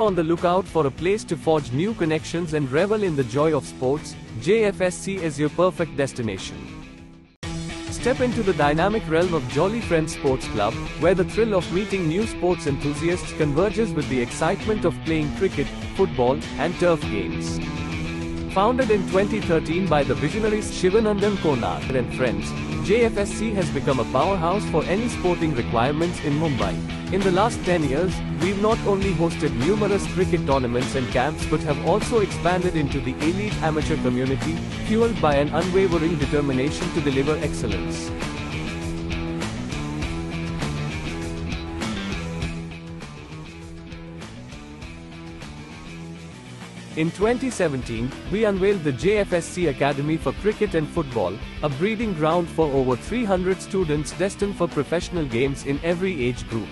On the lookout for a place to forge new connections and revel in the joy of sports, Jfsc is your perfect destination. Step into the dynamic realm of Jolly Friends Sports Club, where the thrill of meeting new sports enthusiasts converges with the excitement of playing cricket, football, and turf games. Founded in 2013 by the visionaries Shivanandan Konar and friends, Jfsc has become a powerhouse for any sporting requirements in Mumbai. In the last 10 years, we've not only hosted numerous cricket tournaments and camps but have also expanded into the elite amateur community, fueled by an unwavering determination to deliver excellence. In 2017, we unveiled the Jfsc Academy for Cricket and Football, a breeding ground for over 300 students destined for professional games in every age group.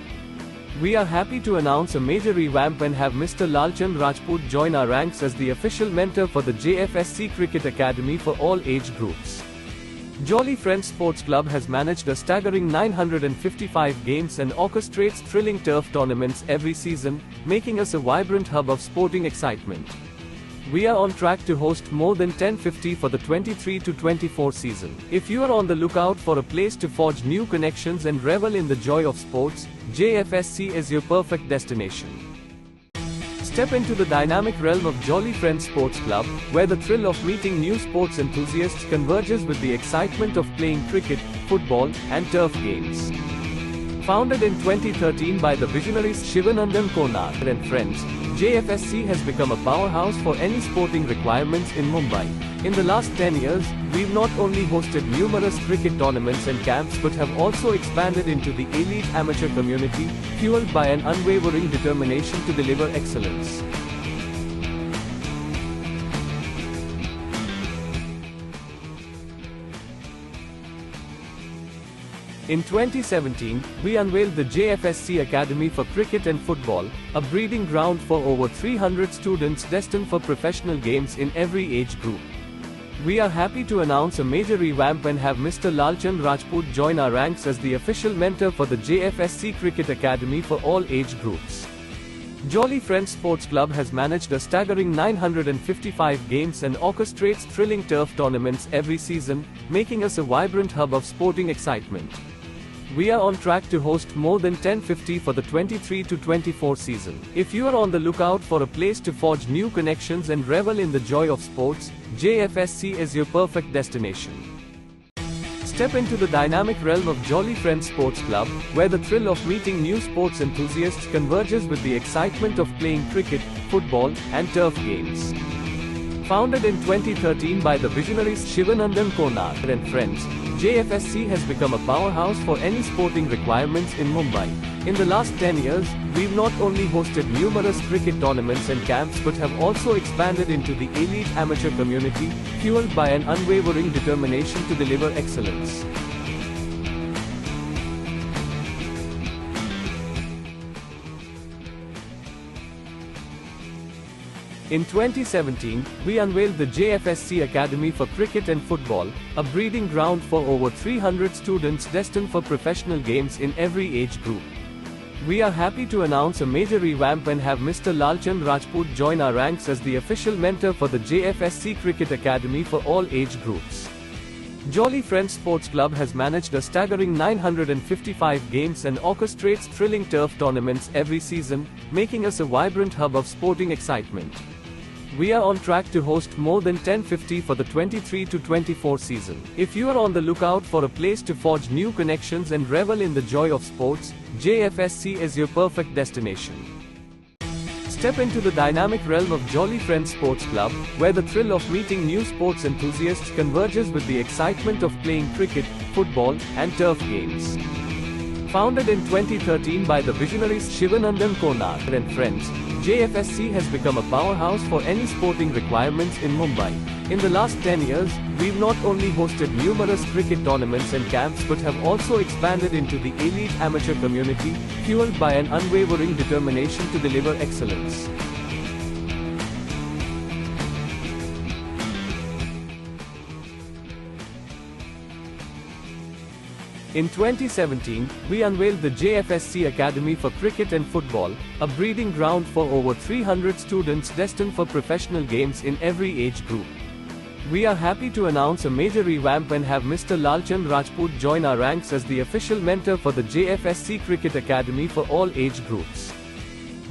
We are happy to announce a major revamp and have Mr. Lalchand Rajput join our ranks as the official mentor for the Jfsc Cricket Academy for all age groups. Jolly Friends Sports Club has managed a staggering 955 games and orchestrates thrilling turf tournaments every season, making us a vibrant hub of sporting excitement. We are on track to host more than 1050 for the 23-24 season. If you are on the lookout for a place to forge new connections and revel in the joy of sports, Jfsc is your perfect destination. Step into the dynamic realm of Jolly Friends Sports Club, where the thrill of meeting new sports enthusiasts converges with the excitement of playing cricket, football, and turf games. Founded in 2013 by the visionaries Shivanandan Konar and friends, Jfsc has become a powerhouse for any sporting requirements in Mumbai. In the last 10 years, we've not only hosted numerous cricket tournaments and camps but have also expanded into the elite amateur community, fueled by an unwavering determination to deliver excellence. In 2017, we unveiled the Jfsc Academy for Cricket and Football, a breeding ground for over 300 students destined for professional games in every age group. We are happy to announce a major revamp and have Mr. Lalchand Rajput join our ranks as the official mentor for the Jfsc Cricket Academy for all age groups. Jolly Friends Sports Club has managed a staggering 955 games and orchestrates thrilling turf tournaments every season, making us a vibrant hub of sporting excitement. We are on track to host more than 1050 for the 23-24 season. If you are on the lookout for a place to forge new connections and revel in the joy of sports, Jfsc is your perfect destination. Step into the dynamic realm of Jolly Friends Sports Club, where the thrill of meeting new sports enthusiasts converges with the excitement of playing cricket, football, and turf games. Founded in 2013 by the visionaries Shivanandan Konar and friends, Jfsc has become a powerhouse for any sporting requirements in Mumbai. In the last 10 years, we've not only hosted numerous cricket tournaments and camps but have also expanded into the elite amateur community, fueled by an unwavering determination to deliver excellence. In 2017, we unveiled the Jfsc Academy for Cricket and Football, a breeding ground for over 300 students destined for professional games in every age group. We are happy to announce a major revamp and have Mr. Lalchand Rajput join our ranks as the official mentor for the Jfsc Cricket Academy for all age groups. Jolly Friends Sports Club has managed a staggering 955 games and orchestrates thrilling turf tournaments every season, making us a vibrant hub of sporting excitement. We are on track to host more than 1050 for the 23-24 season. If you are on the lookout for a place to forge new connections and revel in the joy of sports, Jfsc is your perfect destination. Step into the dynamic realm of Jolly Friends Sports Club, where the thrill of meeting new sports enthusiasts converges with the excitement of playing cricket, football, and turf games. Founded in 2013 by the visionaries Shivanandan Konar and friends, Jfsc has become a powerhouse for any sporting requirements in Mumbai. In the last 10 years, we've not only hosted numerous cricket tournaments and camps but have also expanded into the elite amateur community, fueled by an unwavering determination to deliver excellence. In 2017, we unveiled the Jfsc Academy for Cricket and Football, a breeding ground for over 300 students destined for professional games in every age group. We are happy to announce a major revamp and have Mr. Lalchand Rajput join our ranks as the official mentor for the Jfsc Cricket Academy for all age groups.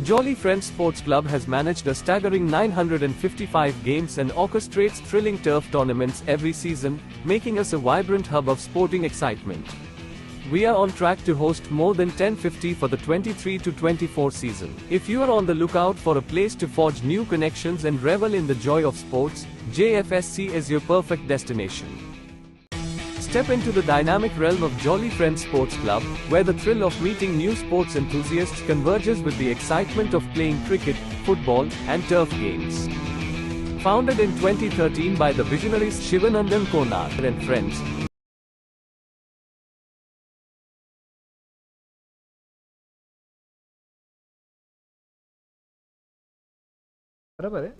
Jolly Friends Sports Club has managed a staggering 955 games and orchestrates thrilling turf tournaments every season, making us a vibrant hub of sporting excitement. We are on track to host more than 1050 for the 23-24 season. If you are on the lookout for a place to forge new connections and revel in the joy of sports, Jfsc is your perfect destination. Step into the dynamic realm of Jolly Friends Sports Club, where the thrill of meeting new sports enthusiasts converges with the excitement of playing cricket, football, and turf games. Founded in 2013 by the visionaries Shivanandan Konar and friends, बराबर है.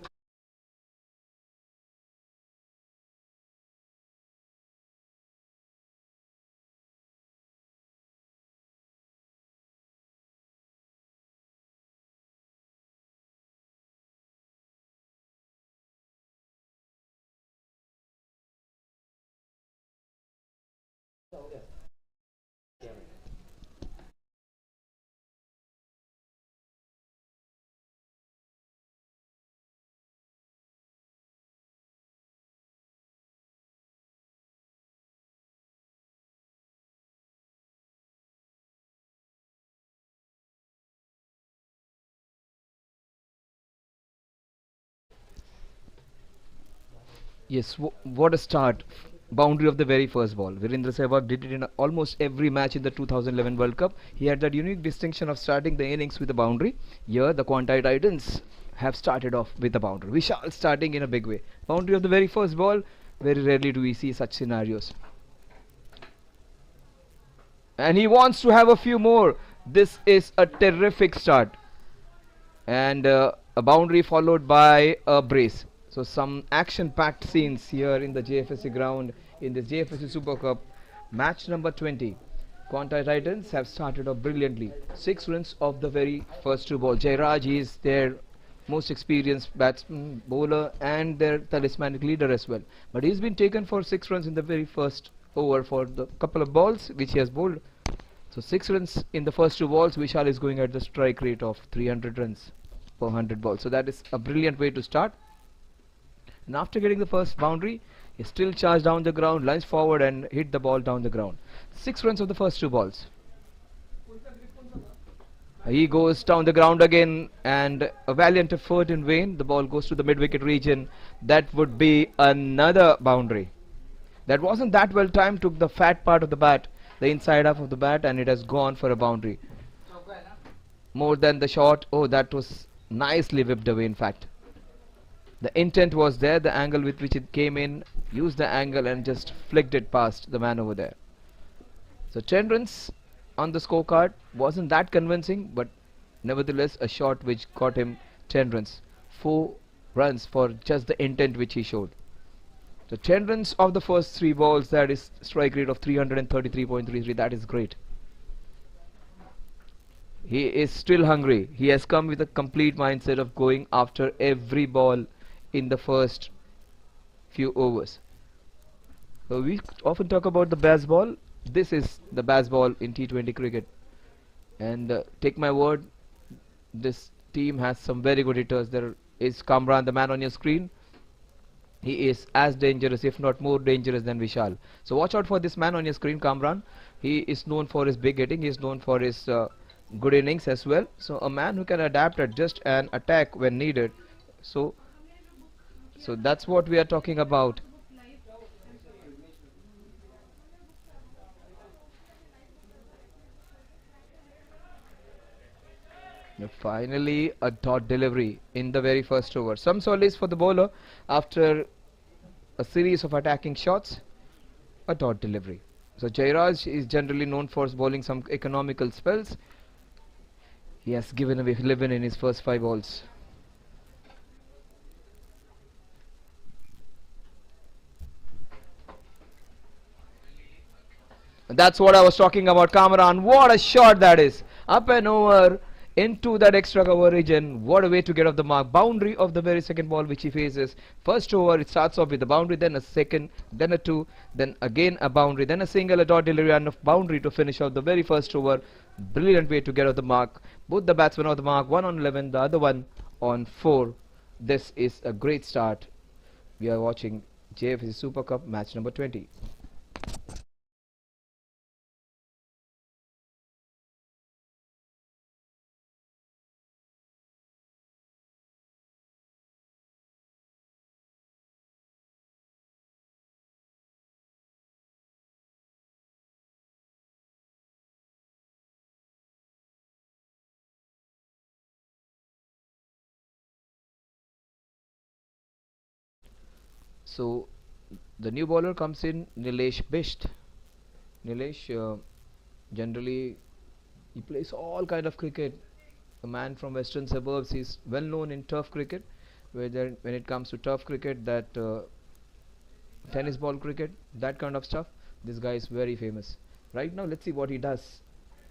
Yes, what a start. Boundary of the very first ball. Virendra Sehwag did it in almost every match in the 2011 World Cup. He had that unique distinction of starting the innings with a boundary. Here, the Quantei Titans have started off with a boundary. Vishal starting in a big way. Boundary of the very first ball. Very rarely do we see such scenarios. And he wants to have a few more. This is a terrific start. And a boundary followed by a brace. So some action-packed scenes here in the JFSC ground in this JFSC Super Cup match number 20. Quantei Titans have started off brilliantly. 6 runs of the very first 2 balls. Jairaj is their most experienced batsman, bowler, and their talismanic leader as well. But he's been taken for 6 runs in the very first over for the couple of balls which he has bowled. So 6 runs in the first 2 balls. Vishal is going at the strike rate of 300 runs per 100 balls. So that is a brilliant way to start. And after getting the first boundary, he still charged down the ground, lunged forward and hit the ball down the ground. 6 runs of the first 2 balls. He goes down the ground again and a valiant effort in vain. The ball goes to the mid-wicket region. That would be another boundary. That wasn't that well timed, took the fat part of the bat, the inside half of the bat, and it has gone for a boundary. More than the shot. Oh, that was nicely whipped away in fact. The intent was there, the angle with which it came in, used the angle and just flicked it past the man over there. So 10 runs on the scorecard, wasn't that convincing, but nevertheless a shot which got him 10 runs. 4 runs for just the intent which he showed. So 10 runs of the first 3 balls, that is strike rate of 333.33, that is great. He is still hungry. He has come with a complete mindset of going after every ball in the first few overs. So we often talk about the baseball. This is the baseball in T20 cricket. And take my word, this team has some very good hitters. There is Kamran, the man on your screen. He is as dangerous, if not more dangerous than Vishal. So watch out for this man on your screen, Kamran. He is known for his big hitting. He is known for his good innings as well. So a man who can adapt, adjust and attack when needed. So that's what we are talking about. Finally a dot delivery in the very first over. Some solace for the bowler after a series of attacking shots. A dot delivery. So Jairaj is generally known for bowling some economical spells. He has given away 11 in his first 5 balls. That's what I was talking about, Kamran. What a shot that is. Up and over into that extra cover region. What a way to get off the mark. Boundary of the very second ball which he faces. First over, it starts off with a boundary, then a second, then a two, then again a boundary, then a single, a dot delivery, and a boundary to finish off the very first over. Brilliant way to get off the mark. Both the batsmen off the mark, one on 11, the other one on 4. This is a great start. We are watching JFC Super Cup match number 20. So the new bowler comes in, Nilesh Bisht. Nilesh generally he plays all kind of cricket. A man from western suburbs. He's well known in turf cricket. Whether when it comes to turf cricket, that tennis ball cricket, that kind of stuff. This guy is very famous. Right now, let's see what he does.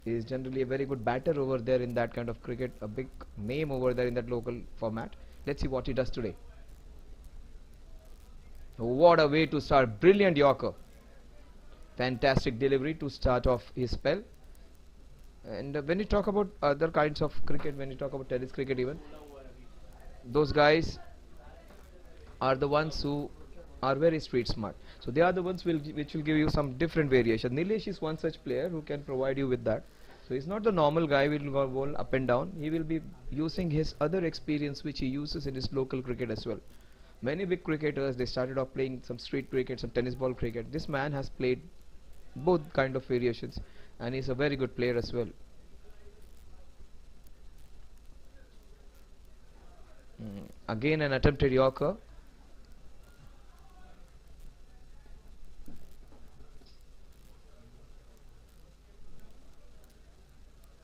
He is generally a very good batter over there in that kind of cricket. A big name over there in that local format. Let's see what he does today. What a way to start. Brilliant Yorker. Fantastic delivery to start off his spell. And when you talk about other kinds of cricket, when you talk about tennis cricket even, those guys are the ones who are very street smart. So they are the ones which will give you some different variation. Nilesh is one such player who can provide you with that. So he's not the normal guy who will go ball up and down. He will be using his other experience which he uses in his local cricket as well. Many big cricketers, they started off playing some street cricket, some tennis ball cricket. This man has played both kind of variations, and he's a very good player as well. Again an attempted Yorker.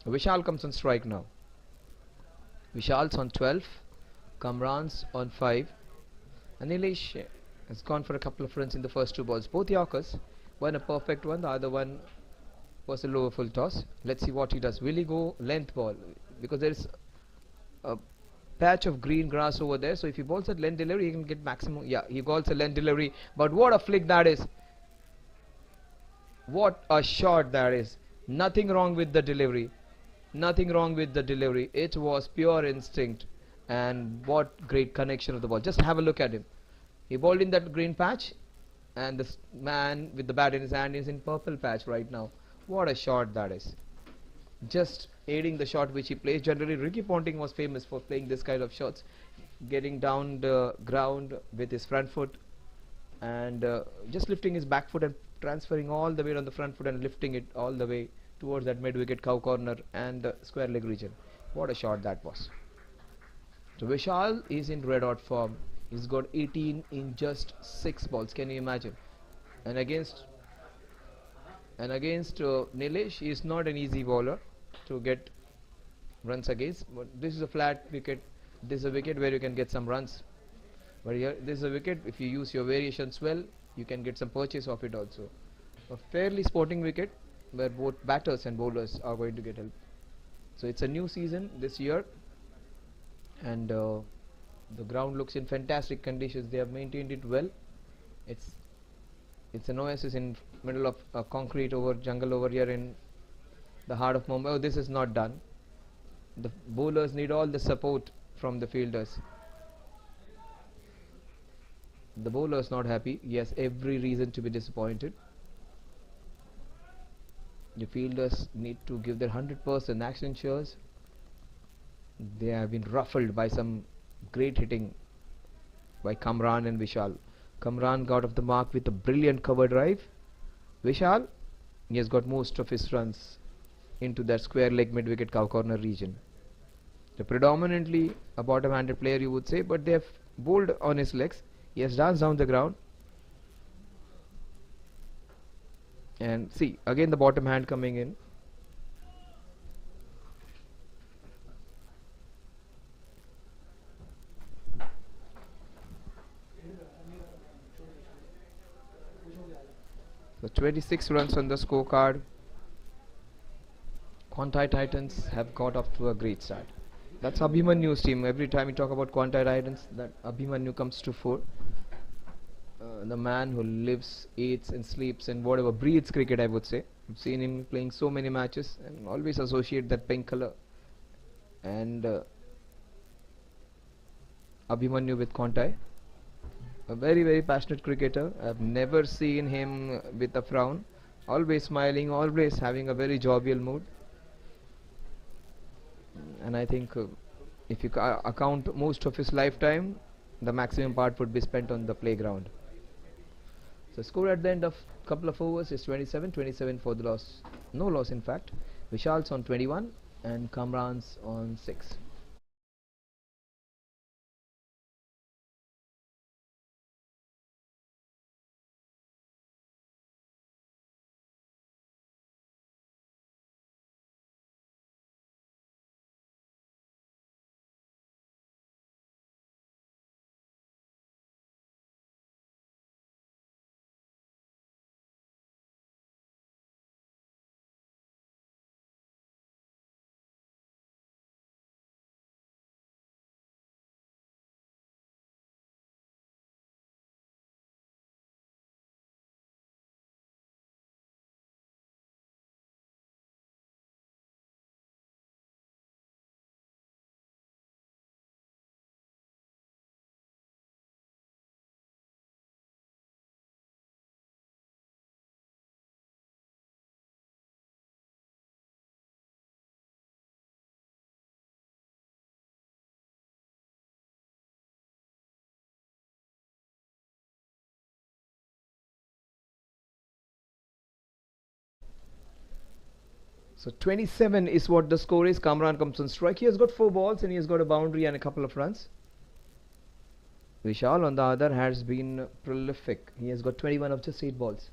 Vishal comes on strike now. Vishal's on 12, Kamran's on 5, and Nilesh has gone for a couple of runs in the first two balls. Both Yorkers, one a perfect one, the other one was a lower full toss. Let's see what he does. Will he go length ball? Because there is a patch of green grass over there, so if he bowls at length delivery, he can get maximum. Yeah, he bowls a length delivery, but what a flick that is! What a shot that is! Nothing wrong with the delivery. Nothing wrong with the delivery. It was pure instinct, and what great connection of the ball. Just have a look at him. He bowled in that green patch, and this man with the bat in his hand is in purple patch right now. What a shot that is! Just aiding the shot which he plays. Generally, Ricky Ponting was famous for playing this kind of shots, getting down the ground with his front foot and just lifting his back foot and transferring all the weight on the front foot and lifting it all the way towards that mid-wicket cow corner and the square leg region. What a shot that was. So Vishal is in red hot form. He's got 18 in just 6 balls. Can you imagine? And against Nilesh, he is not an easy bowler to get runs against. But this is a flat wicket. This is a wicket where you can get some runs. But here, this is a wicket. If you use your variations well, you can get some purchase of it also. A fairly sporting wicket where both batters and bowlers are going to get help. So it's a new season this year, and the ground looks in fantastic conditions. They have maintained it well. It's it's an oasis in middle of concrete over jungle over here in the heart of Mumbai. Oh, this is not done. The bowlers need all the support from the fielders. The bowlers not happy. Yes, every reason to be disappointed. The fielders need to give their 100%. Accenture, they have been ruffled by some great hitting by Kamran and Vishal. Kamran got off the mark with a brilliant cover drive. Vishal, he has got most of his runs into that square leg mid-wicket cow corner region. They're predominantly a bottom-handed player, you would say, but they have bowled on his legs. He has danced down the ground. And see, again the bottom hand coming in. So 26 runs on the scorecard. Quantei Titans have got off to a great start. That's Abhimanyu's team. Every time we talk about Quantei Titans, that Abhimanyu comes to fore. The man who lives, eats and sleeps and whatever, breathes cricket, I would say. I've seen him playing so many matches and always associate that pink color and Abhimanyu with Quantei. A very, very passionate cricketer. I've never seen him with a frown. Always smiling, always having a very jovial mood. And I think if you account most of his lifetime, the maximum part would be spent on the playground. So score at the end of couple of overs is 27 for the loss. No loss in fact. Vishal's on 21 and Kamran's on 6. So 27 is what the score is. Kamran comes on strike. He has got 4 balls and he has got a boundary and a couple of runs. Vishal on the other has been prolific. He has got 21 of just 8 balls.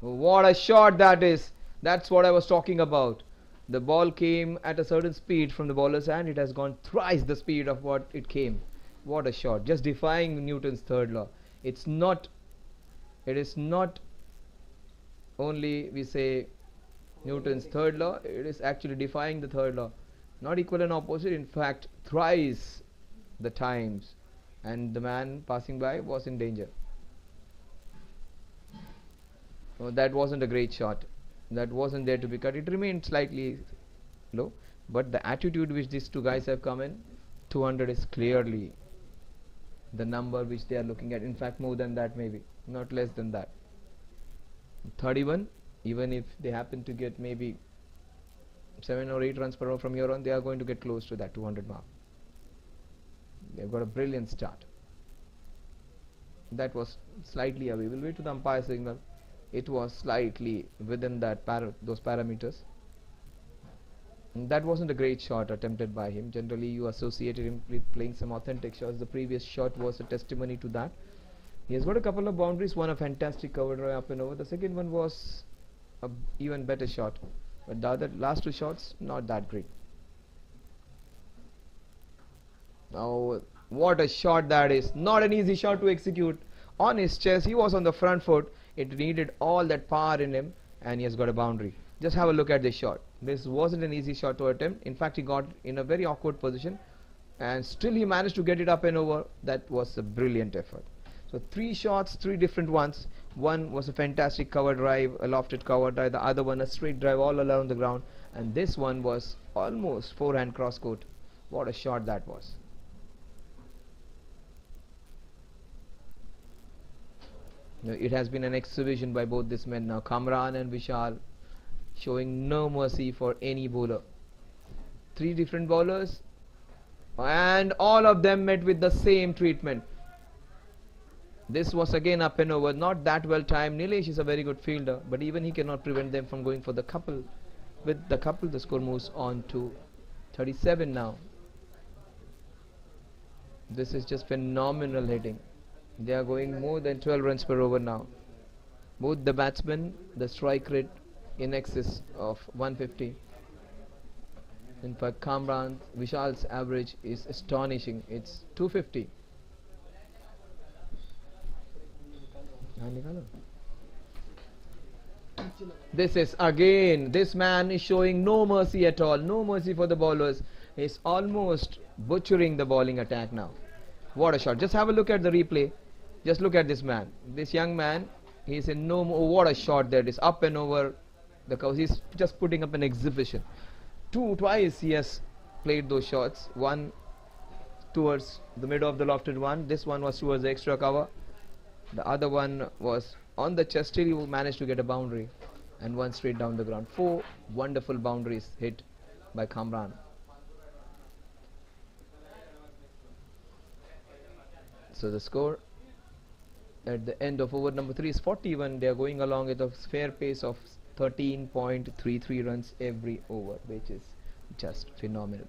What a shot that is. That's what I was talking about. The ball came at a certain speed from the bowler's hand. It has gone thrice the speed of what it came. What a shot. Just defying Newton's third law. It is not only we say Newton's third law, it is actually defying the third law. Not equal and opposite, in fact thrice the times, and the man passing by was in danger. Oh, that wasn't a great shot. That wasn't there to be cut. It remained slightly low, but the attitude which these two guys have come in, 200 is clearly the number which they are looking at. In fact, more than that, maybe not less than that. 31, even if they happen to get maybe 7 or 8 runs per over from here on, they are going to get close to that 200 mark. They've got a brilliant start. That was slightly away. We'll wait to the umpire signal. It was slightly within that those parameters. And that wasn't a great shot attempted by him. Generally, you associated him with playing some authentic shots. The previous shot was a testimony to that. He has got a couple of boundaries. One a fantastic cover drive up and over. The second one was a even better shot. But the other last 2 shots, not that great. Now, what a shot that is. Not an easy shot to execute. On his chest, he was on the front foot. It needed all that power in him, and he has got a boundary. Just have a look at this shot. This wasn't an easy shot to attempt. In fact, he got in a very awkward position, and still he managed to get it up and over. That was a brilliant effort. So 3 shots, 3 different ones. One was a fantastic cover drive, a lofted cover drive. The other one a straight drive all around the ground, and this one was almost forehand cross court. What a shot that was. It has been an exhibition by both these men now. Kamran and Vishal showing no mercy for any bowler. 3 different bowlers, and all of them met with the same treatment. This was again up and over, not that well timed. Nilesh is a very good fielder, but even he cannot prevent them from going for the couple. With the couple, the score moves on to 37 now. This is just phenomenal hitting. They are going more than 12 runs per over now. Both the batsmen, the strike rate in excess of 150. In fact, Kamran, Vishal's average is astonishing. It's 250. This is again, this man is showing no mercy at all, no mercy for the bowlers. He's almost butchering the bowling attack now. What a shot. Just have a look at the replay. Just look at this man. This young man, he's in no more. What a shot that is. Up and over the cover. He's just putting up an exhibition. Twice he has played those shots. One towards the middle of the lofted one. This one was towards the extra cover. The other one was on the chest. Still he managed to get a boundary. And one straight down the ground. 4 wonderful boundaries hit by Kamran. So the score at the end of over number 3 is 41. They are going along at a fair pace of 13.33 runs every over, which is just phenomenal.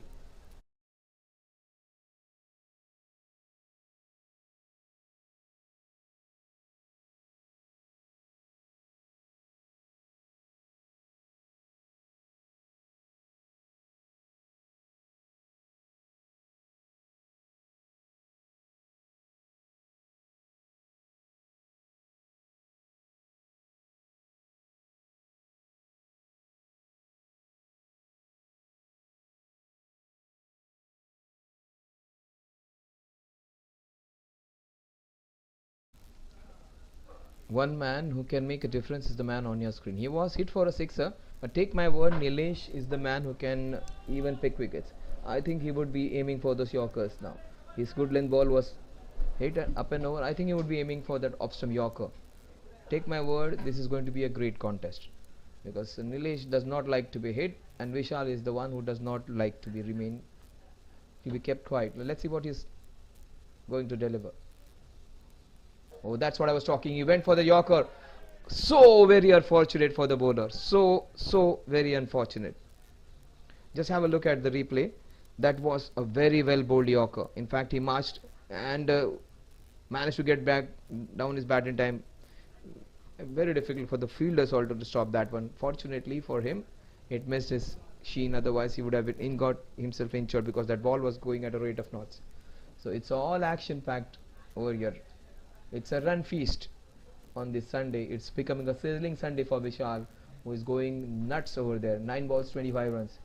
One man who can make a difference is the man on your screen. He was hit for a sixer, but take my word, Nilesh is the man who can even pick wickets. I think he would be aiming for those Yorkers now. His good length ball was hit and up and over. I think he would be aiming for that off-stump Yorker. Take my word, this is going to be a great contest, because Nilesh does not like to be hit, and Vishal is the one who does not like to be kept quiet. Let's see what he's going to deliver. Oh, that's what I was talking. He went for the Yorker. So very unfortunate for the bowler. So very unfortunate. Just have a look at the replay. That was a very well bowled Yorker. In fact, he marched and managed to get back down his bat in time. Very difficult for the fielders also to stop that one. Fortunately for him, it missed his sheen. Otherwise, he would have got himself injured, because that ball was going at a rate of knots. So it's all action packed over here. It's a run feast on this Sunday. It's becoming a sizzling Sunday for Vishal, who is going nuts over there. 9 balls, 25 runs.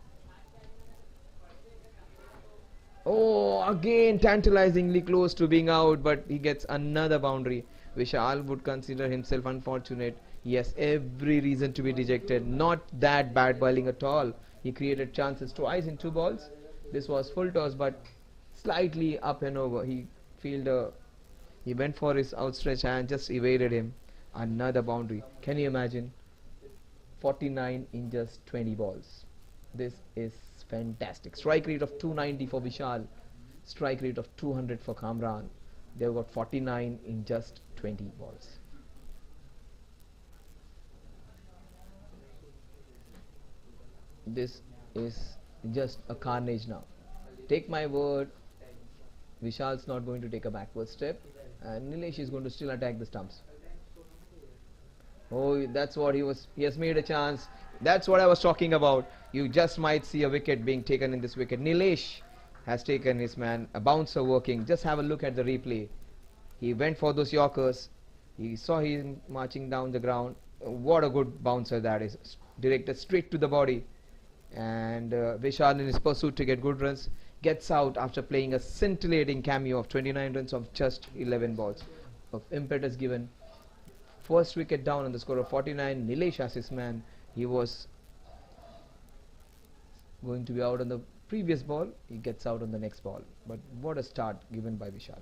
Oh, again tantalizingly close to being out, but he gets another boundary. Vishal would consider himself unfortunate. He has every reason to be dejected. Not that bad bowling at all. He created chances twice in 2 balls. This was full toss, but slightly up and over. He went for his outstretched hand, just evaded him. Another boundary. Can you imagine? 49 in just 20 balls. This is fantastic. Strike rate of 290 for Vishal. Strike rate of 200 for Kamran. They've got 49 in just 20 balls. This is just a carnage now. Take my word, Vishal's not going to take a backward step, and Nilesh is going to still attack the stumps. Oh, that's what he has made a chance. That's what I was talking about. You just might see a wicket being taken in this wicket. Nilesh has taken his man, a bouncer working. Just have a look at the replay. He went for those Yorkers. He saw him marching down the ground. What a good bouncer that is. Directed straight to the body. And Vishal, in his pursuit to get good runs, gets out after playing a scintillating cameo of 29 runs of just 11 balls of impetus given. First wicket down on the score of 49. Nilesh as his man. He was going to be out on the previous ball. He gets out on the next ball. But what a start given by Vishal.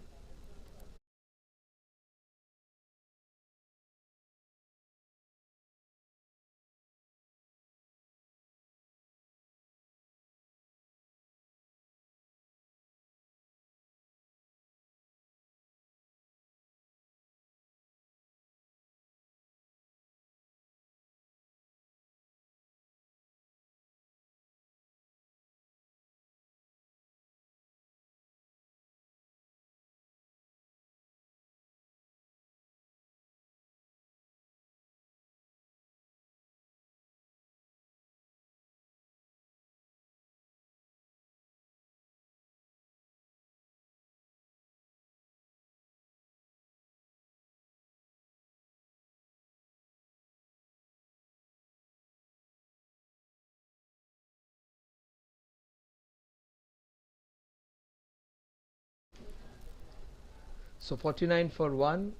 So 49 for 1.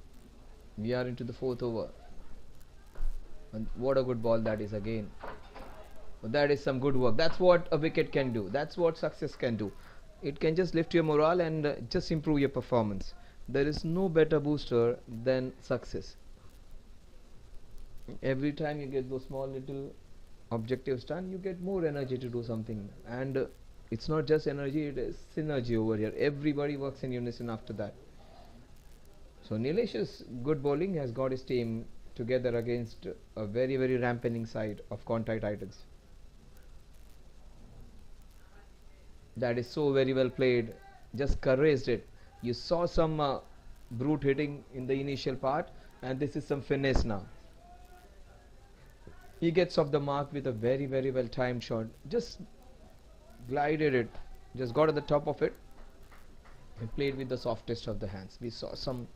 We are into the fourth over. And what a good ball that is again. That is some good work. That's what a wicket can do. That's what success can do. It can just lift your morale and just improve your performance. There is no better booster than success. Every time you get those small little objectives done, you get more energy to do something. And it's not just energy, it is synergy over here. Everybody works in unison after that. So Nilesh's good bowling has got his team together against a very, very ramping side of Quantei Titans. That is so very well played. Just caressed it. You saw some brute hitting in the initial part, and this is some finesse now. He gets off the mark with a very, very well timed shot. Just glided it. Just got at the top of it and played with the softest of the hands. We saw some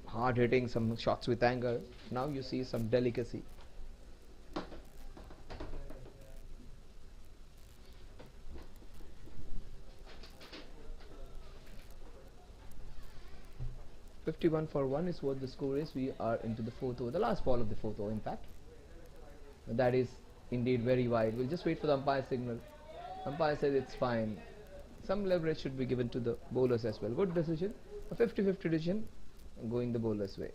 hard hitting, some shots with anger. Now you see some delicacy. "51 for 1" is what the score is. We are into the fourth over, the last ball of the fourth over in fact. That is indeed very wide. We'll just wait for the umpire signal. Umpire says it's fine. Some leverage should be given to the bowlers as well. Good decision. A 50-50 decision going the bowler's way.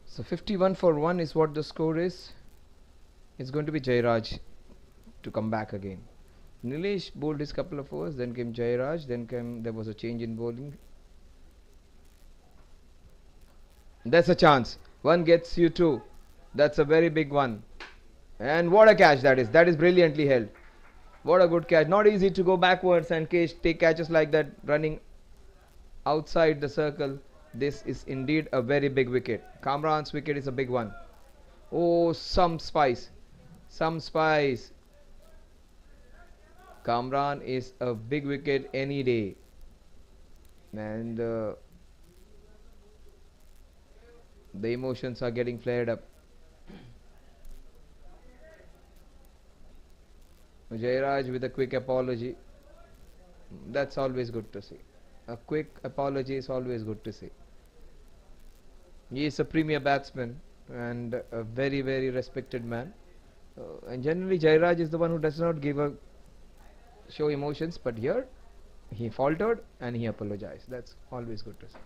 So 51 for 1 is what the score is. It's going to be Jairaj to come back again. Nilesh bowled his couple of overs, then came Jairaj, there was a change in bowling. That's a chance. One gets you two. That's a very big one. And what a catch that is. That is brilliantly held. What a good catch. Not easy to go backwards and take catches like that running outside the circle. This is indeed a very big wicket. Kamran's wicket is a big one. Oh, some spice. Some spice. Kamran is a big wicket any day. And the emotions are getting flared up. Jairaj with a quick apology. That's always good to see. A quick apology is always good to see. He is a premier batsman and a very, very respected man. And generally Jairaj is the one who does not show emotions, but here he faltered and he apologized. That's always good to see.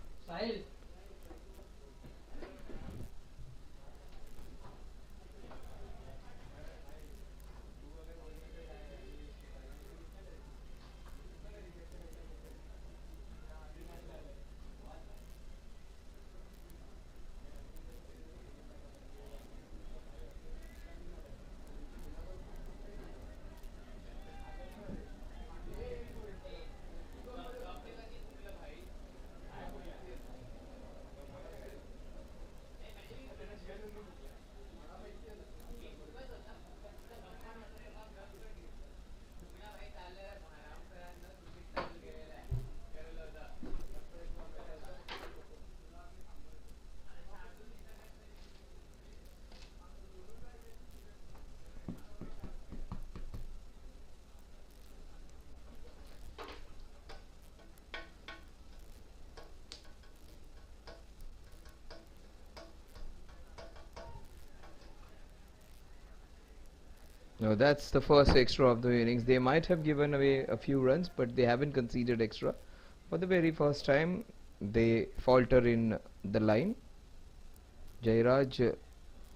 No, that's the first extra of the innings. They might have given away a few runs, but they haven't conceded extra. For the very first time, they falter in the line. Jairaj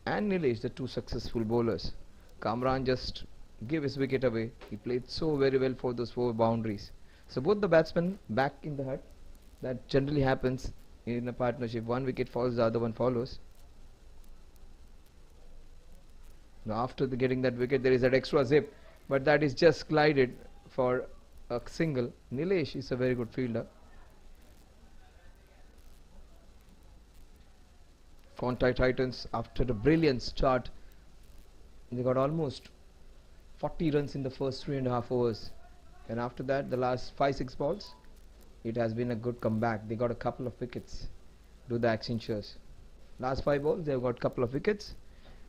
and Nilesh, the two successful bowlers. Kamran just gave his wicket away. He played so very well for those four boundaries. So both the batsmen back in the hut. That generally happens in a partnership. One wicket falls, the other one follows. Now after getting that wicket, there is that extra zip, but that is just glided for a single. Nilesh is a very good fielder. Quantei Titans, after a brilliant start, they got almost 40 runs in the first 3.5 overs, and after that, the last 5-6 balls, it has been a good comeback. They got a couple of wickets to the Accentures. Last 5 balls, they have got a couple of wickets.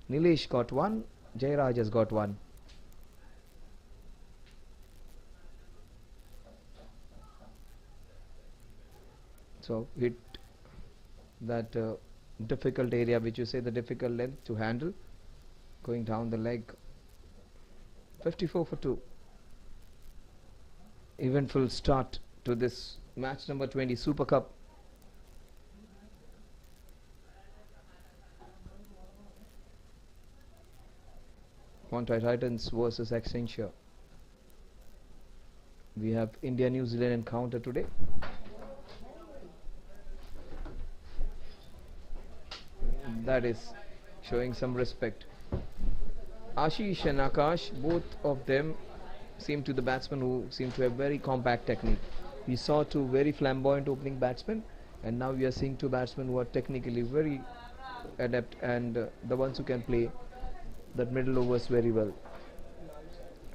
Nilesh got one, Jairaj has got one. So hit that difficult area, which you say the difficult length to handle, going down the leg. 54 for 2. Eventful start to this match number 20 Super Cup. Quantei Titans versus Accenture. We have India-New Zealand encounter today. That is showing some respect. Ashish and Akash, both of them seem to the batsmen who seem to have very compact technique. We saw two very flamboyant opening batsmen, and now we are seeing two batsmen who are technically very adept, and the ones who can play that middle overs very well.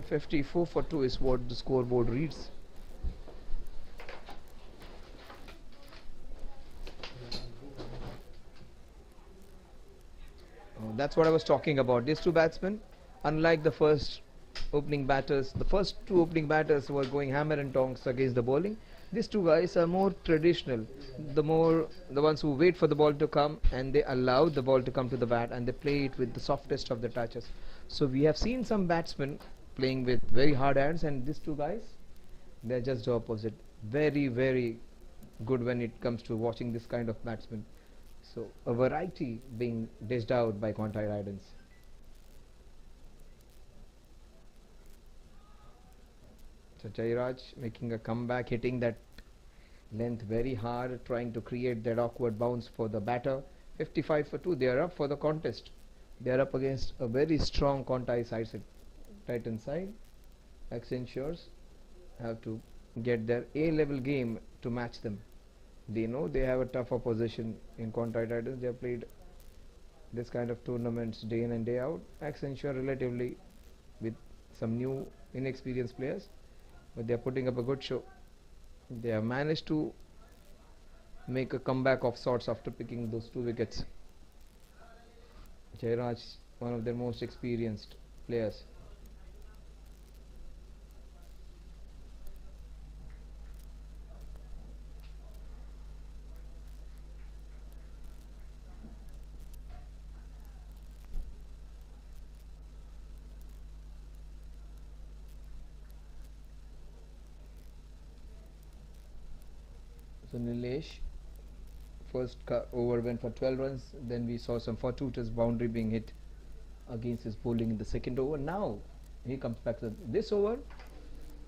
54 for 2 is what the scoreboard reads. That's what I was talking about. These two batsmen, unlike the first opening batters, the first two opening batters were going hammer and tongs against the bowling. These two guys are more traditional. The ones who wait for the ball to come, and they allow the ball to come to the bat, and they play it with the softest of the touches. So we have seen some batsmen playing with very hard hands, and these two guys, they're just the opposite. Very, very good when it comes to watching this kind of batsman. So a variety being dished out by Quantei Titans. So Jairaj making a comeback, hitting that length very hard, trying to create that awkward bounce for the batter. 55 for 2, they are up for the contest. They are up against a very strong Quantei side, Titan side. Accentures have to get their A-level game to match them. They know they have a tough opposition in Quantei Titans. They have played this kind of tournaments day in and day out. Accenture relatively with some new inexperienced players, but they are putting up a good show. They have managed to make a comeback of sorts after picking those 2 wickets. Jairaj, one of their most experienced players. So Nilesh, first over went for 12 runs, then we saw some fortuitous boundary being hit against his bowling in the second over. Now he comes back to this over.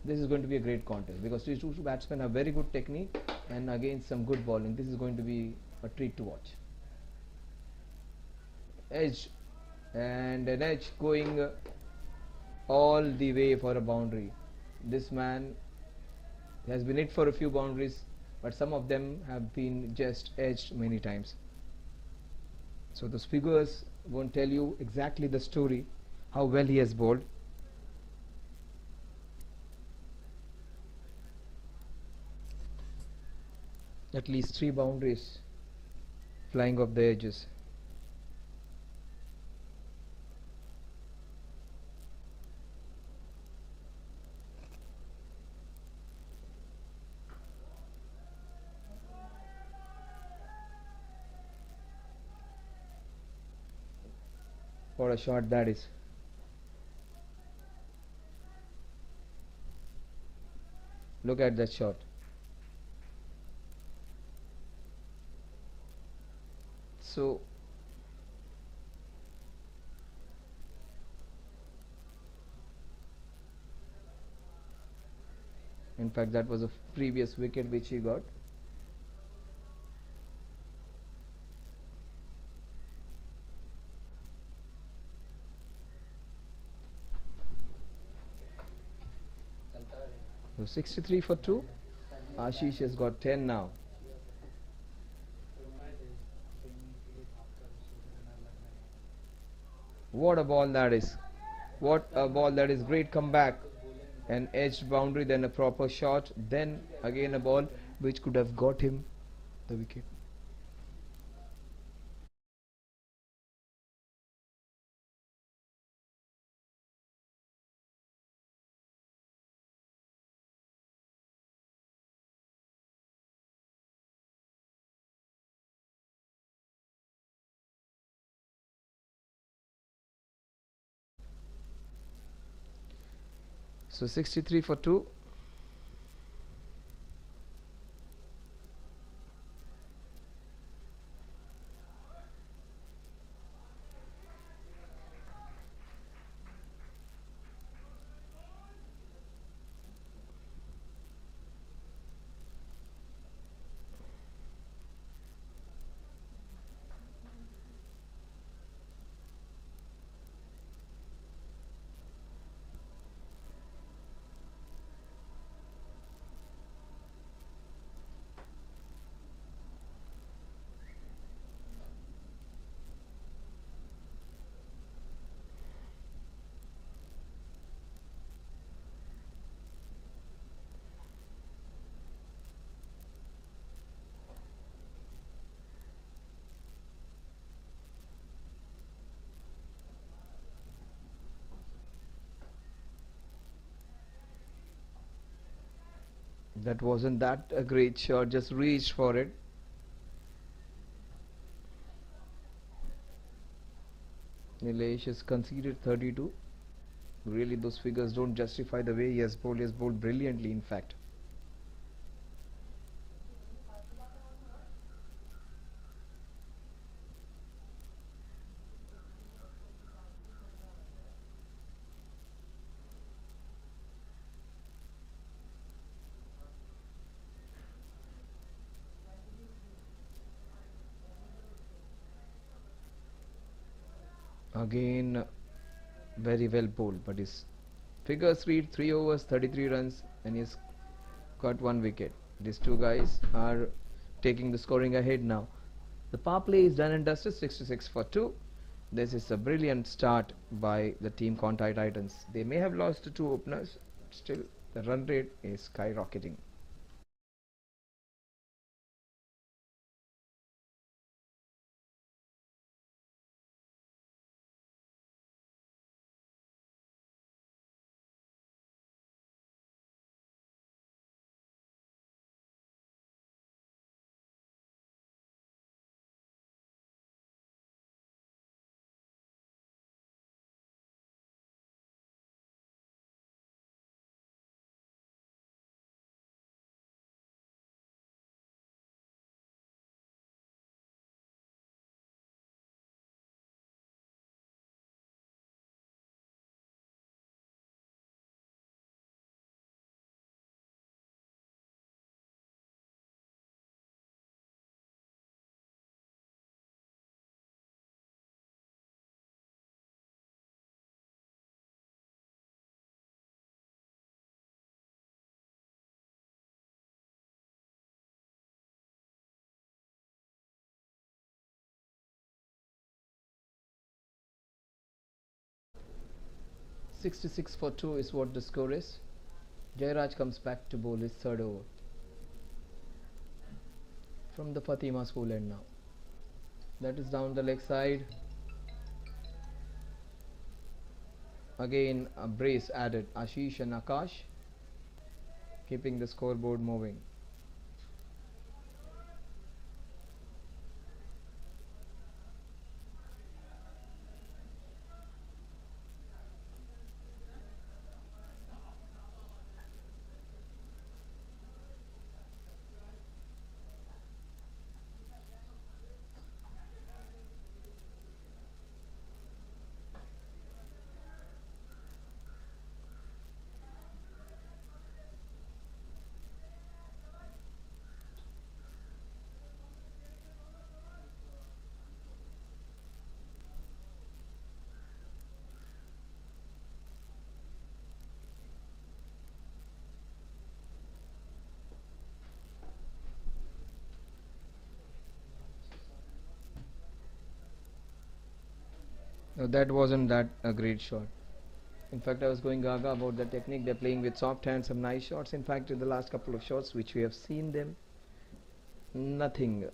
This is going to be a great contest because these two batsmen have very good technique, and against some good bowling, this is going to be a treat to watch. Edge, and an edge going all the way for a boundary. This man has been hit for a few boundaries, but some of them have been just edged many times. So those figures won't tell you exactly the story, how well he has bowled. At least 3 boundaries flying off the edges. What a shot that is. Look at that shot. So in fact that was a previous wicket which he got. So 63 for 2. Ashish has got 10 now. What a ball that is. What a ball that is. Great comeback. An edged boundary, then a proper shot, then again a ball which could have got him the wicket. So 63 for 2. That wasn't that a great shot, just reached for it. Nilesh has conceded 32. Really, those figures don't justify the way he has bowled. He has bowled brilliantly, in fact. Again, very well bowled, but his figures read 3 overs, 33 runs, and he's got 1 wicket. These two guys are taking the scoring ahead now. The power play is done and dusted, 66 for 2. This is a brilliant start by the team Quantei Titans. They may have lost to 2 openers, still the run rate is skyrocketing. "66 for 2" is what the score is. Jairaj comes back to bowl his third over from the Fatima school end now. That is down the leg side. Again a brace added. Ashish and Akash keeping the scoreboard moving. No, that wasn't that a great shot. In fact, I was going gaga about the technique. They're playing with soft hands, some nice shots. In fact, in the last couple of shots which we have seen them, nothing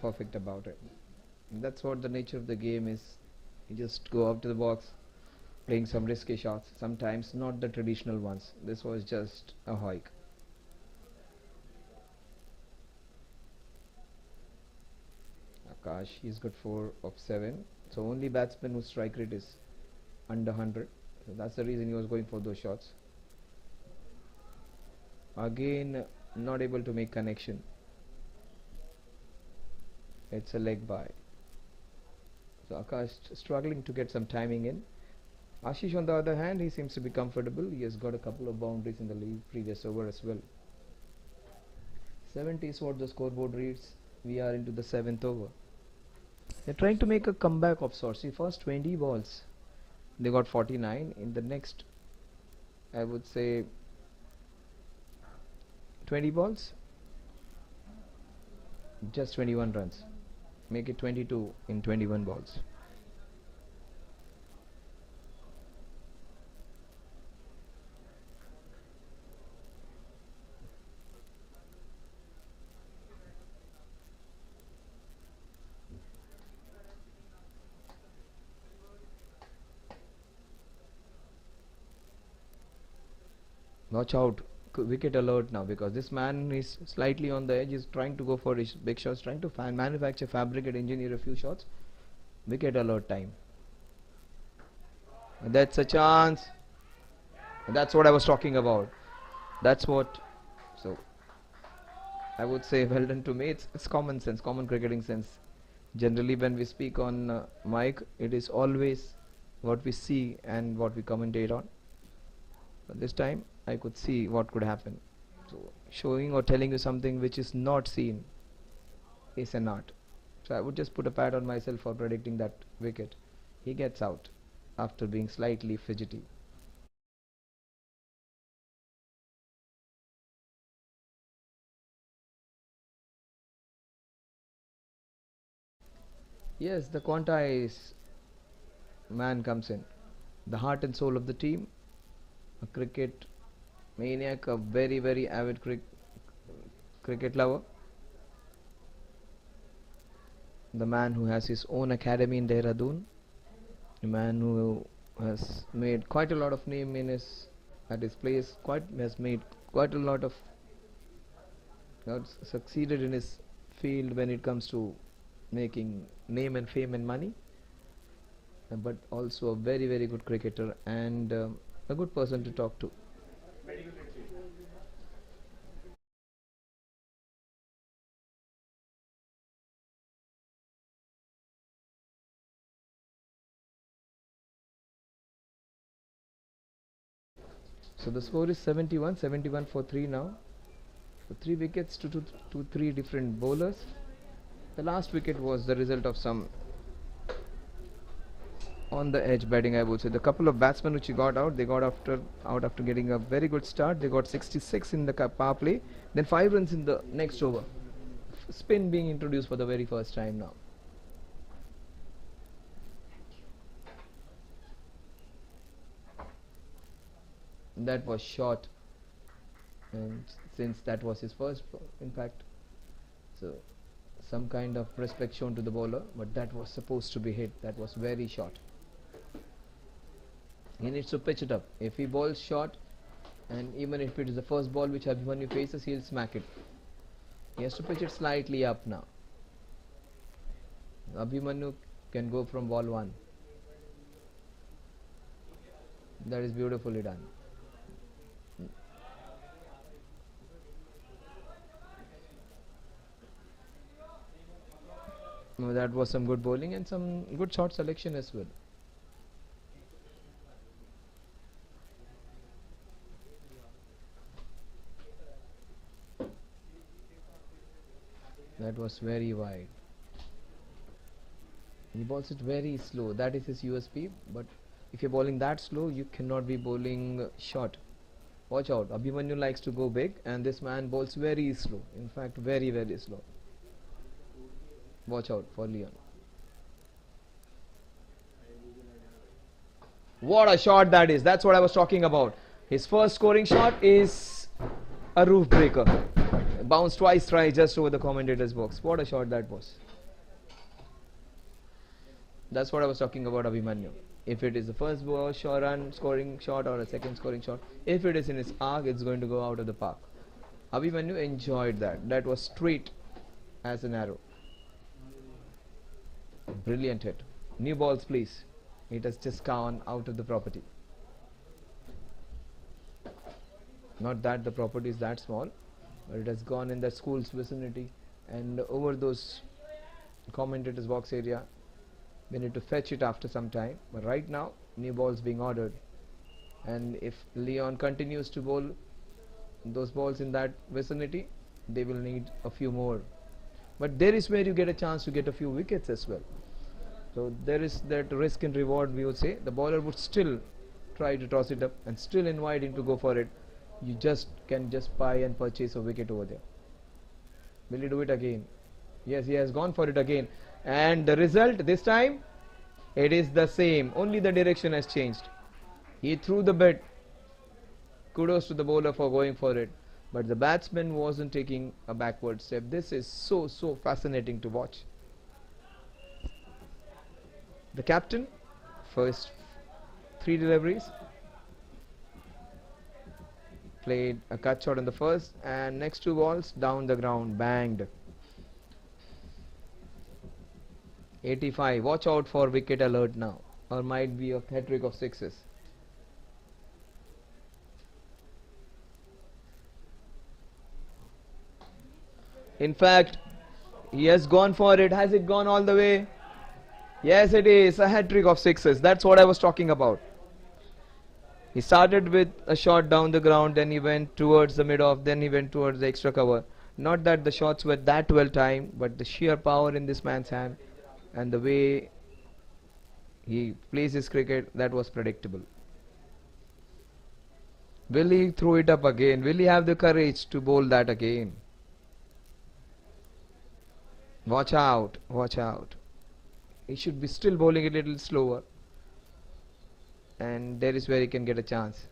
perfect about it. That's what the nature of the game is. You just go out to the box, playing some risky shots, sometimes not the traditional ones. This was just a hike. Akash, he's got 4 of 7. So only batsman whose strike rate is under 100. So that's the reason he was going for those shots. Again, not able to make connection. It's a leg by. So Akash struggling to get some timing in. Ashish, on the other hand, he seems to be comfortable. He has got a couple of boundaries in the previous over as well. 70 is what the scoreboard reads. We are into the 7th over. They're trying to make a comeback of sorts. See, first 20 balls, they got 49. In the next, I would say, 20 balls, just 21 runs. Make it 22 in 21 balls. Watch out, wicket alert now, because this man is slightly on the edge. He's trying to go for his big shots, trying to manufacture, fabricate, engineer a few shots. Wicket alert time. That's a chance. That's what I was talking about. That's what. So I would say well done to me. It's common sense, common cricketing sense. Generally, when we speak on mic, it is always what we see and what we commentate on. But this time, I could see what could happen. So showing or telling you something which is not seen is an art. So I would just put a pat on myself for predicting that wicket. He gets out after being slightly fidgety. Yes, the Quantei's man comes in. The heart and soul of the team. A cricket maniac, a very, very avid cricket lover. The man who has his own academy in Dehradun. A man who has made quite a lot of name in his at his place. Has made quite a lot of succeeded in his field when it comes to making name and fame and money, but also a very, very good cricketer and a good person to talk to. So the score is 71 for 3 now. So 3 wickets to 3 different bowlers. The last wicket was the result of some on the edge batting, I would say. The couple of batsmen which he got out, they got out after getting a very good start. They got 66 in the power play, then 5 runs in the next over. Spin being introduced for the very first time now. That was short, and since that was his first impact, so some kind of respect shown to the bowler, but that was supposed to be hit. That was very short. He needs to pitch it up. If he bowls short, and even if it is the first ball which Abhimanyu faces, he'll smack it. He has to pitch it slightly up now. Abhimanyu can go from ball 1. That is beautifully done. No, that was some good bowling and some good shot selection as well. That was very wide. He bowls it very slow. That is his USP. But if you're bowling that slow, you cannot be bowling short. Watch out. Abhimanyu likes to go big, and this man bowls very slow. In fact, very, very slow. Watch out for Leon. What a shot that is. That's what I was talking about. His first scoring shot is a roof breaker. Bounced twice, try just over the commentator's box. What a shot that was. That's what I was talking about, Abhimanyu. If it is the first ball, short run scoring shot or a second scoring shot, if it is in its arc, it's going to go out of the park. Abhimanyu enjoyed that. That was straight as an arrow. Brilliant hit. New balls, please. It has just gone out of the property. Not that the property is that small, but it has gone in the school's vicinity and over those commentators box area. We need to fetch it after some time, but right now new balls being ordered, and if Leon continues to bowl those balls in that vicinity, they will need a few more. But there is where you get a chance to get a few wickets as well. So there is that risk and reward, we would say. The bowler would still try to toss it up and still invite him to go for it. You just can just buy and purchase a wicket over there. Will he do it again? Yes, he has gone for it again. And the result this time, it is the same. Only the direction has changed. He threw the bit. Kudos to the bowler for going for it. But the batsman wasn't taking a backward step. This is so fascinating to watch. The captain, first 3 deliveries, played a cut shot on the first, and next 2 balls down the ground, banged. 85. Watch out for wicket alert now, or might be a hat-trick of 6s. In fact, he has gone for it. Has it gone all the way? Yes, it is a hat-trick of 6s. That's what I was talking about. He started with a shot down the ground, then he went towards the mid-off, then he went towards the extra cover. Not that the shots were that well timed, but the sheer power in this man's hand and the way he plays his cricket, that was predictable. Will he throw it up again? Will he have the courage to bowl that again? Watch out, watch out. He should be still bowling a little slower, and there is where he can get a chance.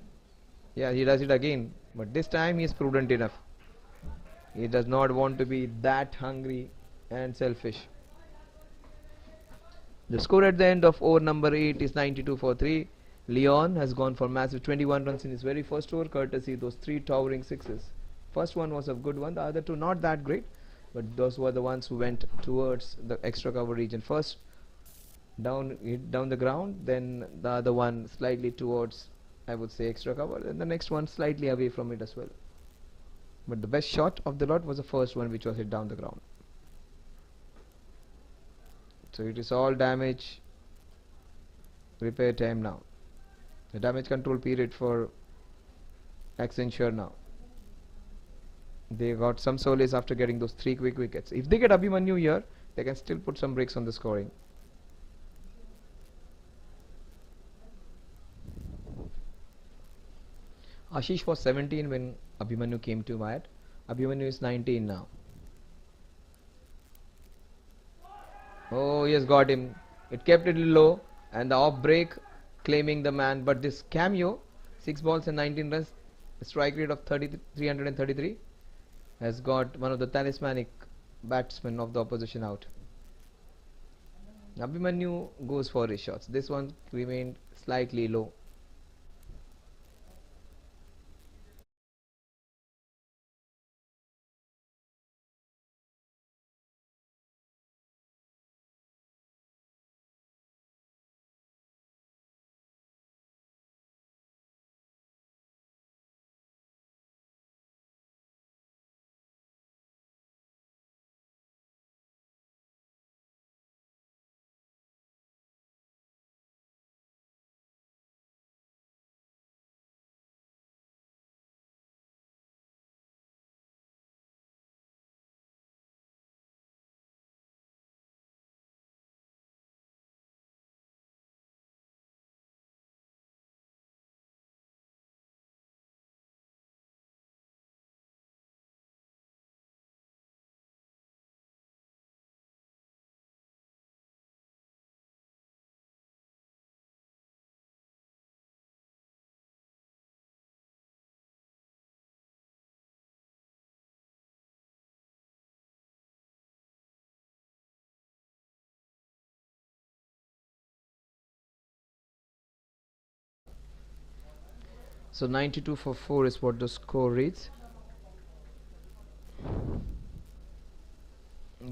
Yeah, he does it again, but this time he is prudent enough. He does not want to be that hungry and selfish. The score at the end of over number 8 is 92 for 3. Leon has gone for massive 21 runs in his very first over, courtesy those 3 towering 6s. First one was a good one, the other 2 not that great, but those were the ones who went towards the extra cover region first. Down the ground, then the other one slightly towards, I would say, extra cover, and the next one slightly away from it as well. But the best shot of the lot was the first one, which was hit down the ground. So it is all damage repair time now. The damage control period for Accenture now. They got some solace after getting those 3 quick wickets. If they get Abhimanyu here, they can still put some breaks on the scoring. Ashish was 17 when Abhimanyu came to bat. Abhimanyu is 19 now. Oh, he has got him. It kept it low, and the off break claiming the man. But this cameo, 6 balls and 19 runs, a strike rate of 333, has got one of the talismanic batsmen of the opposition out. Abhimanyu goes for his shots. This one remained slightly low. So 92 for 4 is what the score reads.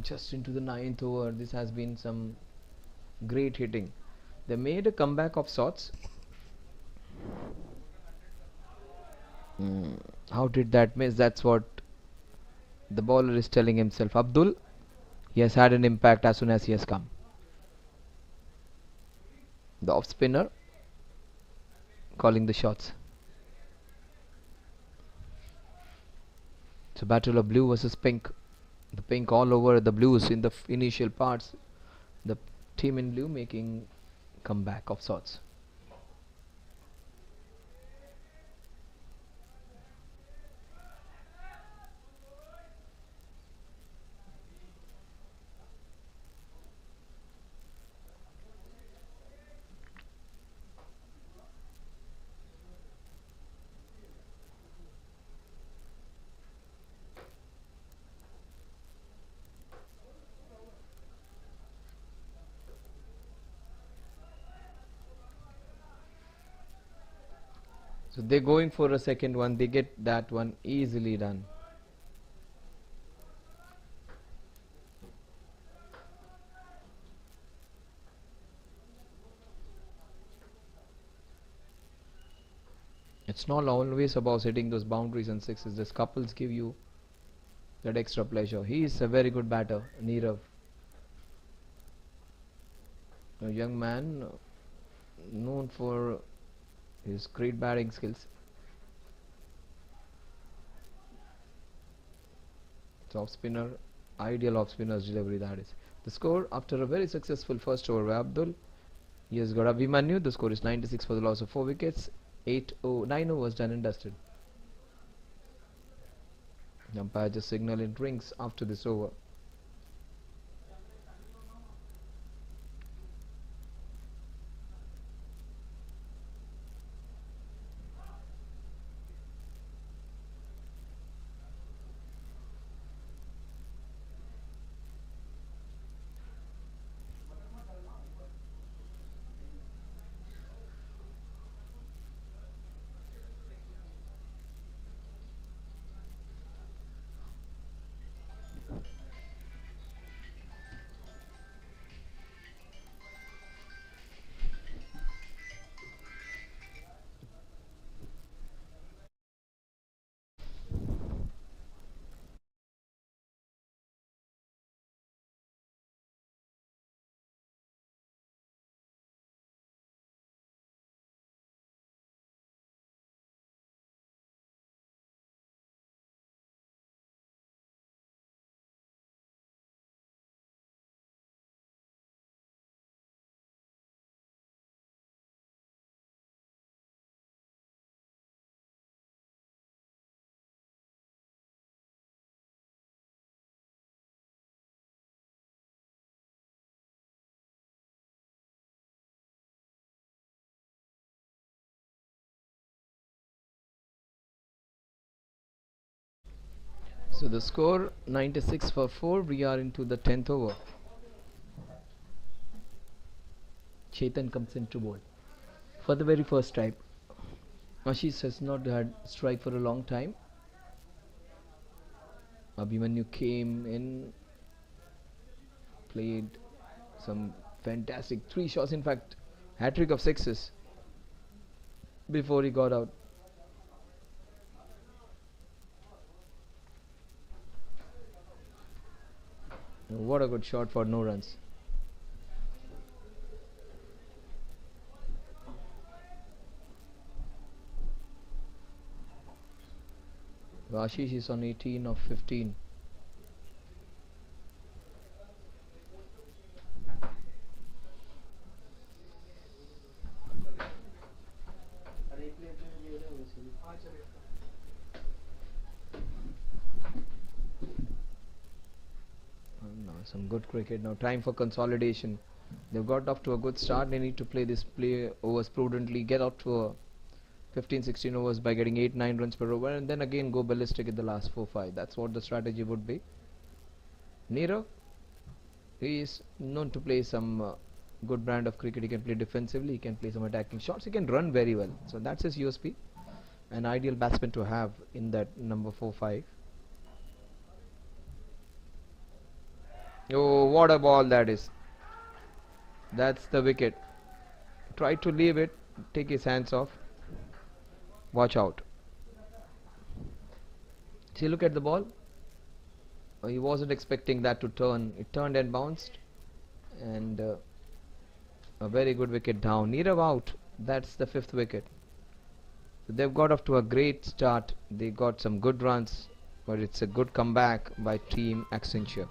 Just into the 9th over, this has been some great hitting. They made a comeback of sorts. How did that miss? That's what the bowler is telling himself. Abdul, he has had an impact as soon as he has come. The off spinner calling the shots. So battle of blue versus pink. The pink all over the blues in the initial parts. The team in blue making comeback of sorts. So they're going for a second one. They get that one easily done. It's not always about hitting those boundaries and sixes. These couples give you that extra pleasure. He is a very good batter, Nirav. A young man known for his great batting skills. It's off spinner, ideal off spinner's delivery, that is. The score after a very successful first over by Abdul. He has got Abhimanyu. The score is 96 for the loss of 4 wickets. 9 overs done and dusted. The umpire just signaling drinks after this over. So the score 96 for 4. We are into the 10th over. Chetan comes into bowl for the very first time. Ashish has not had strike for a long time. Abhimanyu came in, played some fantastic 3 shots, in fact hat-trick of sixes before he got out. What a good shot for no runs. Ashish is on 18 of 15. Some good cricket. Now time for consolidation. They've got off to a good start. They need to play this play overs prudently, get up to a 15-16 overs by getting 8-9 runs per over, and then again go ballistic in the last 4-5. That's what the strategy would be. Nero, he is known to play some good brand of cricket. He can play defensively, he can play some attacking shots, he can run very well. So that's his USP. an ideal batsman to have in that number 4-5. Oh, what a ball that is. That's the wicket. Try to leave it, take his hands off. Watch out. See, look at the ball. He wasn't expecting that to turn. It turned and bounced. And a very good wicket down. Nirav out. That's the 5th wicket. So they've got off to a great start. They got some good runs, but it's a good comeback by team Accenture.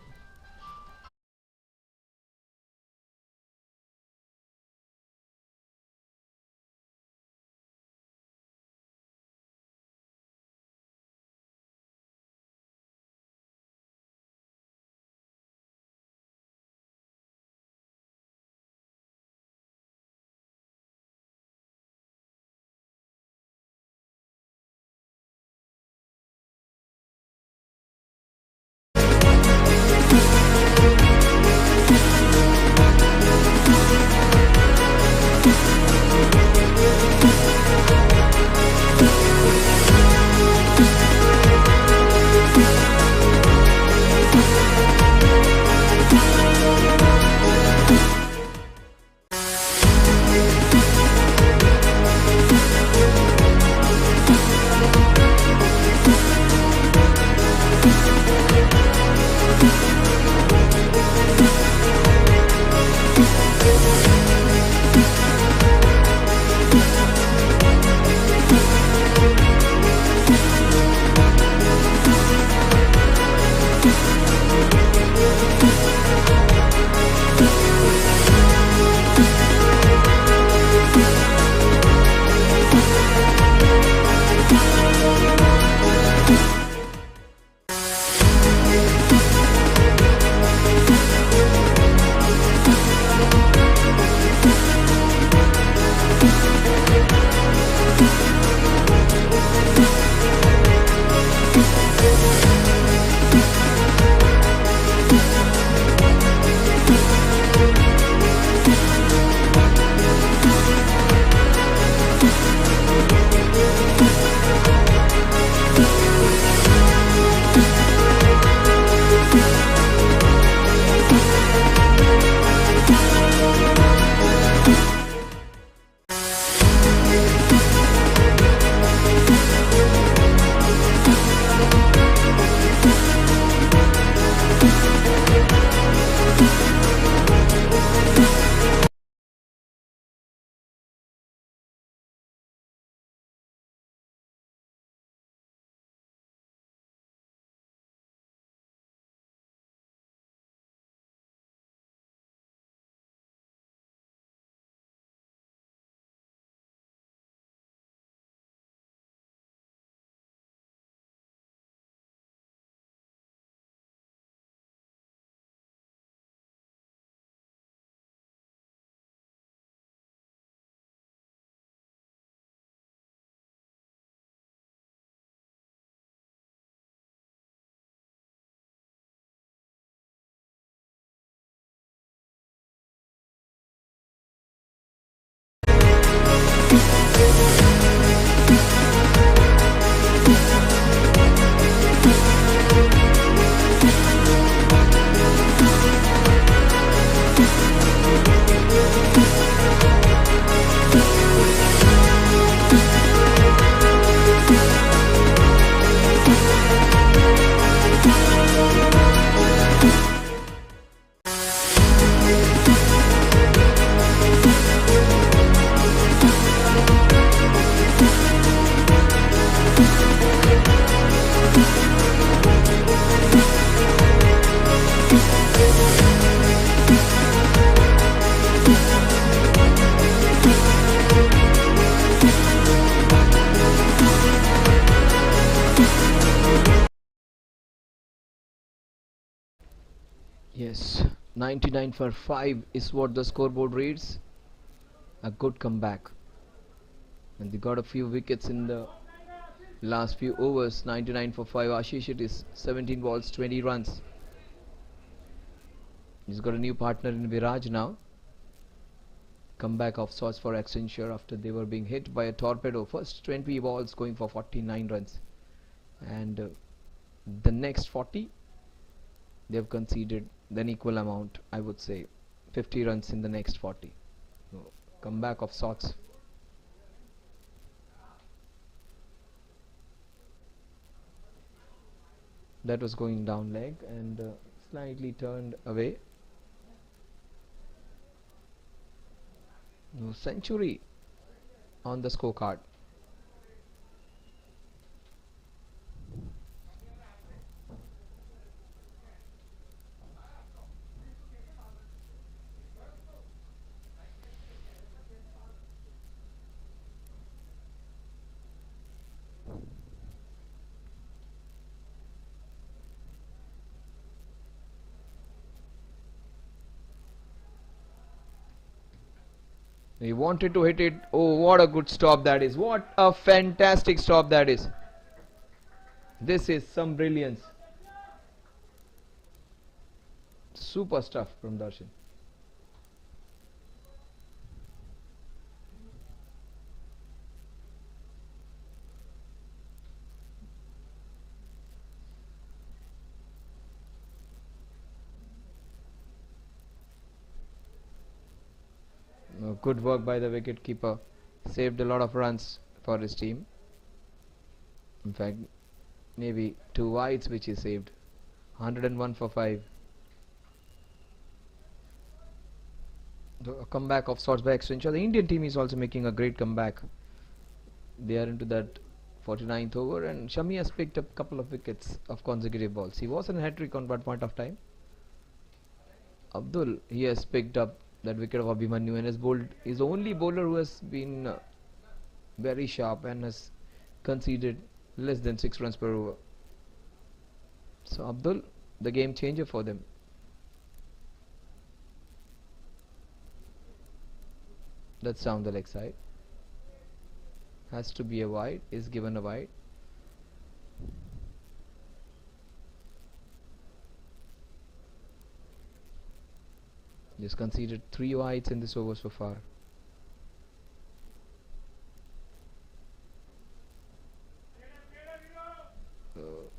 Yes, 99 for 5 is what the scoreboard reads. A good comeback. And they got a few wickets in the last few overs. 99 for 5. Ashish, it is 17 balls, 20 runs. He's got a new partner in Viraj now. Comeback of sorts for Accenture after they were being hit by a torpedo. First 20 balls going for 49 runs, and the next 40 they've conceded an equal amount, I would say 50 runs in the next 40. So, comeback of sorts. That was going down leg and slightly turned away. No century on the scorecard. He wanted to hit it. Oh, what a good stop that is. What a fantastic stop that is. This is some brilliance. Super stuff from Darshan. Good work by the wicket keeper. Saved a lot of runs for his team. In fact, maybe 2 wides which he saved. 101 for 5. A comeback of sorts by Accenture. The Indian team is also making a great comeback. They are into that 49th over, and Shami has picked up a couple of wickets of consecutive balls. He was in a hat-trick on one point of time. Abdul, he has picked up that wicket of Abhimanyu and has bowled. He's the only bowler who has been very sharp and has conceded less than 6 runs per over. So Abdul, the game changer for them. That's down the leg side. Has to be a wide. Is given a wide. Just conceded 3 wides in this over so far.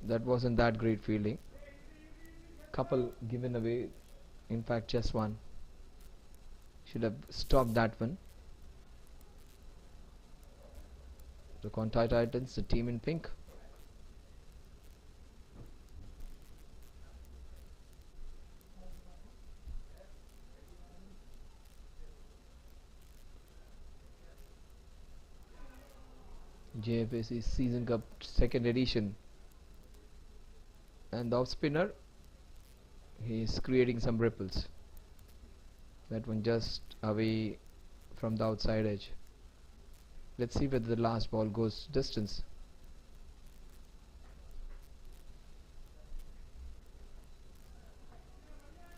That wasn't that great fielding. Couple given away. In fact, just one. Should have stopped that one. The Quantei Titans, the team in pink. Jfsc Season Cup 2nd edition. And the off spinner, he is creating some ripples. That one just away from the outside edge. Let's see whether the last ball goes distance.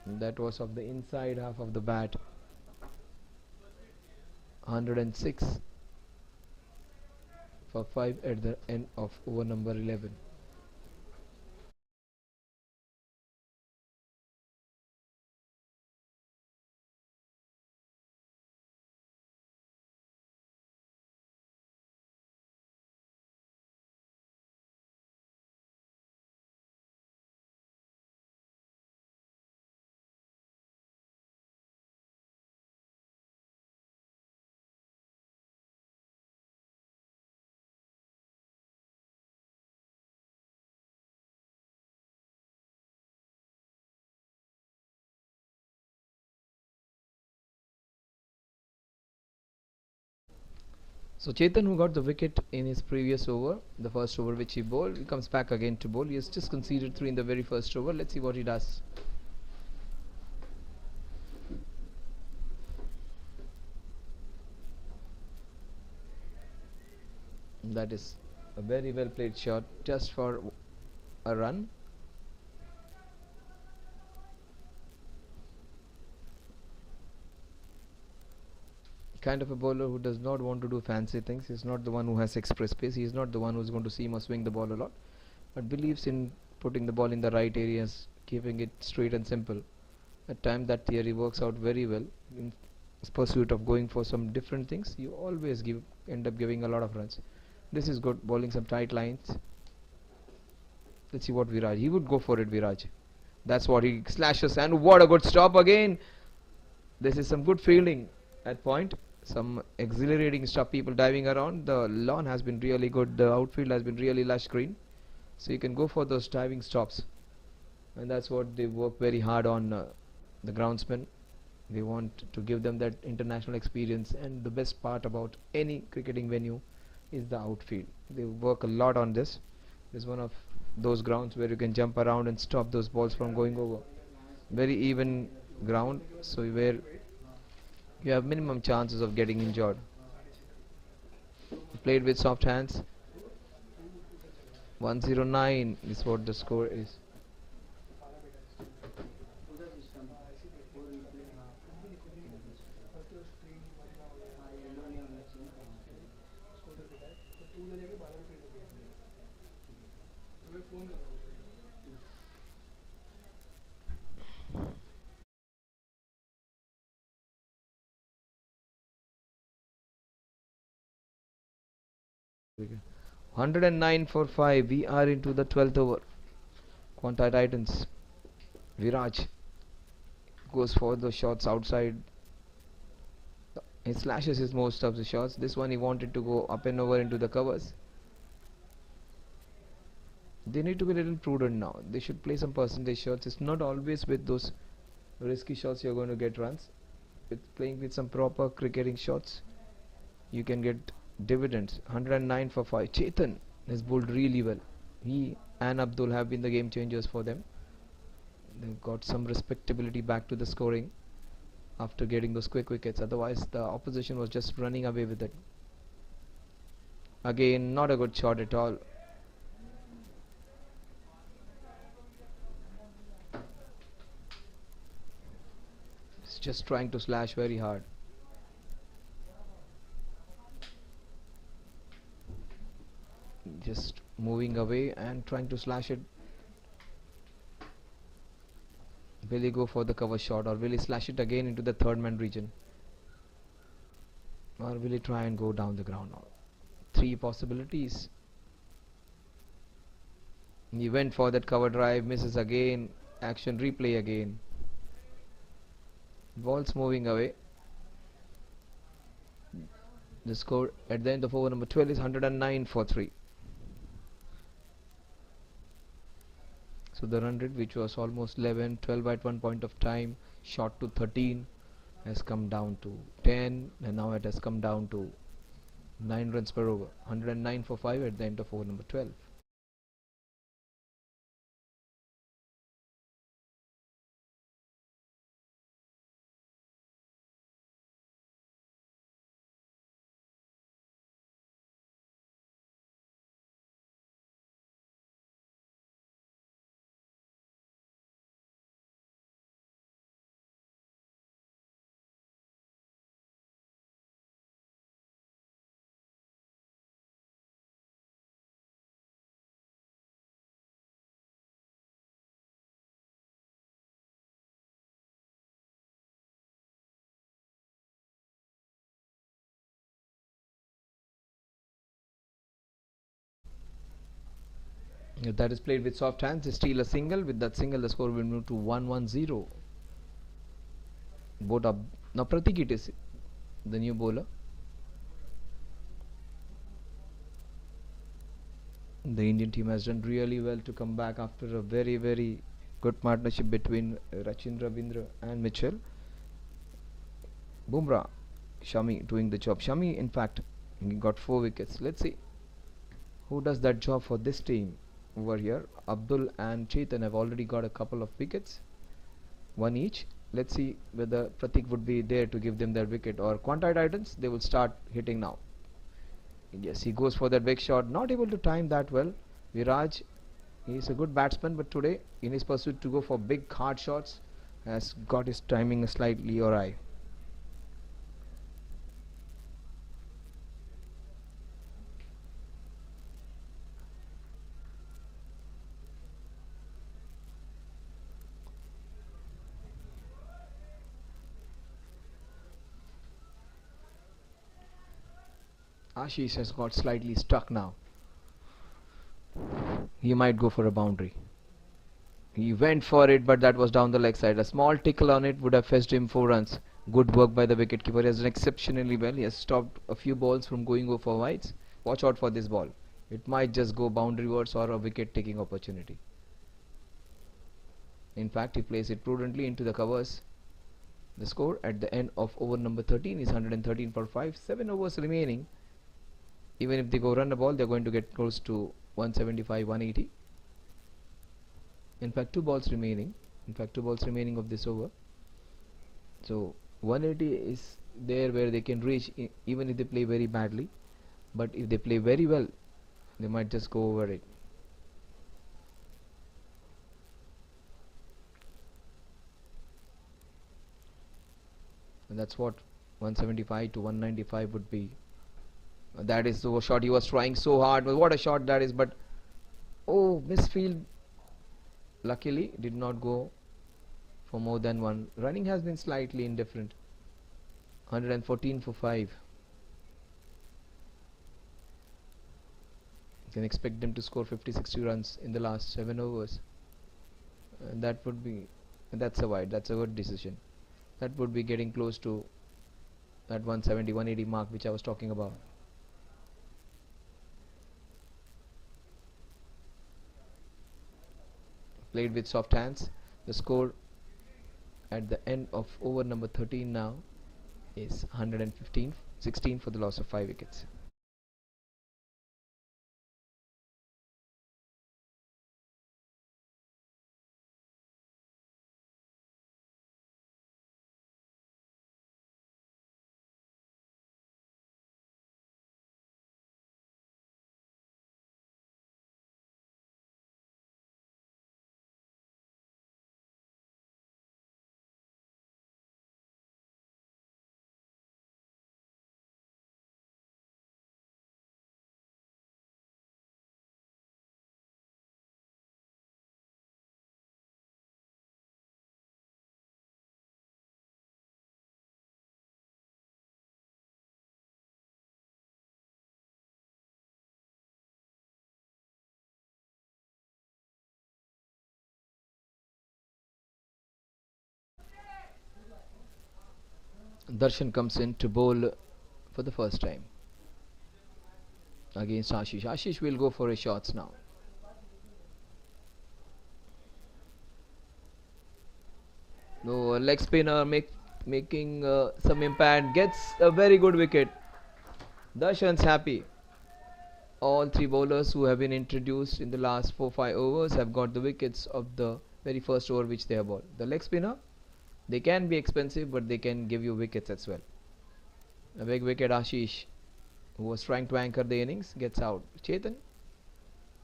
And that was of the inside half of the bat. 106 for 5 at the end of over number 11. So Chetan, who got the wicket in his previous over, the first over which he bowled, he comes back again to bowl. He has just conceded 3 in the very first over. Let's see what he does. That is a very well played shot, just for a run. Kind of a bowler who does not want to do fancy things. He's not the one who has express pace. He's not the one who's going to seam or swing the ball a lot, but believes in putting the ball in the right areas, keeping it straight and simple. At times that theory works out very well. pursuit of going for some different things, you always end up giving a lot of runs. This is good, bowling some tight lines. Let's see what Viraj, he would go for it. Viraj, that's what he slashes, and what a good stop again. This is some good fielding at point, some exhilarating stuff. People diving around. The lawn has been really good, the outfield has been really lush green, so you can go for those diving stops, and that's what they work very hard on. The groundsmen, they want to give them that international experience, and the best part about any cricketing venue is the outfield. They work a lot on this. This is one of those grounds where you can jump around and stop those balls from going over. Very even ground, so where you have minimum chances of getting injured. Played with soft hands. 109 is what the score is. Okay. 109 for 5. We are into the 12th over. Quantei Titans. Viraj goes for the shots outside. He slashes his most of the shots. This one he wanted to go up and over into the covers. They need to be a little prudent now. They should play some percentage shots. It's not always with those risky shots you're going to get runs. With playing with some proper cricketing shots, you can get dividends. 109 for 5. Chetan has bowled really well. He and Abdul have been the game changers for them. They've got some respectability back to the scoring after getting those quick wickets. Otherwise, the opposition was just running away with it. Again, not a good shot at all. It's just trying to slash very hard. Just moving away and trying to slash it. Will he go for the cover shot, or will he slash it again into the third man region, or will he try and go down the ground now? Three possibilities. He went for that cover drive, misses again. Action replay again. Ball's moving away. The score at the end of over number 12 is 109 for 3. So the run rate, which was almost 11, 12 at one point of time, shot to 13, has come down to 10, and now it has come down to 9 runs per over. 109 for 5 at the end of over number 12. If that is played with soft hands, they steal a single. With that single, the score will move to 110. Both up. Now Pratik it is the new bowler. The Indian team has done really well to come back after a very, very good partnership between Rachin Ravindra and Mitchell. Bumrah, Shami doing the job. Shami, in fact, he got 4 wickets. Let's see who does that job for this team over here. Abdul and Chetan have already got a couple of wickets, one each. Let's see whether Pratik would be there to give them their wicket, or Quantei Titans, they will start hitting now. Yes, he goes for that big shot, not able to time that well. Viraj, he is a good batsman, but today in his pursuit to go for big hard shots has got his timing slightly awry. Ashish has got slightly stuck now. He might go for a boundary. He went for it, but that was down the leg side. A small tickle on it would have fetched him 4 runs. Good work by the wicketkeeper. He has done exceptionally well. He has stopped a few balls from going over wides. Watch out for this ball. It might just go boundary wards or a wicket taking opportunity. In fact, he plays it prudently into the covers. The score at the end of over number 13 is 113 for 5. 7 overs remaining. Even if they go run a ball, they're going to get close to 175, 180. In fact, 2 balls remaining. Of this over. So 180 is there where they can reach even if they play very badly. But if they play very well, they might just go over it. And that's what 175 to 195 would be. That is the shot he was trying so hard. What a shot that is, but oh, misfield. Luckily did not go for more than one. Running has been slightly indifferent. 114 for 5. You can expect them to score 50-60 runs in the last 7 overs. And that's a wide. That's a good decision. That would be getting close to that 170, 180 mark which I was talking about. Played with soft hands. The score at the end of over number 13 now is 115-16 for the loss of 5 wickets. Darshan comes in to bowl for the first time against Ashish. Ashish will go for his shots now. No, leg spinner making some impact, gets a very good wicket. Darshan's happy. All 3 bowlers who have been introduced in the last 4-5 overs have got the wickets of the very first over which they have bowled. The leg spinner, they can be expensive, but they can give you wickets as well. A big wicket. Ashish, who was trying to anchor the innings, gets out. Chetan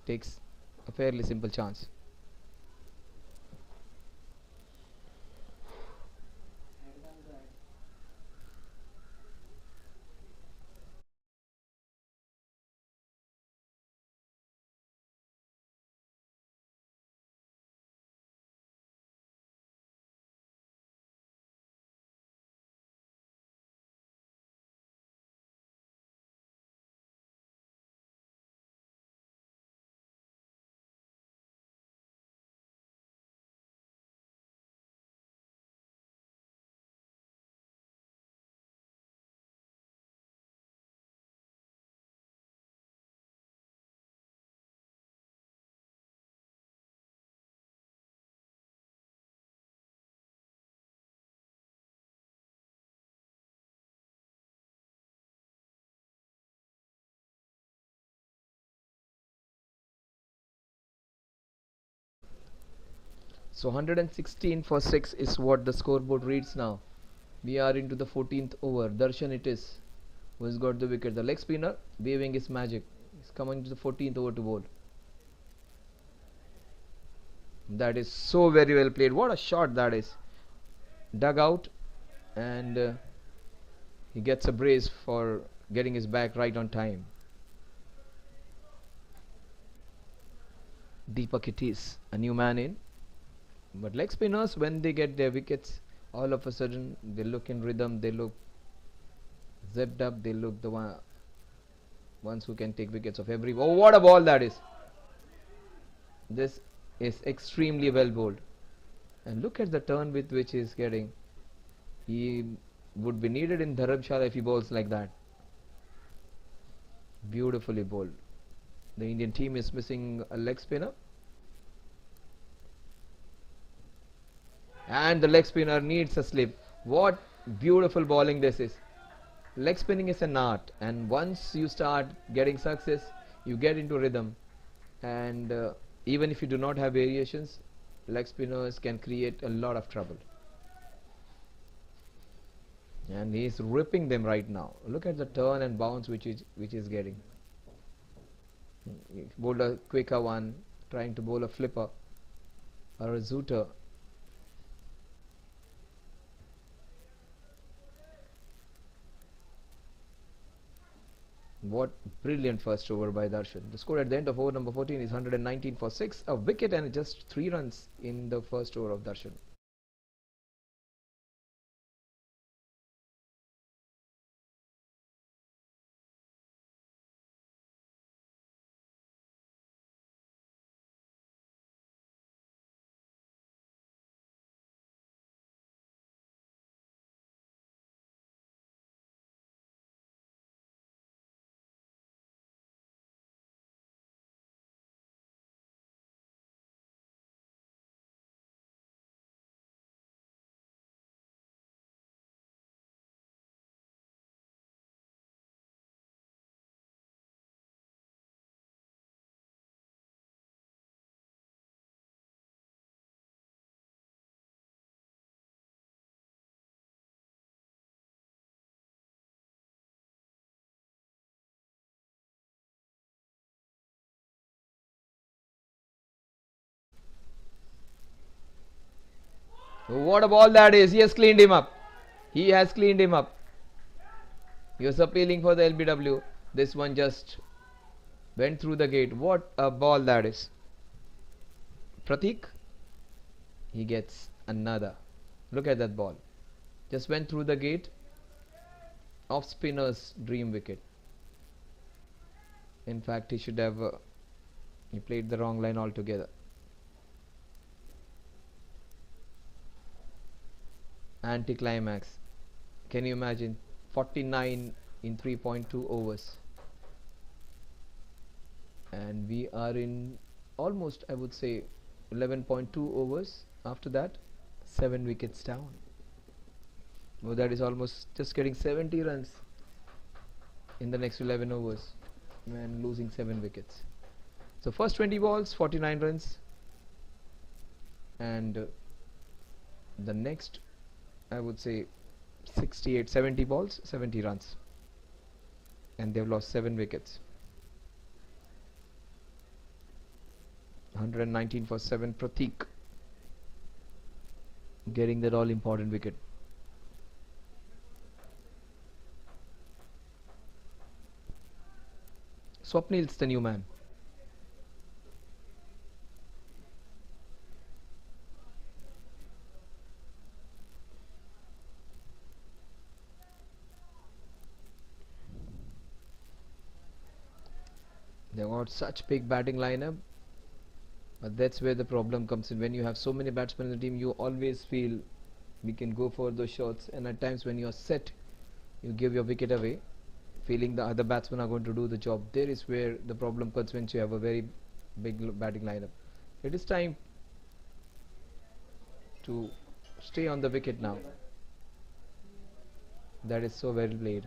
takes a fairly simple chance. So 116 for 6 is what the scoreboard reads now. We are into the 14th over. Darshan it is who has got the wicket. The leg spinner waving his magic. He's coming to the 14th over to bowl. That is so very well played. What a shot that is. Dug out, and he gets a brace for getting his back right on time. Deepak it is, a new man in. But leg spinners, when they get their wickets, all of a sudden they look in rhythm, they look zipped up, they look the one ones who can take wickets of every. Oh, what a ball that is! This is extremely well bowled, and look at the turn with which he is getting. He would be needed in Dharamshala if he bowls like that. Beautifully bowled. The Indian team is missing a leg spinner, and the leg spinner needs a slip. What beautiful bowling this is. Leg spinning is an art, and once you start getting success, you get into rhythm, and even if you do not have variations, leg spinners can create a lot of trouble. And he is ripping them right now. Look at the turn and bounce which is getting. He bowled a quicker one, trying to bowl a flipper or a zooter. What brilliant first over by Darshan. The score at the end of over number 14 is 119 for 6, a wicket and just 3 runs in the first over of Darshan. What a ball that is. He has cleaned him up. He has cleaned him up. He was appealing for the LBW. This one just went through the gate. What a ball that is. Pratik, he gets another. Look at that ball. Just went through the gate. Off spinner's dream wicket. In fact, he should have he played the wrong line altogether. Anticlimax. Can you imagine? 49 in 3.2 overs. And we are in almost, I would say, 11.2 overs. After that, 7 wickets down. Oh, that is almost just getting 70 runs in the next 11 overs and losing 7 wickets. So first 20 balls, 49 runs, and the next, I would say, 68, 70 balls, 70 runs, and they've lost 7 wickets. 119 for 7. Pratik getting that all important wicket. Swapnil's the new man. They got such big batting lineup, but that's where the problem comes in. When you have so many batsmen in the team, you always feel we can go for those shots, and at times when you are set, you give your wicket away, feeling the other batsmen are going to do the job. There is where the problem comes when you have a very big batting lineup. It is time to stay on the wicket now. That is so well played.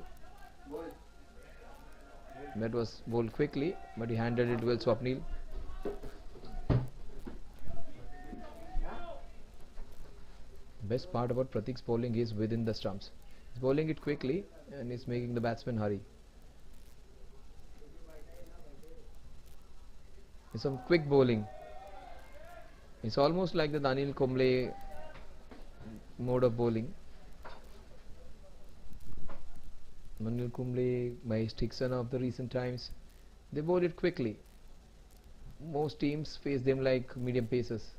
That was bowled quickly, but he handled it well, Swapnil. Best part about Pratik's bowling is within the stumps. He's bowling it quickly and he's making the batsman hurry. It's some quick bowling. It's almost like the Daniel Kumble mode of bowling. Daniel Kumble, Mahesh Dixon of the recent times, they bowl it quickly. Most teams face them like medium pacers.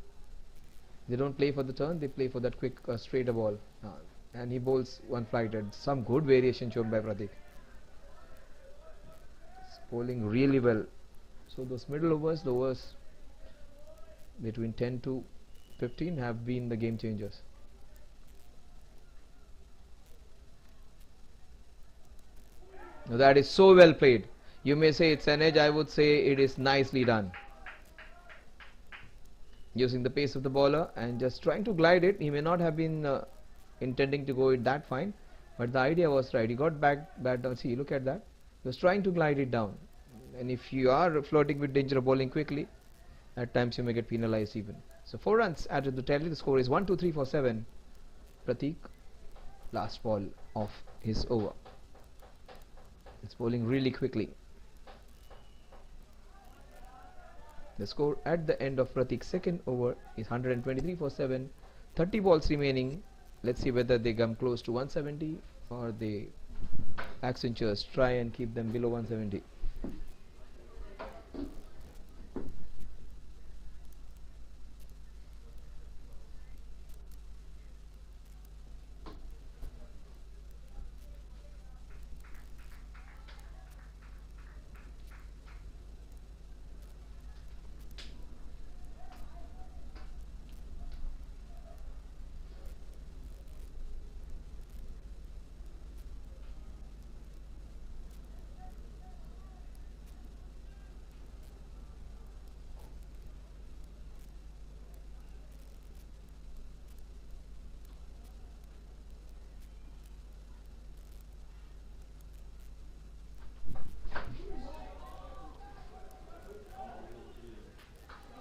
They don't play for the turn, they play for that quick straighter ball. And he bowls one flighted. Some good variation shown by Pratik. bowling really well. So those middle overs, the overs between 10 to 15 have been the game changers. Now that is so well played. You may say it's an edge, I would say it is nicely done. Using the pace of the bowler and just trying to glide it. He may not have been intending to go it that fine, but the idea was right. He got back down. See, look at that. He was trying to glide it down. And if you are flirting with danger of bowling quickly, at times you may get penalized even. So 4 runs added to the tally. The score is 1, 2, 3 for 7. Pratik, last ball of his over. It's bowling really quickly. The score at the end of Pratik's second over is 123 for 7. 30 balls remaining. Let's see whether they come close to 170 or the Accentures try and keep them below 170.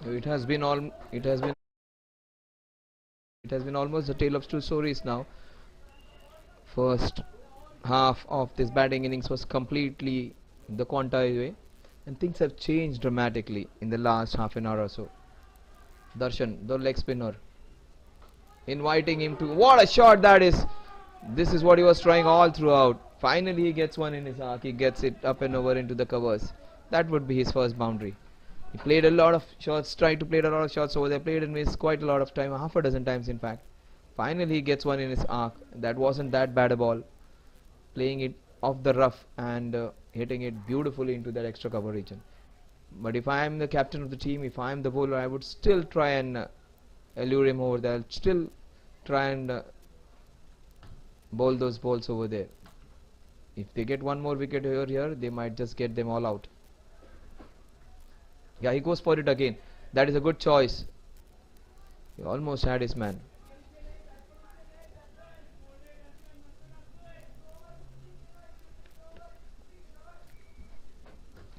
It has been almost a tale of two stories now. First half of this batting innings was completely the Quantei way, and things have changed dramatically in the last half an hour or so. Darshan, the leg spinner, inviting him to, what a shot that is. This is what he was trying all throughout. Finally he gets one in his arc. He gets it up and over into the covers. That would be his first boundary. He played a lot of shots, tried to play a lot of shots over there, played and missed quite a lot of time, half a dozen times in fact. Finally he gets one in his arc. That wasn't that bad a ball. Playing it off the rough and hitting it beautifully into that extra cover region. But if I am the captain of the team, if I am the bowler, I would still try and allure him over there. I'll still try and bowl those balls over there. If they get one more wicket here, they might just get them all out. Yeah, he goes for it again. That is a good choice. He almost had his man.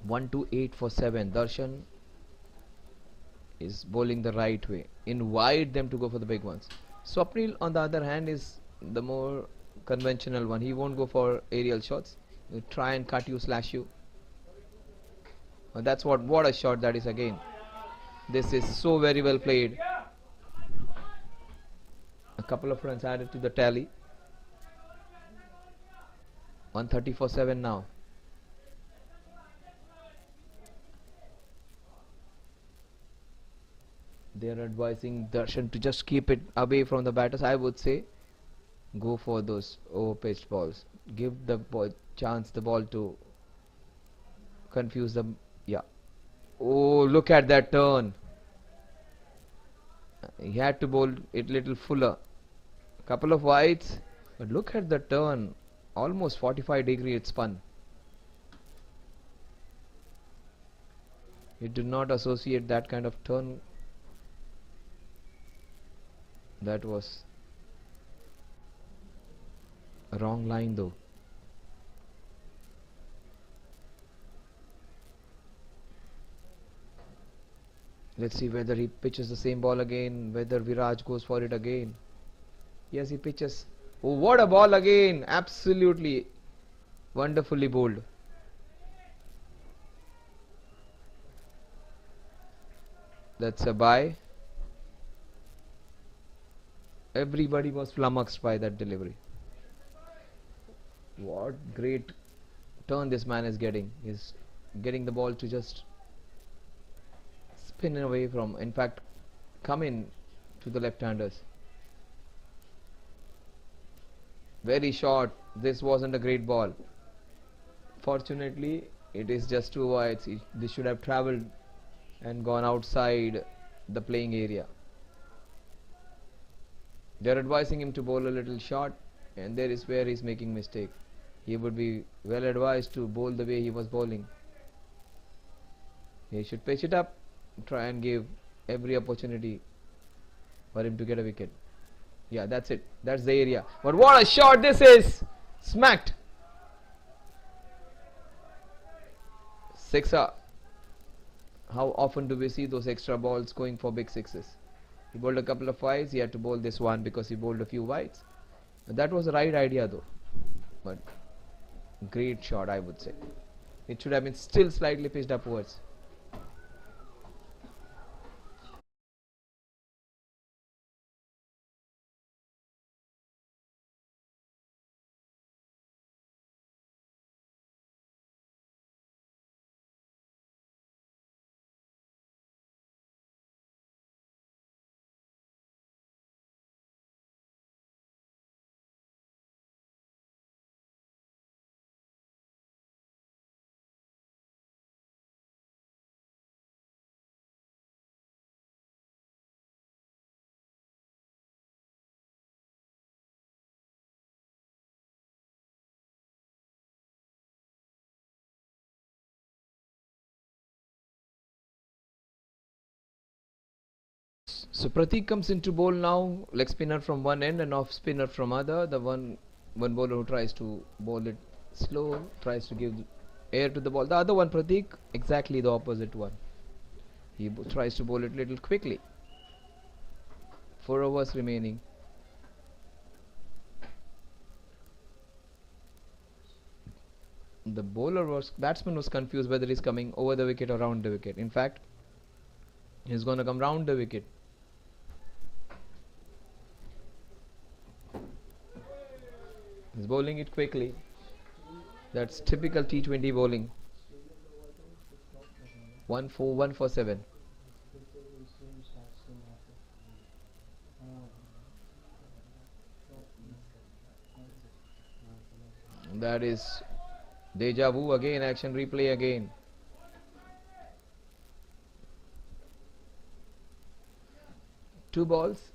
One, 2, 8 for 7. Darshan is bowling the right way. Invite them to go for the big ones. Swapnil, on the other hand, is the more conventional one. He won't go for aerial shots. He'll try and cut you, slash you. That's what a shot that is again. This is so very well played. A couple of runs added to the tally. 130 for 7 now. They are advising Darshan to just keep it away from the batters. I would say go for those over-pitched balls. Give the chance the ball to confuse them. Yeah. Oh, look at that turn. He had to bowl it little fuller. Couple of wides, but look at the turn. Almost 45-degree it spun. You do not associate that kind of turn. That was a wrong line though. Let's see whether he pitches the same ball again, whether Viraj goes for it again. Yes, he pitches. Oh, what a ball again! Absolutely wonderfully bowled. That's a bye. Everybody was flummoxed by that delivery. What great turn this man is getting. He's getting the ball to just spin away from, in fact, come in to the left-handers. Very short. This wasn't a great ball. Fortunately, It is just 2 wides. They should have travelled and gone outside the playing area. They're advising him to bowl a little short, and there is where he's making mistake. He would be well advised to bowl the way he was bowling. He should pitch it up, try and give every opportunity for him to get a wicket. Yeah, that's it. That's the area. But what a shot this is! Smacked. Sixer. How often do we see those extra balls going for big sixes? He bowled a couple of wides. He had to bowl this one because he bowled a few wides. But that was the right idea though. But great shot, I would say. It should have been still slightly pitched upwards. So Pratik comes into bowl now, leg spinner from one end and off spinner from other. The one bowler who tries to bowl it slow, tries to give air to the ball. The other one, Pratik, exactly the opposite one. He tries to bowl it little quickly. 4 overs remaining. The batsman was confused whether he's coming over the wicket or round the wicket. In fact, he's going to come round the wicket. He's bowling it quickly. That's typical T20 bowling. 1 for 7. That is deja vu again, action replay again. Two balls,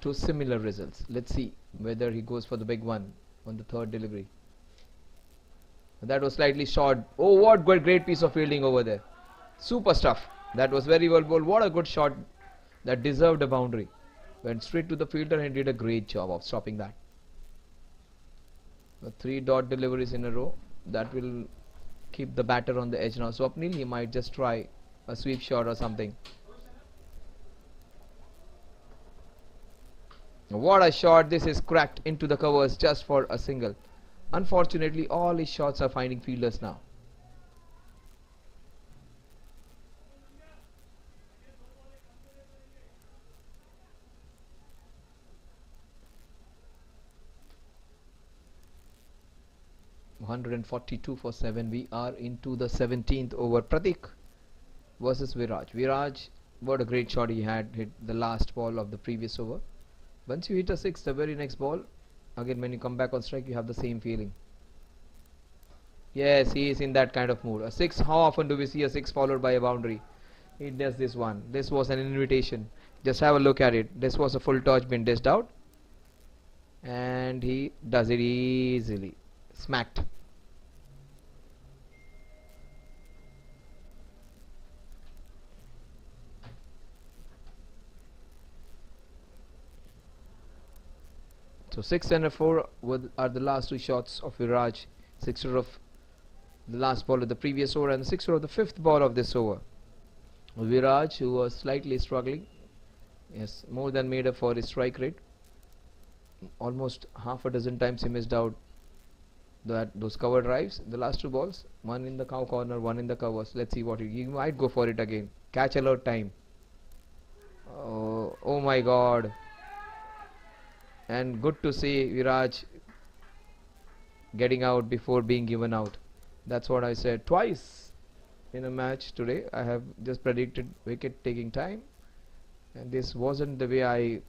two similar results. Let's see whether he goes for the big one on the third delivery. That was slightly short. Oh, what great piece of fielding over there. Super stuff. That was very well bowled. What a good shot. That deserved a boundary. Went straight to the fielder and did a great job of stopping that. 3 dot deliveries in a row. That will keep the batter on the edge now. Swapnil, he might just try a sweep shot or something. What a shot. This is cracked into the covers just for a single. Unfortunately, all his shots are finding fielders now. (142 for 7). We are into the 17th over. Pratik versus Viraj. Viraj, what a great shot he had. Hit the last ball of the previous over. Once you hit a 6, the very next ball, again when you come back on strike, you have the same feeling. Yes, he is in that kind of mood. A 6, how often do we see a 6 followed by a boundary? He does this one. This was an invitation. Just have a look at it. This was a full touch been dished out. And he does it easily. Smacked. So 6 and a 4 are the last 2 shots of Viraj. 6er of the last ball of the previous over and the 6er of the 5th ball of this over. Viraj, who was slightly struggling, yes, more than made up for his strike rate. Almost half a dozen times he missed out those cover drives. The last 2 balls, one in the cow corner, one in the covers. Let's see what he might go for it again. Catch alert time. Oh my God. And good to see Viraj getting out before being given out. That's what I said twice in a match today. I have just predicted wicket taking time, and this wasn't the way I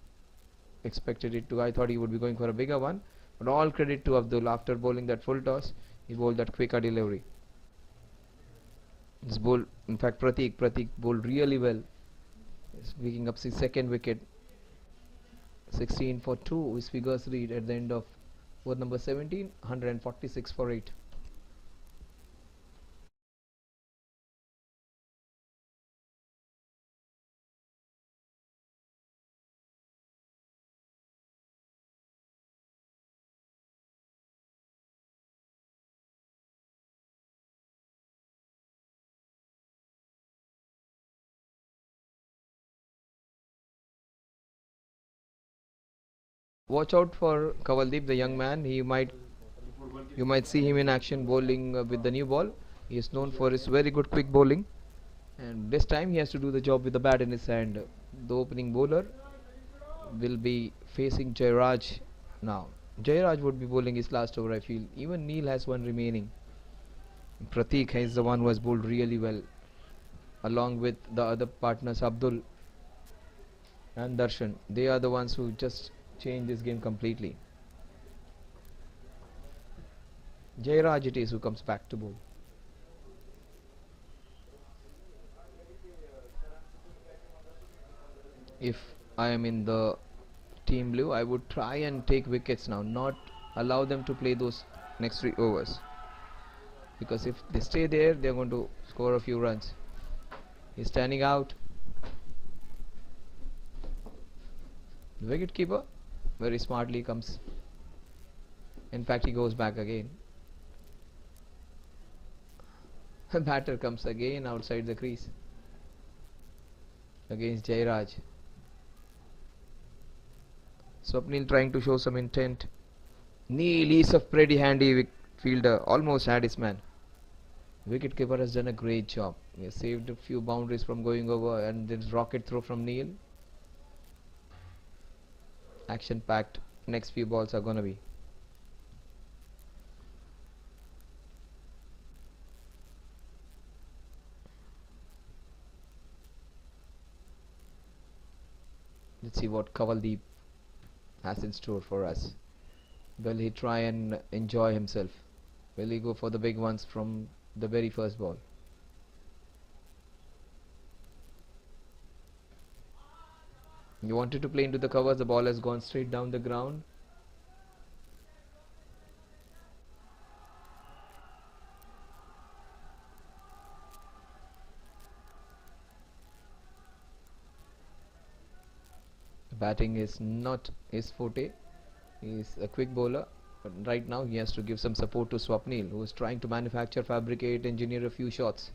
expected it to. I thought he would be going for a bigger one, but all credit to Abdul. After bowling that full toss, he bowled that quicker delivery. This ball, in fact, Pratik bowled really well. He's picking up his second wicket. 16 for 2 is figures read at the end of over number 17, 146 for 8. Watch out for Kavaldeep, the young man. You might see him in action bowling with the new ball. He is known for his very good quick bowling, and this time he has to do the job with the bat in his hand. The opening bowler will be facing Jairaj now. Jairaj would be bowling his last over, I feel. Even Neil has one remaining. Pratik is the one who has bowled really well, along with the other partners Abdul and Darshan. They are the ones who just changed this game completely. Jairaj it is who comes back to bowl. If I am in the team blue, I would try and take wickets now, not allow them to play those next 3 overs. Because if they stay there, they're going to score a few runs. He's standing out. The wicket keeper very smartly comes. In fact, he goes back again. The batter comes again outside the crease against Jairaj. Swapnil trying to show some intent. Neil is a pretty handy fielder, almost had his man. Wicketkeeper has done a great job. He has saved a few boundaries from going over, and this rocket throw from Neil. Action packed. Next few balls are gonna be. Let's see what Kavaldeep has in store for us. Will he try and enjoy himself? Will he go for the big ones from the very first ball? You wanted to play into the covers, the ball has gone straight down the ground. Batting is not his forte. He is a quick bowler, but right now he has to give some support to Swapnil, who is trying to manufacture, fabricate, engineer a few shots.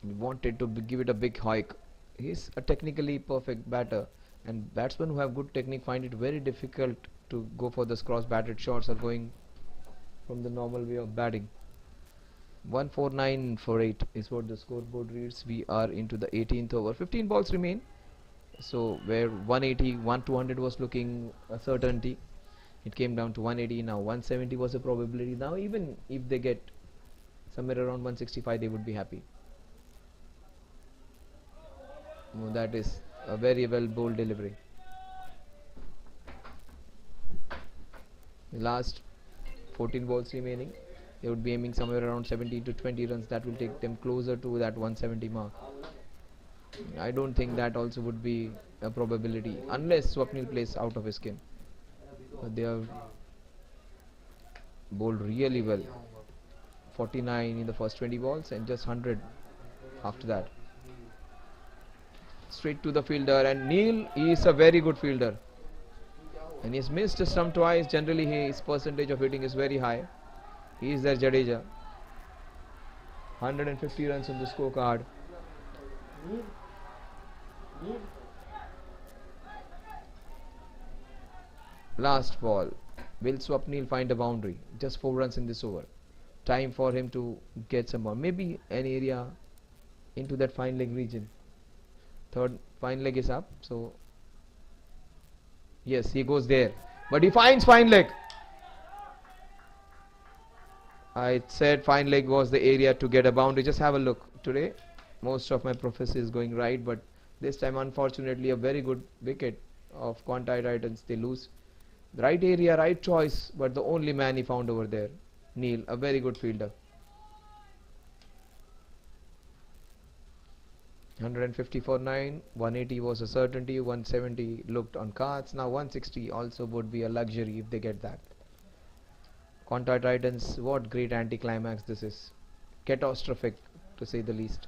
He wanted to give it a big hike. He's a technically perfect batter, and batsmen who have good technique find it very difficult to go for those cross batted shots or going from the normal way of batting. 149 for 8 is what the scoreboard reads. We are into the 18th over. 15 balls remain. So where 180, 200 was looking a certainty, it came down to 180. Now 170 was a probability. Now even if they get somewhere around 165, they would be happy. That is a very well bowled delivery. The last 14 balls remaining, they would be aiming somewhere around 17 to 20 runs. That will take them closer to that 170 mark. I don't think that also would be a probability unless Swapnil plays out of his skin. But they have bowled really well. 49 in the first 20 balls and just 100 after that. Straight to the fielder, and Neil is a very good fielder. And he's missed a stump twice. Generally his percentage of hitting is very high. He is their Jadeja. 150 runs on the scorecard. Last ball. Will Swapnil find a boundary? Just 4 runs in this over. Time for him to get some more. Maybe an area into that fine leg region. Third fine leg is up. So yes, he goes there. But he finds fine leg. I said fine leg was the area to get a boundary. Just have a look. Today most of my prophecy is going right, but this time unfortunately a very good wicket of Quantei Titans. They lose. The right area, right choice, but the only man he found over there. Neil, a very good fielder. 150 for 9, 180 was a certainty, 170 looked on cards. Now 160 also would be a luxury if they get that. Quantei Titans, what great anticlimax this is. Catastrophic to say the least.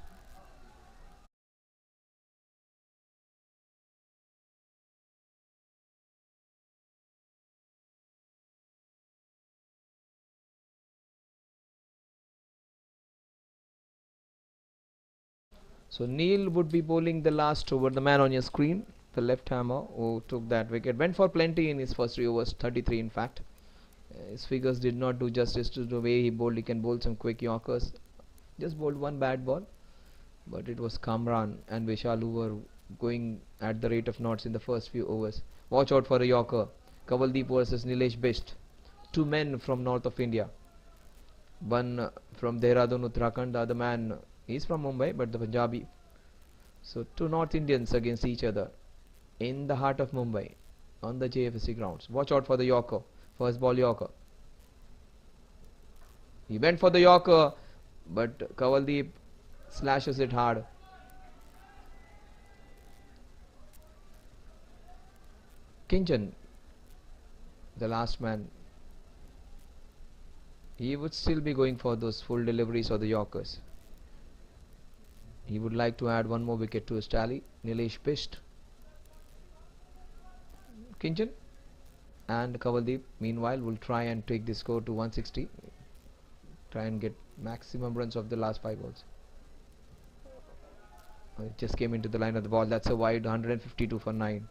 So Neil would be bowling the last over. The man on your screen, the left hammer who took that wicket, went for plenty in his first 3 overs, 33 in fact. His figures did not do justice to the way he bowled. He can bowl some quick Yorkers. Just bowled one bad ball, but it was Kamran and Vishal who were going at the rate of knots in the first few overs. Watch out for a Yorker. Kavaldeep versus Nilesh Bisht. Two men from north of India. One from Dehradun, Uttarakhand. The other man is from Mumbai, but the Punjabi. So two North Indians against each other in the heart of Mumbai on the Jfsc grounds. Watch out for the Yorker. First ball Yorker. He went for the Yorker, but Kavaldeep slashes it hard. Kinjan, the last man, he would still be going for those full deliveries or the Yorkers. He would like to add one more wicket to his tally. Nilesh Bisht, Kinjan and Kavaldeep meanwhile will try and take the score to 160. Try and get maximum runs of the last 5 balls. It just came into the line of the ball. That's a wide, 152 for 9.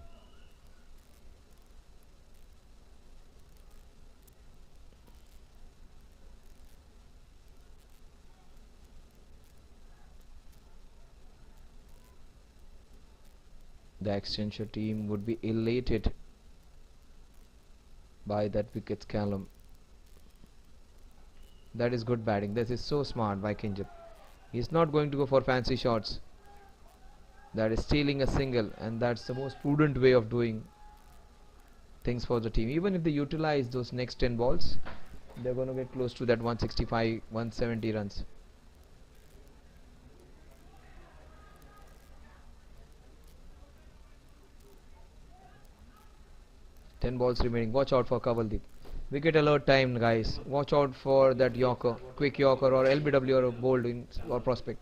The Accenture team would be elated by that wicket's column. That is good batting. This is so smart by Kinjan. He's not going to go for fancy shots. That is stealing a single, and that's the most prudent way of doing things for the team. Even if they utilize those next 10 balls, they're going to get close to that 165, 170 runs. Ten balls remaining. Watch out for Kavaldeep. Wicket alert time, guys. Watch out for that Yorker, quick Yorker or LBW or bowled in or prospect.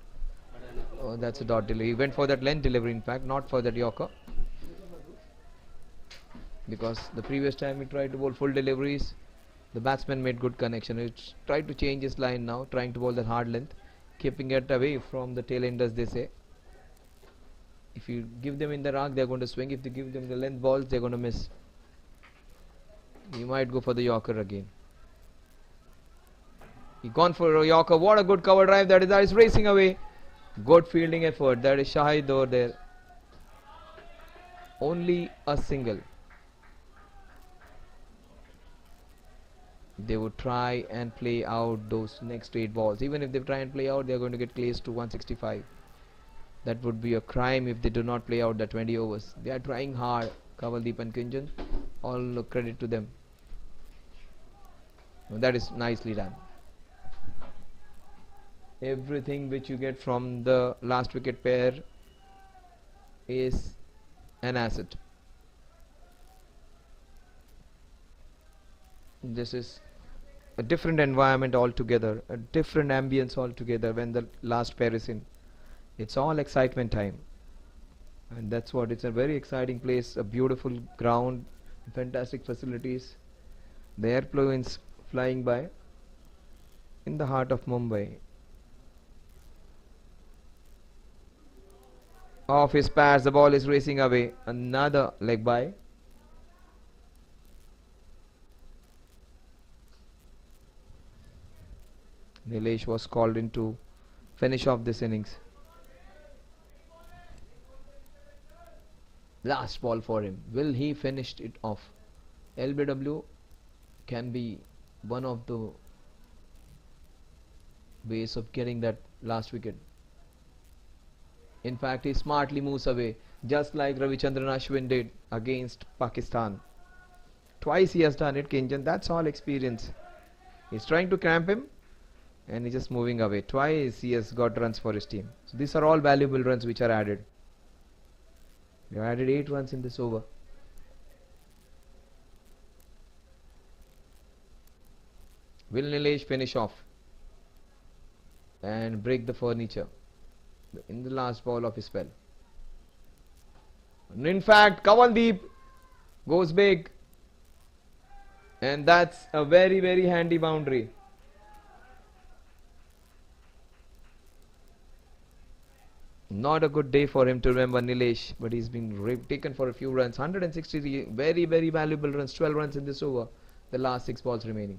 Oh, that's a dot delivery. He went for that length delivery, in fact, not for that Yorker. Because the previous time he tried to bowl full deliveries, the batsman made good connection. He tried to change his line now, trying to bowl that hard length, keeping it away from the tail enders, they say. If you give them in the arc, they're going to swing. If you give them the length balls, they're going to miss. He might go for the Yorker again. He gone for a Yorker. What a good cover drive that is racing away. Good fielding effort. That is Shahid over there. Only a single. They would try and play out those next 8 balls. Even if they try and play out, they are going to get close to 165. That would be a crime if they do not play out the 20 overs. They are trying hard. Kavaldeep and Kinjan. All credit to them. That is nicely done. Everything which you get from the last wicket pair is an asset. This is a different environment altogether, a different ambience altogether when the last pair is in. It's all excitement time, and that's what it's a very exciting place, a beautiful ground, fantastic facilities, the airplanes flying by in the heart of Mumbai. Off his pads, the ball is racing away. Another leg by. Nilesh was called in to finish off this innings. Last ball for him. Will he finish it off? LBW can be one of the ways of getting that last wicket. In fact, he smartly moves away, just like Ravichandran Ashwin did against Pakistan. Twice he has done it, Kinjan. That's all experience. He's trying to cramp him, and he's just moving away. Twice he has got runs for his team. So these are all valuable runs which are added. We have added 8 runs in this over. Will Nilesh finish off and break the furniture in the last ball of his spell? And in fact, Kavaldeep goes big, and that's a very, very handy boundary. Not a good day for him to remember Nilesh, but he's been taken for a few runs. 163, very, very valuable runs. 12 runs in this over. The last 6 balls remaining.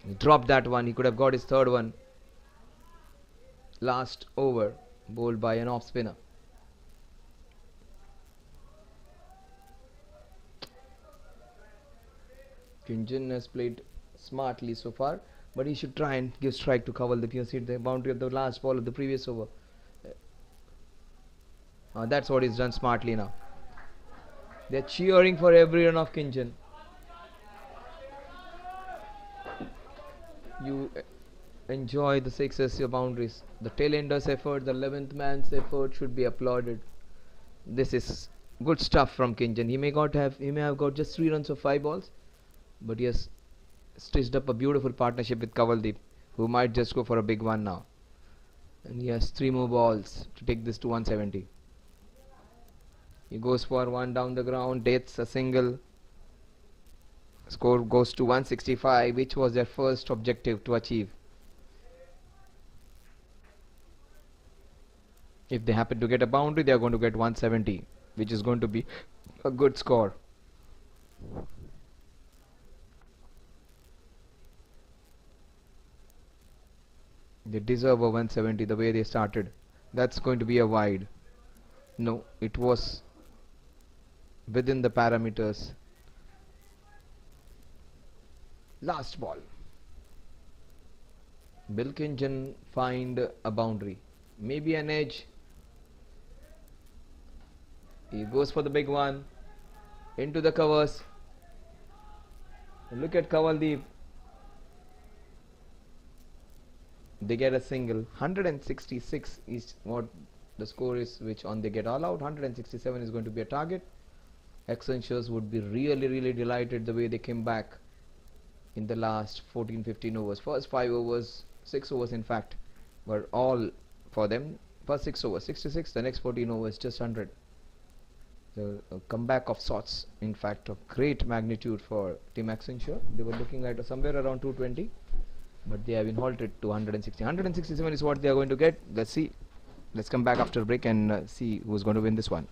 He dropped that one. He could have got his third one. Last over, bowled by an off spinner. Kinjan has played smartly so far, but he should try and give strike to Kavaldeep. He has hit the boundary of the last ball of the previous over. That's what he's done smartly now. They're cheering for every run of Kinjan. You enjoy the sixes, your boundaries. The tail-ender's effort, the 11th man's effort should be applauded. This is good stuff from Kinjan. He may have got just 3 runs of 5 balls, but he has stitched up a beautiful partnership with Kavaldeep, who might just go for a big one now. And he has 3 more balls to take this to 170. He goes for one down the ground, dates a single. Score goes to 165, which was their first objective to achieve. If they happen to get a boundary, they are going to get 170, which is going to be a good score. They deserve a 170 the way they started. That's going to be a wide. No, it was within the parameters. Last ball. Will Kinjan find a boundary? Maybe an edge. He goes for the big one. Into the covers. Look at Kavaldeep. They get a single. 166 is what the score is, which on they get all out. 167 is going to be a target. Accenture would be really, really delighted the way they came back in the last 14-15 overs. First 5 overs, 6 overs in fact, were all for them. First 6 overs 66, the next 14 overs just 100. The comeback of sorts, in fact, of great magnitude for Team Accenture. They were looking at somewhere around 220, but they have been halted to 160. 167 is what they are going to get. Let's see. Let's come back after a break and see who's going to win this one.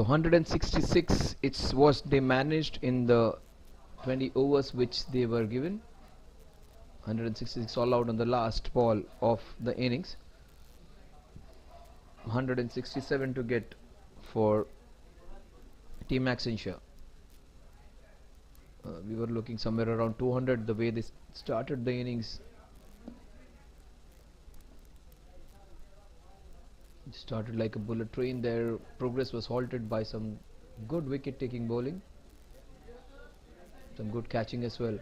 So 166 it's was they managed in the 20 overs which they were given. 166 all out on the last ball of the innings. 167 to get for Team Accenture. We were looking somewhere around 200 the way they started the innings. It started like a bullet train. Their progress was halted by some good wicket taking bowling, some good catching as well.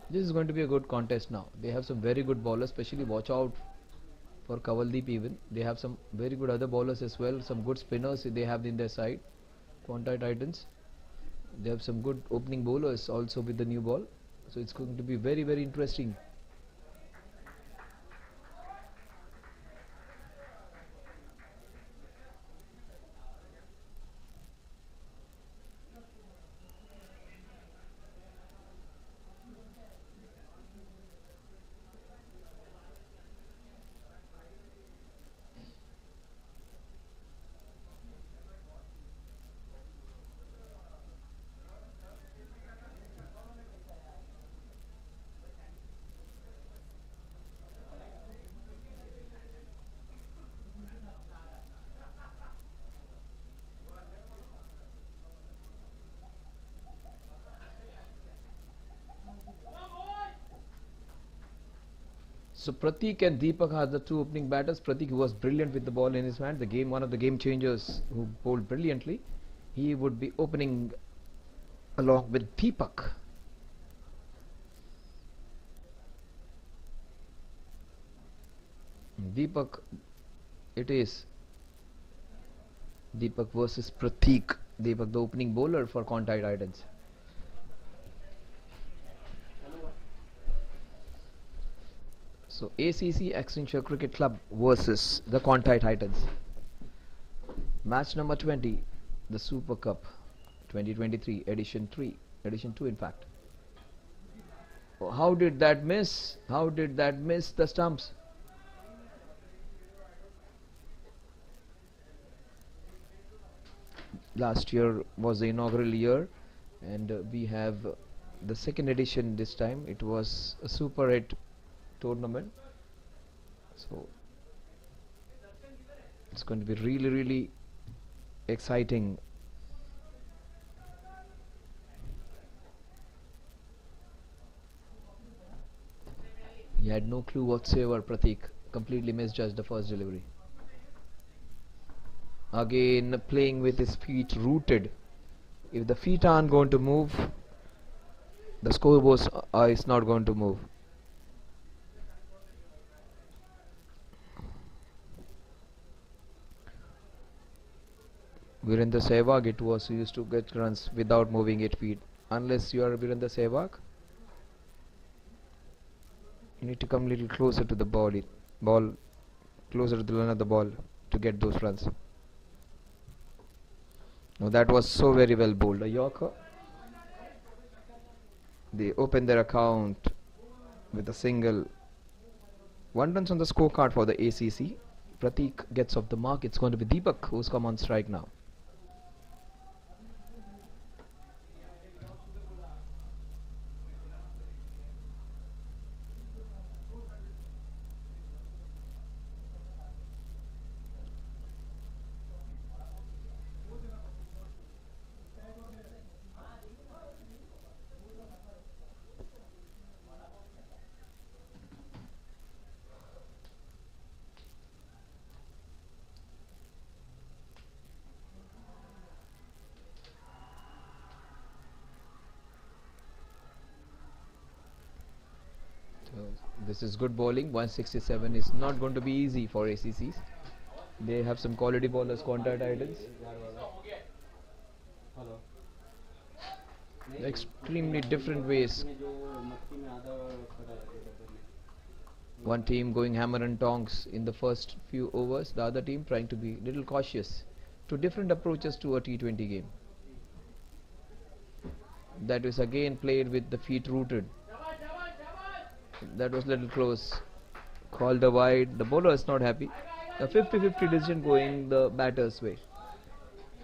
This is going to be a good contest now. They have some very good bowlers, especially watch out for Kavaldeep even. They have some very good other bowlers as well, some good spinners they have in their side. Quantei Titans. They have some good opening bowlers also with the new ball. So it's going to be very, very interesting. So Pratik and Deepak are the two opening batters. Pratik, who was brilliant with the ball in his hand, one of the game changers who bowled brilliantly, he would be opening along with Deepak. Deepak, it is Deepak versus Pratik. Deepak, the opening bowler for Quantei Titans. So ACC Accenture Cricket Club versus the Quantei Titans. Match number 20, the Super Cup 2023 edition 2 in fact. Oh, how did that miss? How did that miss the stumps? Last year was the inaugural year, and we have the second edition this time. It was a Super 8 tournament, so it's going to be really, really exciting. He had no clue whatsoever. Pratik completely misjudged the first delivery. Again playing with his feet rooted. If the feet aren't going to move, the scoreboard is not going to move. Virendra Sehwag, it was used to get runs without moving 8 feet. Unless you are Virendra Sehwag, you need to come a little closer to the ball, closer to the line of the ball to get those runs. Now that was so very well bowled. A Yorker. They open their account with a single. 1 runs on the scorecard for the ACC. Pratik gets off the mark. It's going to be Deepak who's come on strike now. This is good bowling. 167 is not going to be easy for ACCs. They have some quality bowlers, Quantei Titans. Extremely different ways. One team going hammer and tongs in the first few overs, the other team trying to be little cautious. Two different approaches to a T20 game. That is again played with the feet rooted. That was little close. Called a wide. The bowler is not happy. A 50-50 decision going the batter's way.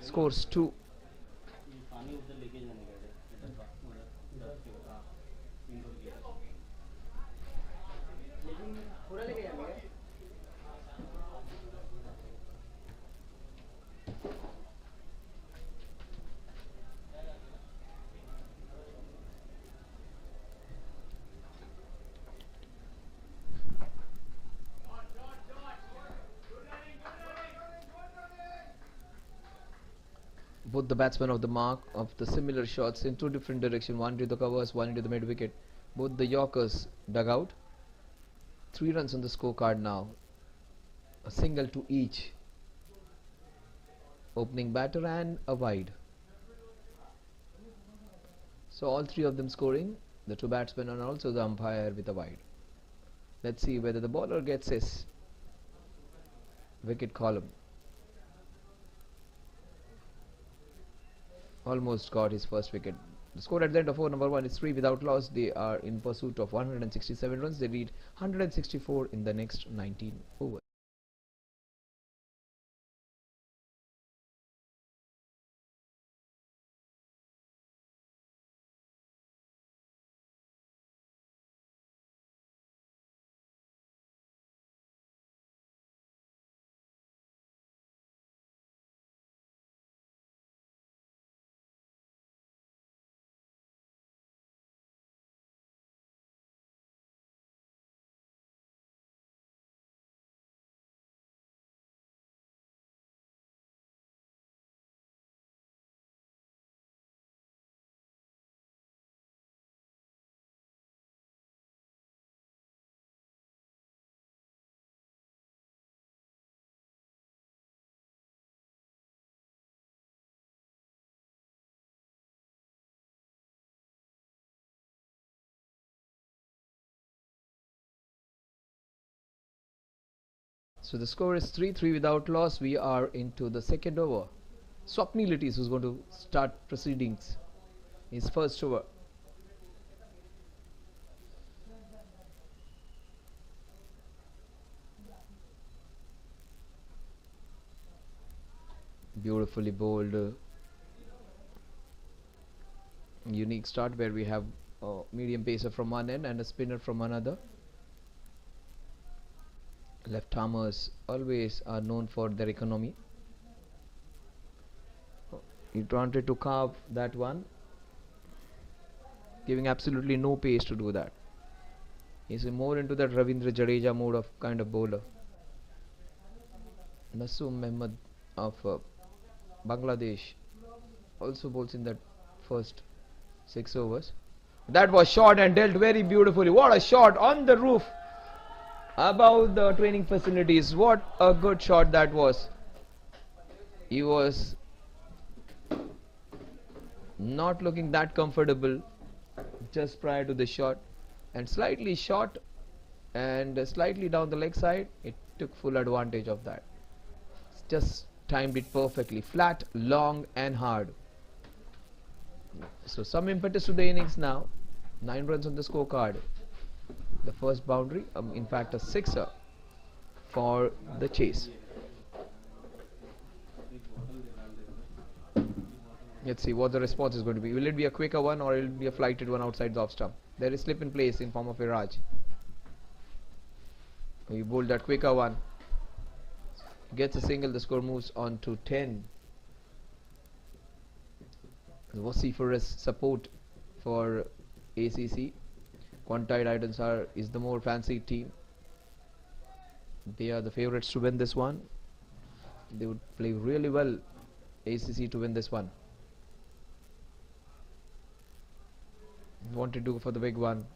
scores 2. Both the batsmen of the mark of the similar shots in two different directions, one into the covers, one into the mid wicket. Both the Yorkers dug out. 3 runs on the scorecard now, a single to each. Opening batter and a wide. So all 3 of them scoring. The 2 batsmen and also the umpire with a wide. Let's see whether the bowler gets his wicket column. Almost got his first wicket. The score at the end of over number 1 is 3 without loss. They are in pursuit of 167 runs. They need 164 in the next 19 overs. So the score is 3-3 without loss. We are into the second over. Swapnil it is who's going to start proceedings. His first over. Beautifully bowled. Unique start where we have a medium pacer from one end and a spinner from another. Left-armers always are known for their economy. He wanted to carve that one, giving absolutely no pace to do that. He's more into that Ravindra Jadeja mode of kind of bowler. Nasoom Mehmed of Bangladesh also bowls in that first 6 overs. That was shot and dealt very beautifully. What a shot on the roof above the training facilities. What a good shot that was. He was not looking that comfortable just prior to the shot, and slightly short and slightly down the leg side. It took full advantage of that. Just timed it perfectly. Flat, long and hard. So some impetus to the innings now. 9 runs on the scorecard. The first boundary, in fact a sixer for the chase. Let's see what the response is going to be. Will it be a quicker one or will it be a flighted one outside the off stump? There is slip in place in form of a Raj. He bowled that quicker one. Gets a single, the score moves on to 10. Vociferous support for ACC. Quantei Titans is the more fancy team. They are the favourites to win this one. They would play really well, ACC, to win this one. Wanted to go for the big one.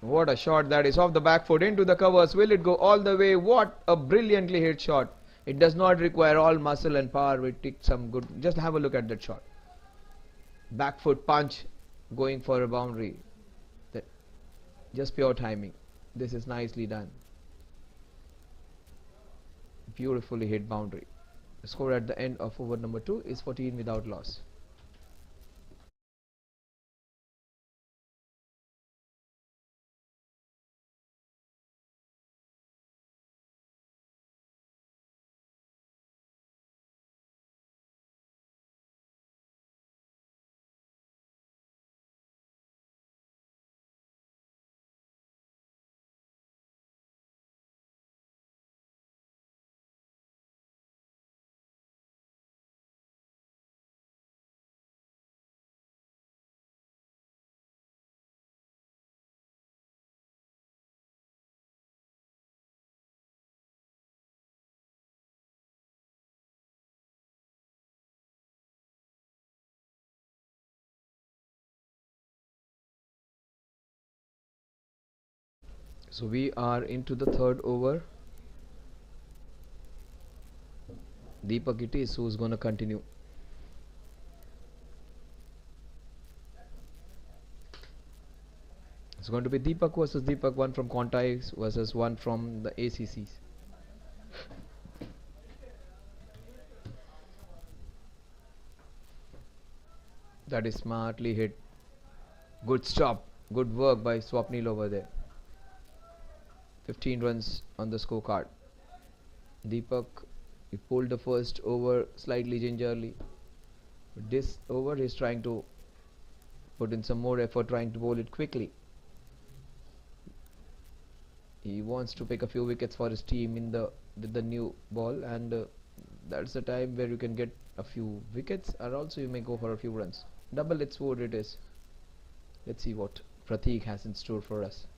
What a shot that is, off the back foot into the covers. Will it go all the way? What a brilliantly hit shot. It does not require all muscle and power. It takes some good. Just have a look at that shot. Back foot punch going for a boundary. Just pure timing. This is nicely done. Beautifully hit boundary. The score at the end of over number 2 is 14 without loss. So we are into the third over. Deepak it is who's gonna continue. It's going to be Deepak versus Deepak, one from Quantei versus one from the ACCs. That is smartly hit. Good stop. Good work by Swapnil over there. 15 runs on the scorecard. Deepak, he pulled the first over slightly gingerly. This over he's trying to put in some more effort, trying to bowl it quickly. He wants to pick a few wickets for his team in the with the new ball, and that's the time where you can get a few wickets, or also you may go for a few runs. Double-edged sword it is. Let's see what Prateek has in store for us.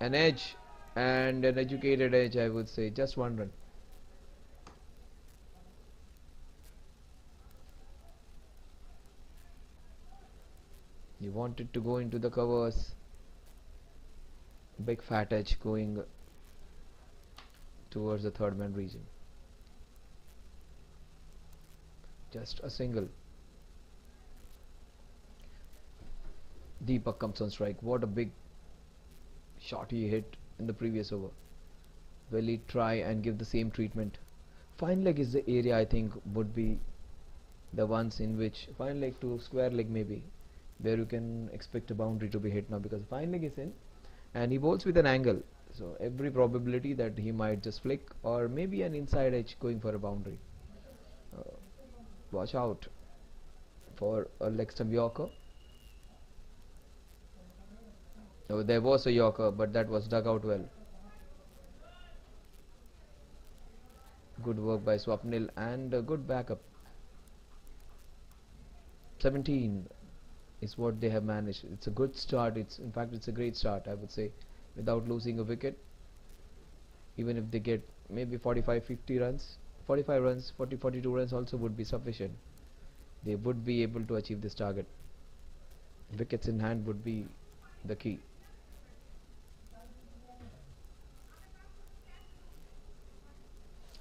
An edge, and an educated edge, I would say. Just one run. He wanted to go into the covers. Big fat edge going towards the third man region. Just a single. Deepak comes on strike. What a big shot he hit in the previous over. Will he try and give the same treatment? Fine leg is the area I think would be the ones in which fine leg to square leg maybe, where you can expect a boundary to be hit now, because fine leg is in and he bowls with an angle, so every probability that he might just flick or maybe an inside edge going for a boundary. uh, Watch out for a leg stump yorker. Oh, there was a yorker, but that was dug out well. Good work by Swapnil and a good backup. 17 is what they have managed. It's a good start. In fact it's a great start, I would say, without losing a wicket. Even if they get maybe 45-50 runs, 45 runs, 40-42 runs also would be sufficient. They would be able to achieve this target. Wickets in hand would be the key.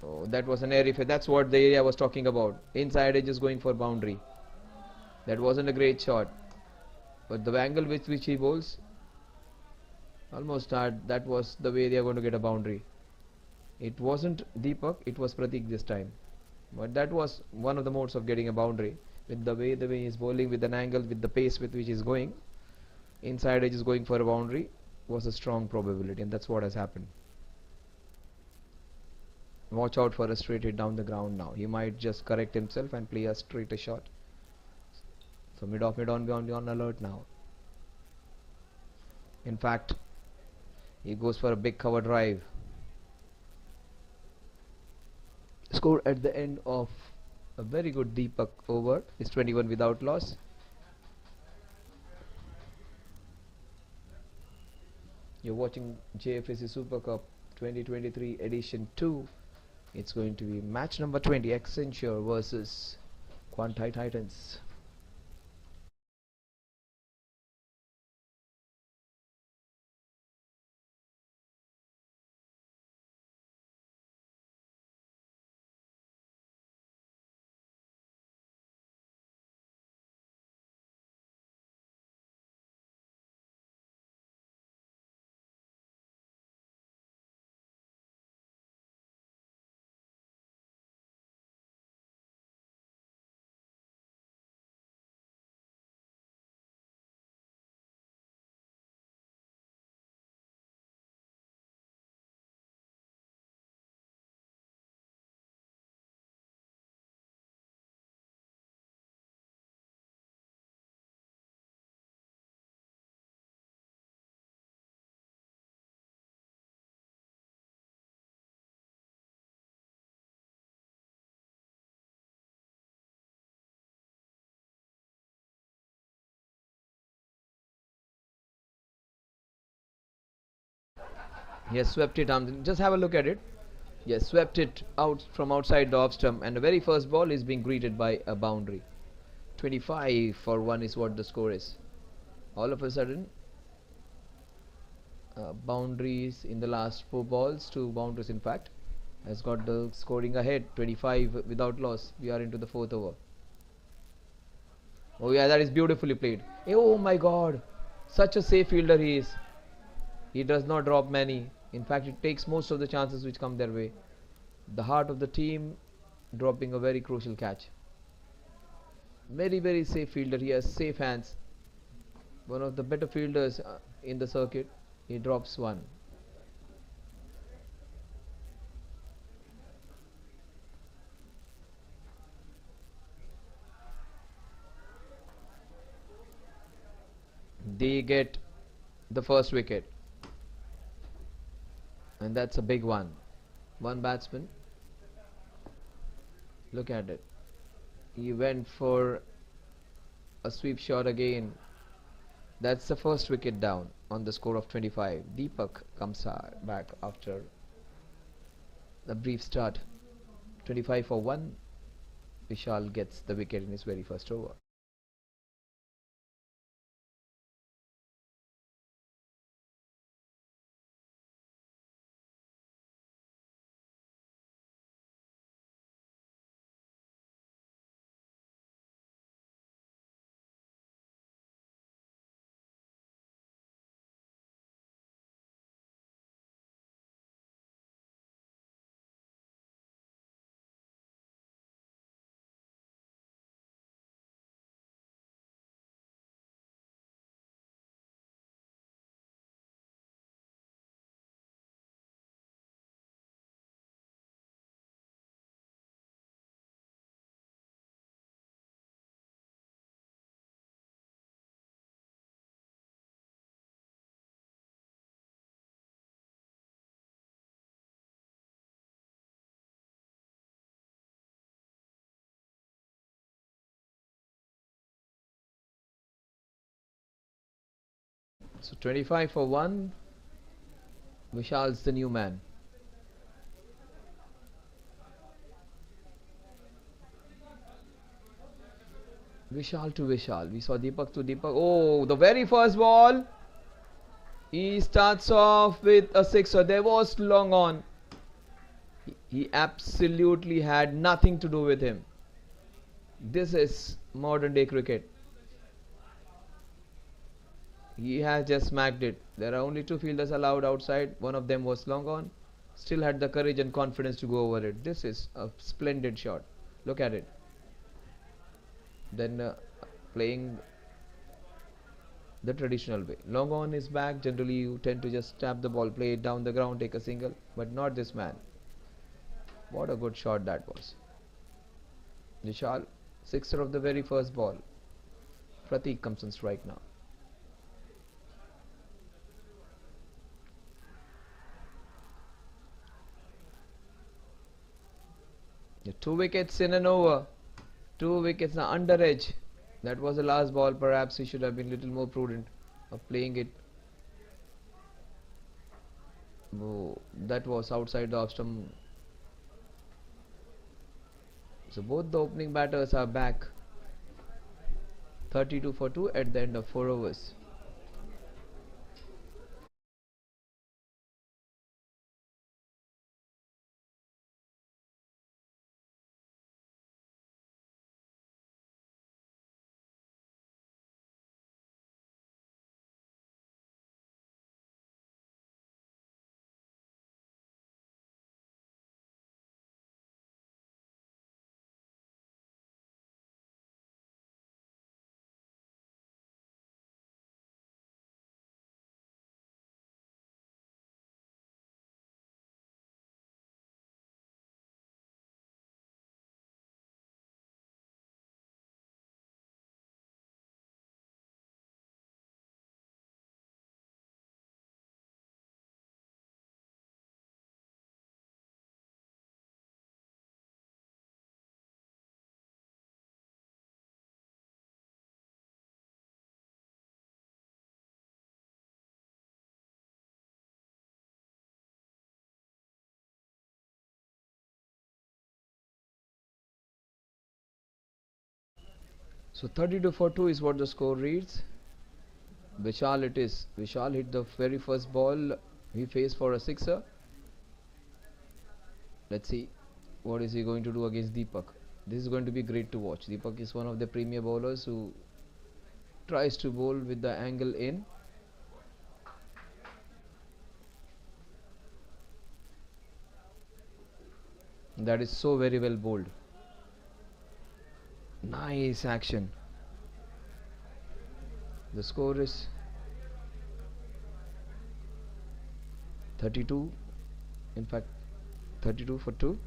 Oh, that was an airy fair. That's what the area was talking about. Inside edge is going for boundary. That wasn't a great shot, but the angle with which he bowls, almost that was the way they are going to get a boundary. It wasn't Deepak, it was Prateek this time. But that was one of the modes of getting a boundary. With the way he's bowling, with an angle, with the pace with which he's going, inside edge is going for a boundary, was a strong probability, and that's what has happened. Watch out for a straight hit down the ground now. He might just correct himself and play a straighter shot. So mid on, be on alert now. In fact, he goes for a big cover drive. Score at the end of a very good Deepak over is 21 without loss. You're watching Jfsc Super Cup 2023 edition 2. It's going to be match number 20, Accenture versus Quantei Titans. He has swept it. Just have a look at it. Yes, swept it out from outside the off stump, and the very first ball is being greeted by a boundary. 25 for 1 is what the score is. All of a sudden, boundaries in the last 4 balls, 2 boundaries in fact, has got the scoring ahead. 25 without loss. We are into the 4th over. Oh yeah, that is beautifully played. Oh my god, such a safe fielder he is. He does not drop many. In fact, it takes most of the chances which come their way. The heart of the team dropping a very crucial catch. Very safe fielder. He has safe hands. One of the better fielders in the circuit. He drops one. They get the first wicket, and that's a big one. One batsman. Look at it. He went for a sweep shot again. That's the first wicket down on the score of 25. Deepak comes back after a brief start. 25 for 1. Vishal gets the wicket in his very first over. So 25 for 1. Vishal's the new man. Vishal to Vishal. We saw Deepak to Deepak. Oh, the very first ball. He starts off with a sixer. There was long on. He absolutely had nothing to do with him. This is modern day cricket. He has just smacked it. There are only 2 fielders allowed outside. One of them was long on. Still had the courage and confidence to go over it. This is a splendid shot. Look at it. Then playing the traditional way. Long on is back. Generally, you tend to just tap the ball, play it down the ground, take a single. But not this man. What a good shot that was. Vishal, sixer of the very first ball. Pratik comes on strike now. The 2 wickets in an over. 2 wickets now under edge. That was the last ball. Perhaps he should have been a little more prudent of playing it. Oh, that was outside the off stump. So both the opening batters are back. 32 for 2 at the end of 4 overs. So 32 for 2 is what the score reads. Vishal it is. Vishal hit the very first ball. He faced for a sixer. Let's see what is he going to do against Deepak. This is going to be great to watch. Deepak is one of the premier bowlers who tries to bowl with the angle in. That is so very well bowled. Nice action. The score is 32. In fact, 32 for 2.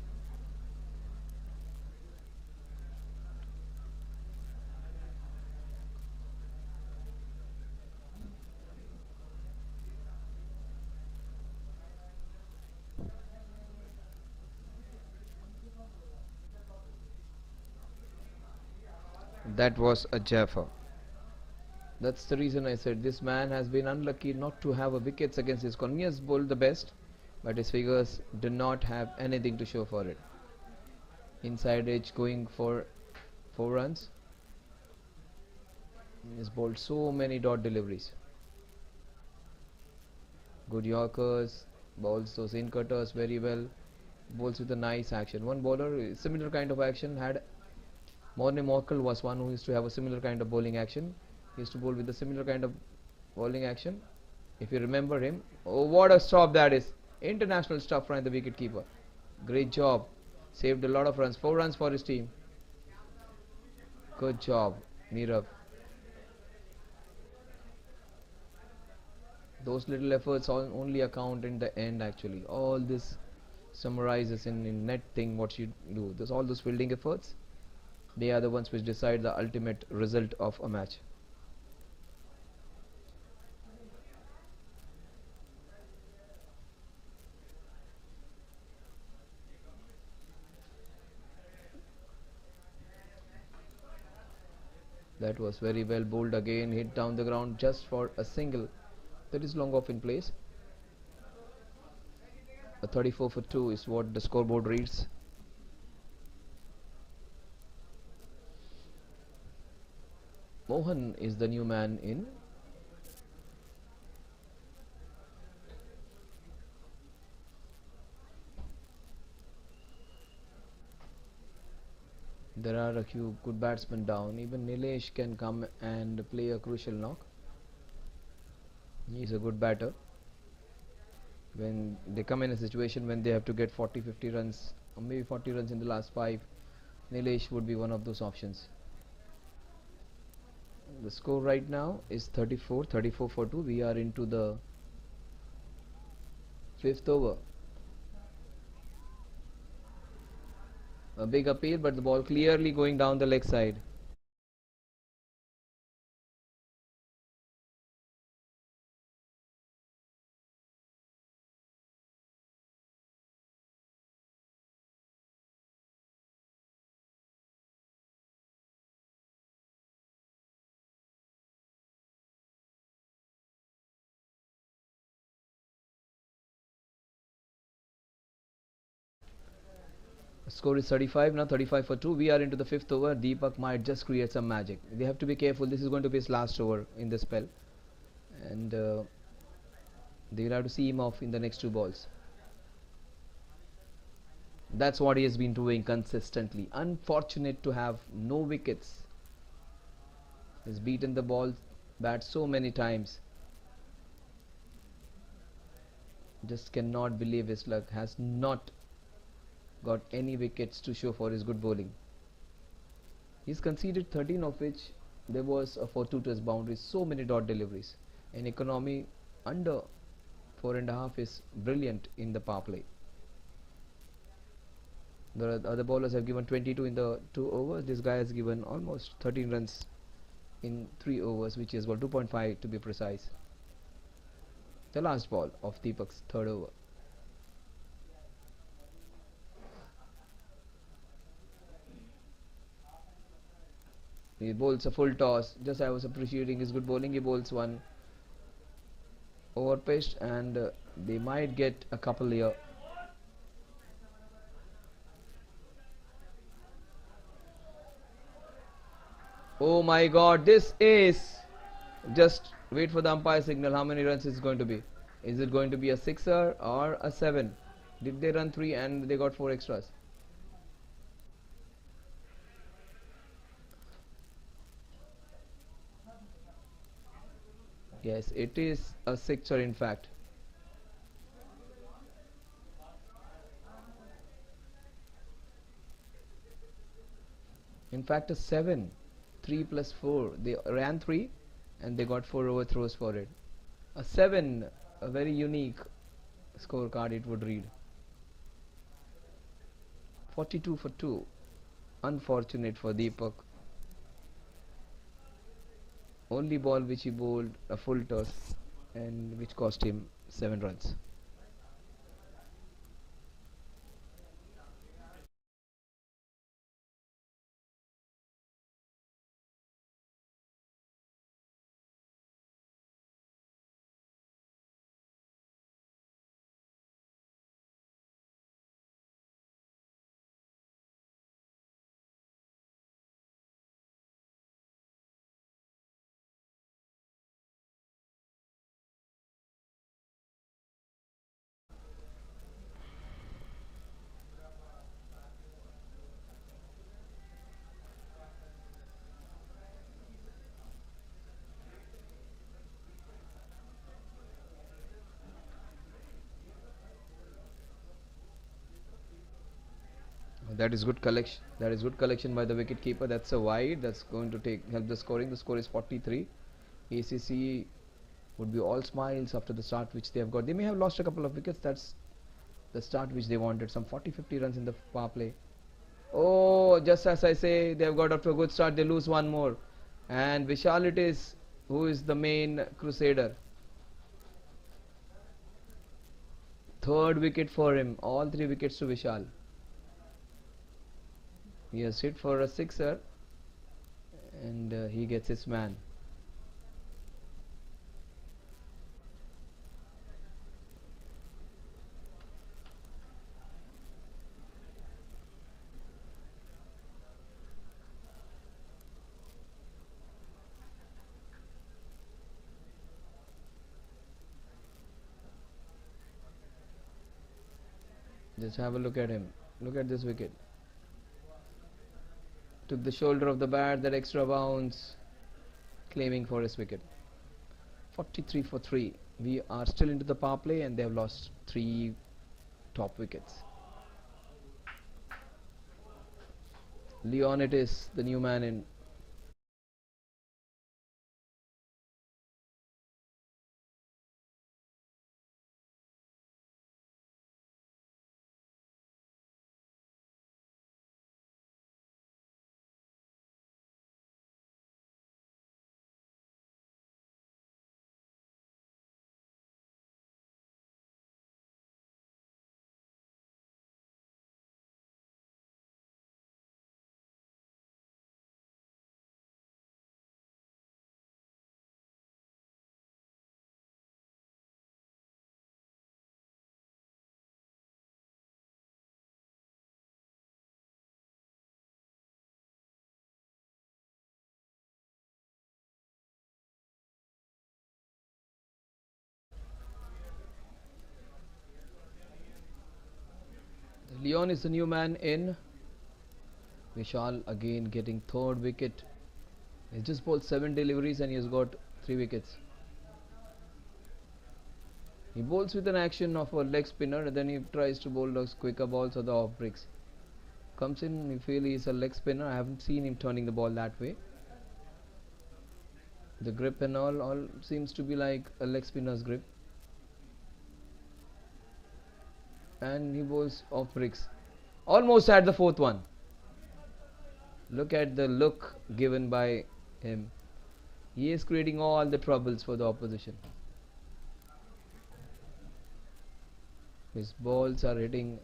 That was a Jaffa. That's the reason I said this man has been unlucky not to have a wickets against his colony. He has bowled the best, but his figures do not have anything to show for it. Inside edge going for 4 runs. He has bowled so many dot deliveries. Good Yorkers, bowls those in cutters very well, bowls with a nice action. One bowler, similar kind of action had Morne Morkel was one who used to have a similar kind of bowling action. He used to bowl with a similar kind of bowling action. If you remember him, oh what a stop that is! International stuff from the wicket keeper. Great job, saved a lot of runs. 4 runs for his team. Good job, Nirav. Those little efforts only account in the end actually. All this summarizes in net thing what you do. All those fielding efforts, they are the ones which decide the ultimate result of a match. That was very well bowled again, hit down the ground just for a single. That is long off in place. A 34 for 2 is what the scoreboard reads. Mohan is the new man in. There are a few good batsmen down. Even Nilesh can come and play a crucial knock. He is a good batter. When they come in a situation when they have to get 40-50 runs or maybe 40 runs in the last 5, Nilesh would be one of those options. The score right now is 34 for 2. We are into the 5th over. A big appeal, but the ball clearly going down the leg side. Score is 35 now, 35 for 2. We are into the 5th over. Deepak might just create some magic. They have to be careful. This is going to be his last over in the spell, and they will have to see him off in the next 2 balls. That's what he has been doing consistently. Unfortunate to have no wickets. He's beaten the ball bat so many times. Just cannot believe his luck. Has not got any wickets to show for his good bowling. He's conceded 13, of which there was a fortuitous boundary. So many dot deliveries. An economy under 4.5 is brilliant in the power play. The other bowlers have given 22 in the 2 overs. This guy has given almost 13 runs in 3 overs, which is 2.5 to be precise. The last ball of Deepak's 3rd over. He bowls a full toss. Just I was appreciating his good bowling. He bowls one over pitched, and they might get a couple here. Oh my god, this is... Just wait for the umpire signal. How many runs is going to be? Is it going to be a sixer or a seven? Did they run three and they got four extras? Yes, it is a sixer in fact. In fact, a 7. 3 plus 4. They ran 3 and they got 4 overthrows for it. A 7, a very unique scorecard it would read. 42 for 2. Unfortunate for Deepak. Only ball which he bowled a full toss and which cost him 7 runs. That is good collection. That is good collection by the wicket keeper. That's a wide. That's going to help the scoring. The score is 43. ACC would be all smiles after the start which they have got. They may have lost a couple of wickets. That's the start which they wanted. Some 40-50 runs in the power play. Oh, just as I say, they have got off to a good start. They lose one more. And Vishal it is who is the main crusader. Third wicket for him. All 3 wickets to Vishal. He has hit for a sixer. And he gets his man. Just have a look at him. Look at this wicket. Took the shoulder of the bat, that extra bounce, claiming for his wicket. 43 for 3. We are still into the power play and they have lost 3 top wickets. Leon it is, the new man in. Leon is the new man in. Vishal again getting third wicket. He just bowled 7 deliveries and he has got 3 wickets. He bowls with an action of a leg spinner and then he tries to bowl those quicker balls or the off breaks. Comes in, you feel he's a leg spinner. I haven't seen him turning the ball that way. The grip and all seems to be like a leg spinner's grip. And he bowls off breaks. Almost had the 4th one. Look at the look given by him. He is creating all the troubles for the opposition. His balls are hitting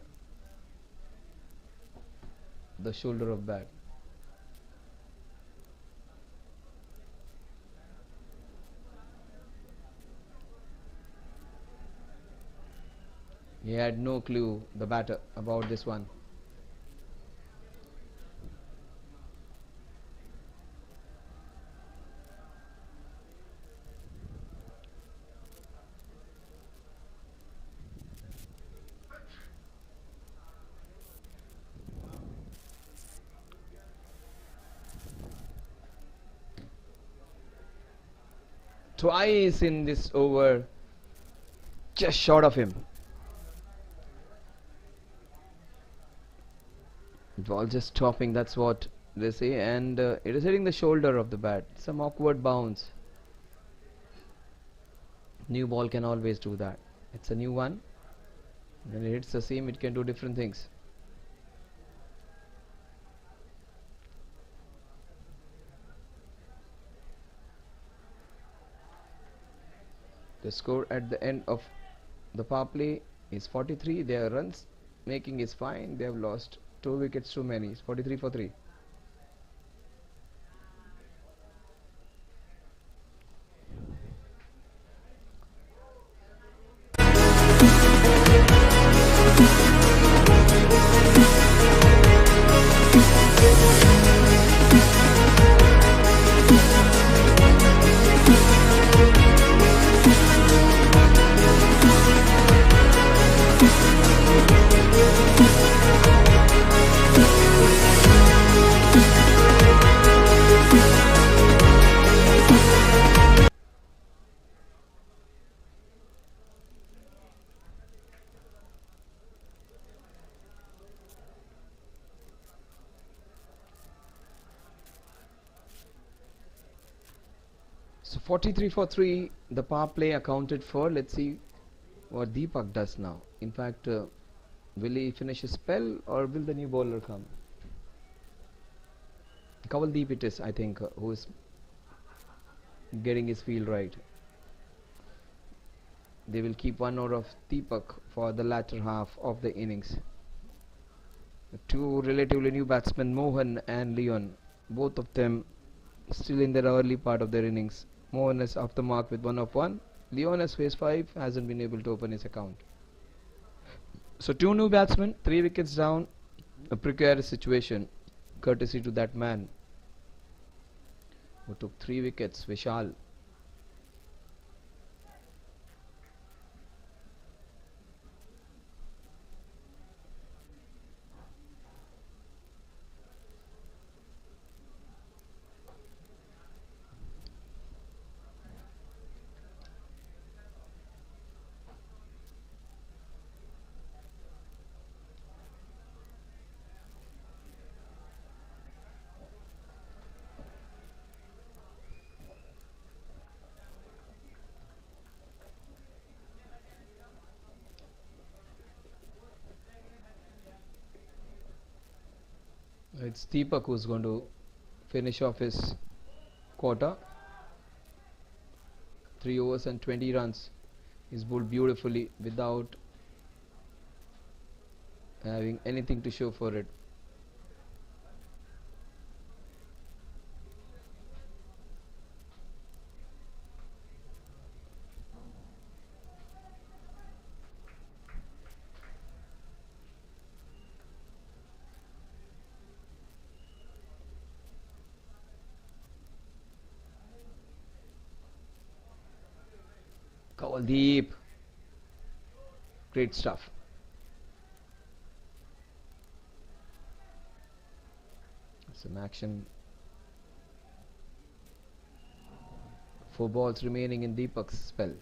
the shoulder of bat. He had no clue, the batter, about this one. twice in this over, just short of him. Ball just stopping, that's what they say, and it is hitting the shoulder of the bat. Some awkward bounce. New ball can always do that. It's a new one. When it hits the seam, it can do different things. The score at the end of the power play is 43. Their runs making is fine. They have lost 2 wickets too many. It's 43 for 3. So 43 for 3, the power play accounted for. Let's see what Deepak does now. In fact, will he finish his spell or will the new bowler come? Kavaldeep it is, I think, who is getting his feel right. They will keep 1 over of Deepak for the latter half of the innings. The 2 relatively new batsmen, Mohan and Leon, both of them still in their early part of their innings. Mohan is off the mark with 1 of 1. Leon has faced 5, hasn't been able to open his account. So 2 new batsmen, 3 wickets down, a precarious situation, courtesy to that man who took 3 wickets, Vishal. It's Deepak who's going to finish off his quarter. 3 overs and 20 runs. He's bowled beautifully without having anything to show for it. Kavaldeep, great stuff. Some action. 4 balls remaining in Deepak's spell.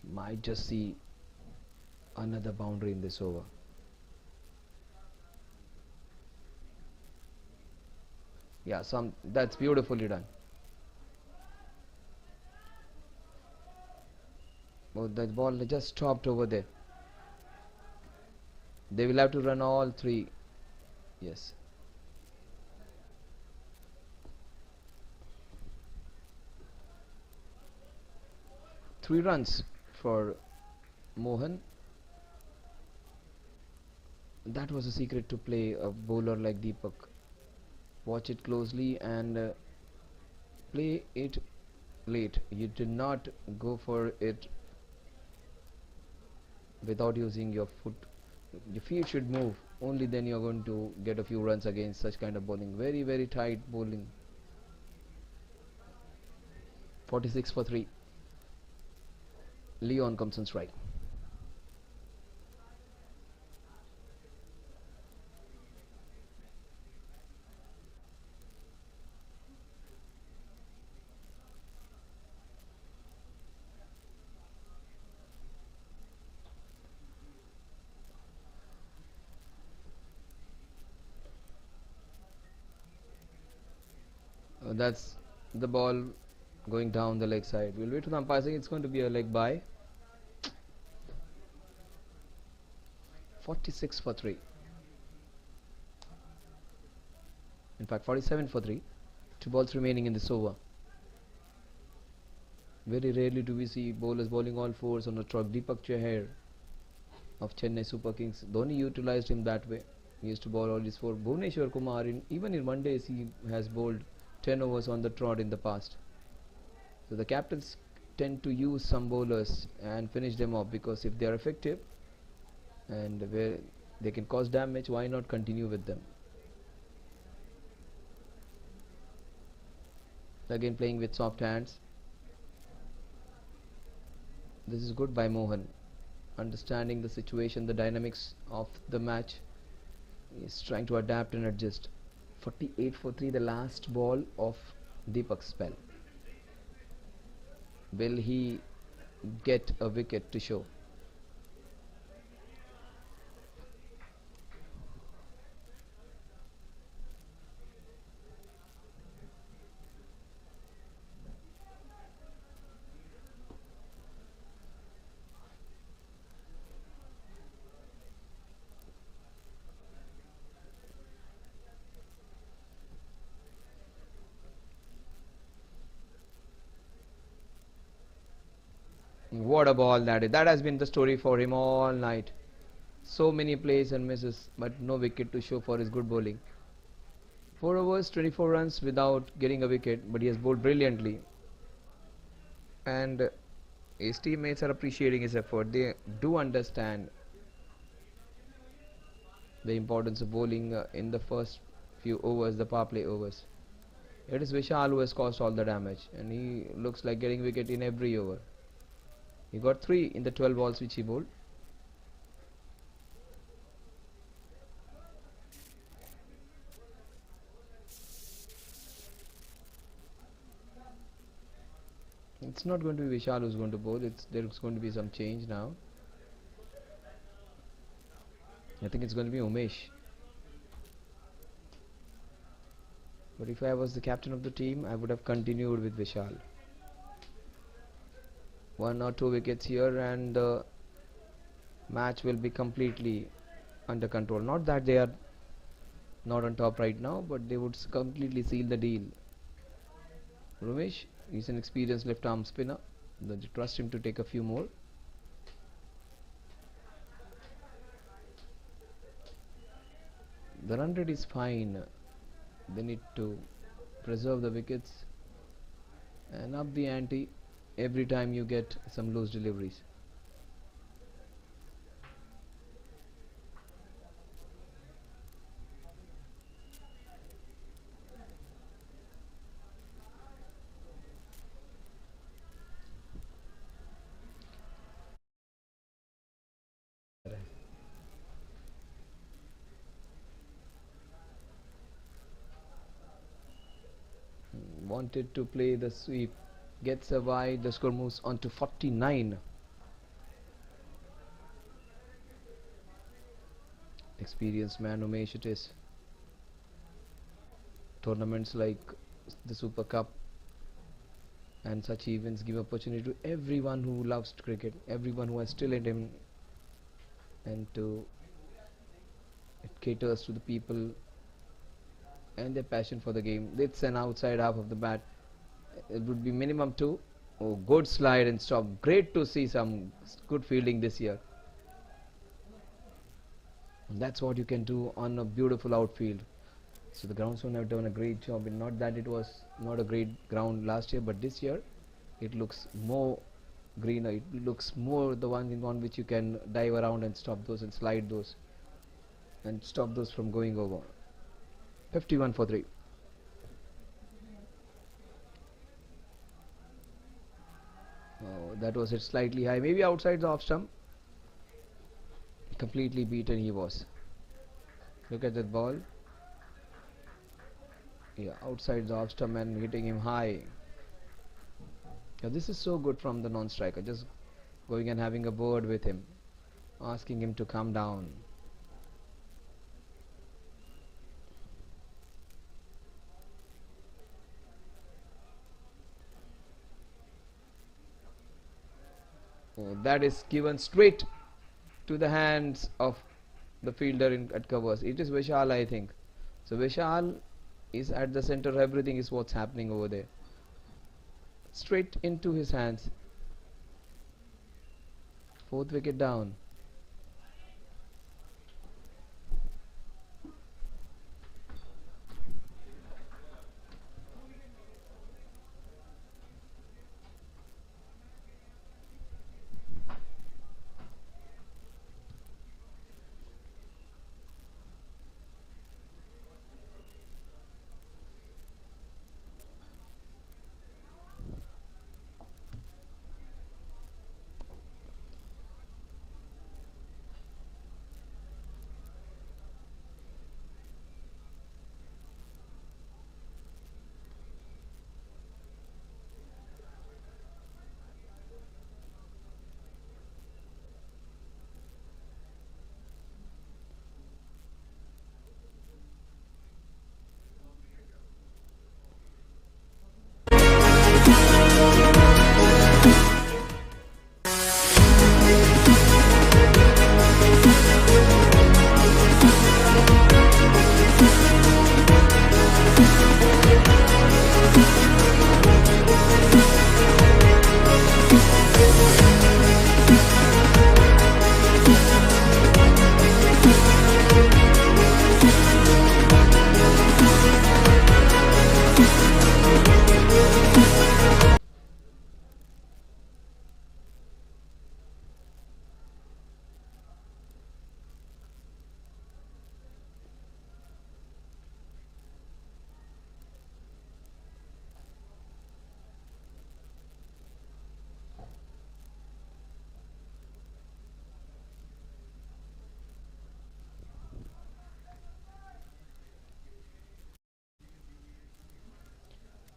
Might just see another boundary in this over. Yeah, that's beautifully done. Oh, that ball just stopped over there. They will have to run all 3. Yes. Three runs for Mohan. That was a secret to play a bowler like Deepak. Watch it closely and play it late. You do not go for it without using your foot. Your feet should move, only then you're going to get a few runs against such kind of bowling. Very, very tight bowling. 46 for 3. Leon comes on strike. That's the ball going down the leg side. We'll wait for the umpire saying it's going to be a leg by. 46 for 3. In fact, 47 for 3. 2 balls remaining in this over. Very rarely do we see bowlers bowling all fours on a trot. Deepak Chahar of Chennai Super Kings, Dhoni utilized him that way. He used to bowl all his four. Bhuvneshwar Kumar, even in one days, he has bowled 10 overs on the trot in the past. So the captains tend to use some bowlers and finish them off, because if they are effective and where they can cause damage, why not continue with them? Again playing with soft hands. This is good by Mohan, understanding the situation, the dynamics of the match. He is trying to adapt and adjust. 48 for 3, the last ball of Deepak's spell. Will he get a wicket to show? What a ball that is. That has been the story for him all night. So many plays and misses, but no wicket to show for his good bowling. 4 overs, 24 runs without getting a wicket, but he has bowled brilliantly. And his teammates are appreciating his effort. They do understand the importance of bowling in the first few overs, the power play overs. It is Vishal who has caused all the damage, and he looks like getting wicket in every over. He got 3 in the 12 balls which he bowled. It's not going to be Vishal who's going to bowl. There's going to be some change now. I think it's going to be Umesh. But if I was the captain of the team, I would have continued with Vishal. 1 or 2 wickets here and the match will be completely under control. Not that they are not on top right now, but they would completely seal the deal. Umesh, he's an experienced left arm spinner. They trust him to take a few more. The run rate is fine. They need to preserve the wickets and up the ante every time you get some loose deliveries. Wanted to play the sweep, gets a wide, the score moves on to 49. Experienced man Umesh it is. Tournaments like the Super Cup and such events give opportunity to everyone who loves cricket, everyone who has still in him, and it caters to the people and their passion for the game. It's an outside half of the bat. It would be minimum 2. Oh, good slide and stop. Great to see some good fielding this year. And that's what you can do on a beautiful outfield. So the groundsmen have done a great job. And not that it was not a great ground last year, but this year it looks more greener. It looks more the one on which you can dive around and stop those and slide those and stop those from going over. 51 for 3. Oh, that was it slightly high, maybe outside the off stump. Completely beaten he was. Look at that ball. Yeah, outside the off stump and hitting him high. Now this is so good from the non-striker, just going and having a word with him, asking him to calm down. That is given straight to the hands of the fielder at covers. It is Vishal, I think. So Vishal is at the center. Everything is what's happening over there. Straight into his hands. Fourth wicket down.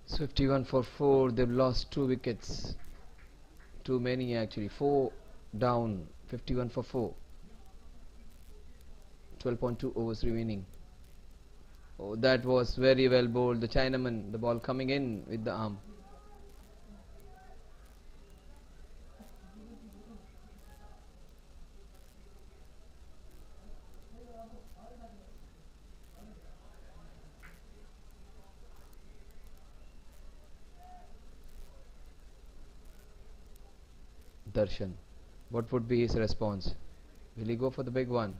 It's 51 for 4. They've lost 2 wickets. Too many actually. 4 down. 51 for 4. 12.2 overs remaining. Oh, that was very well bowled. The Chinaman, the ball coming in with the arm. Darshan. What would be his response? Will he go for the big one?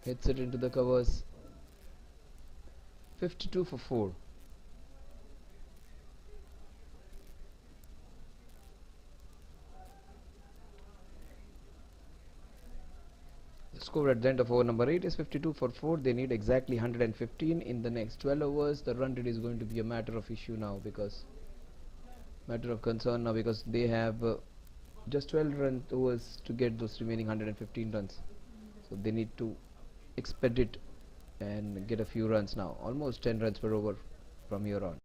Hits it into the covers. 52 for 4. The score at the end of over number 8 is 52 for 4. They need exactly 115 in the next 12 overs. The run rate is going to be a matter of issue now, because matter of concern now, because they have just 12 run overs to get those remaining 115 runs. So they need to expedite and get a few runs now. Almost 10 runs per over from here on.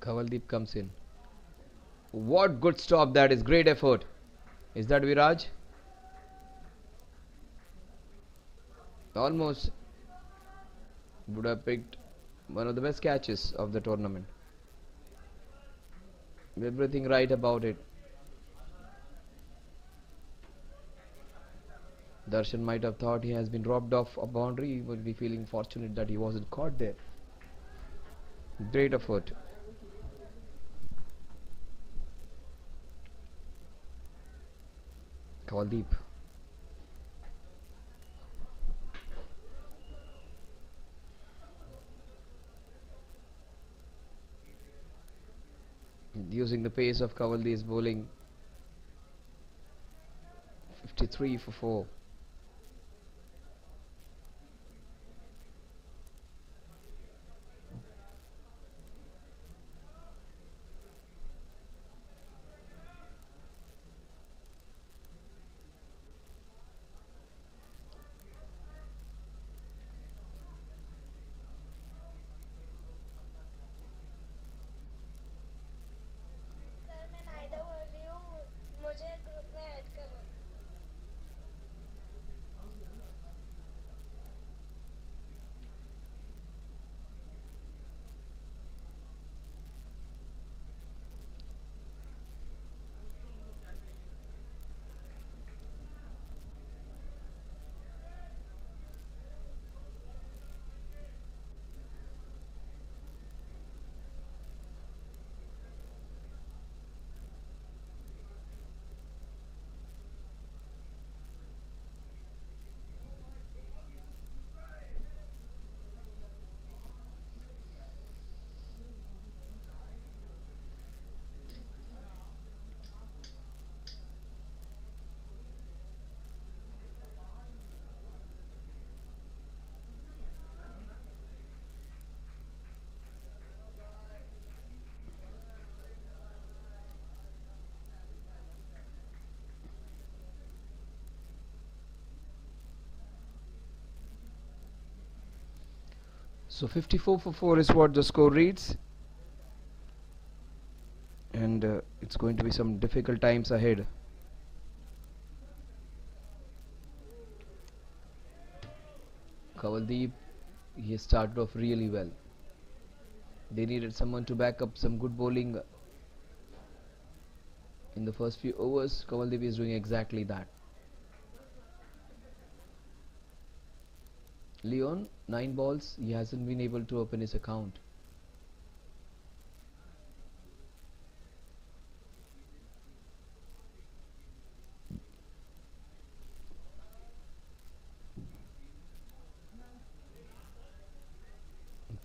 Kavaldeep comes in. What good stop that is. Great effort. Is that Viraj? Almost would have picked one of the best catches of the tournament. Everything right about it. Darshan might have thought he has been robbed of a boundary. He would be feeling fortunate that he wasn't caught there. Great effort. Kavaldeep. pace of Cavaldi's bowling. 53 for 4. So 54 for 4 is what the score reads. And it's going to be some difficult times ahead. Kavaldeep, he started off really well. They needed someone to back up some good bowling in the first few overs. Kavaldeep is doing exactly that. Leon, 9 balls, he hasn't been able to open his account.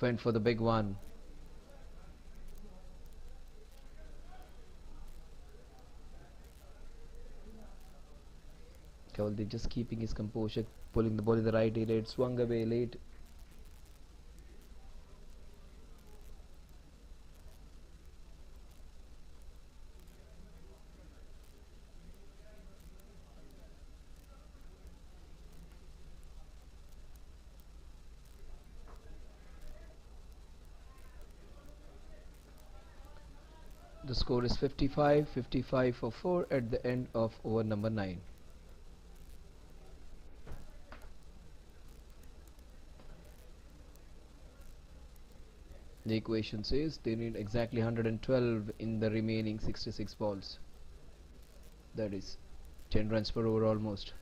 Went for the big one. Kavaldeep just keeping his composure, pulling the ball in the right area. It swung away late. The score is 55 for 4 at the end of over number 9. The equation says they need exactly 112 in the remaining 66 balls. That is 10 runs per over almost.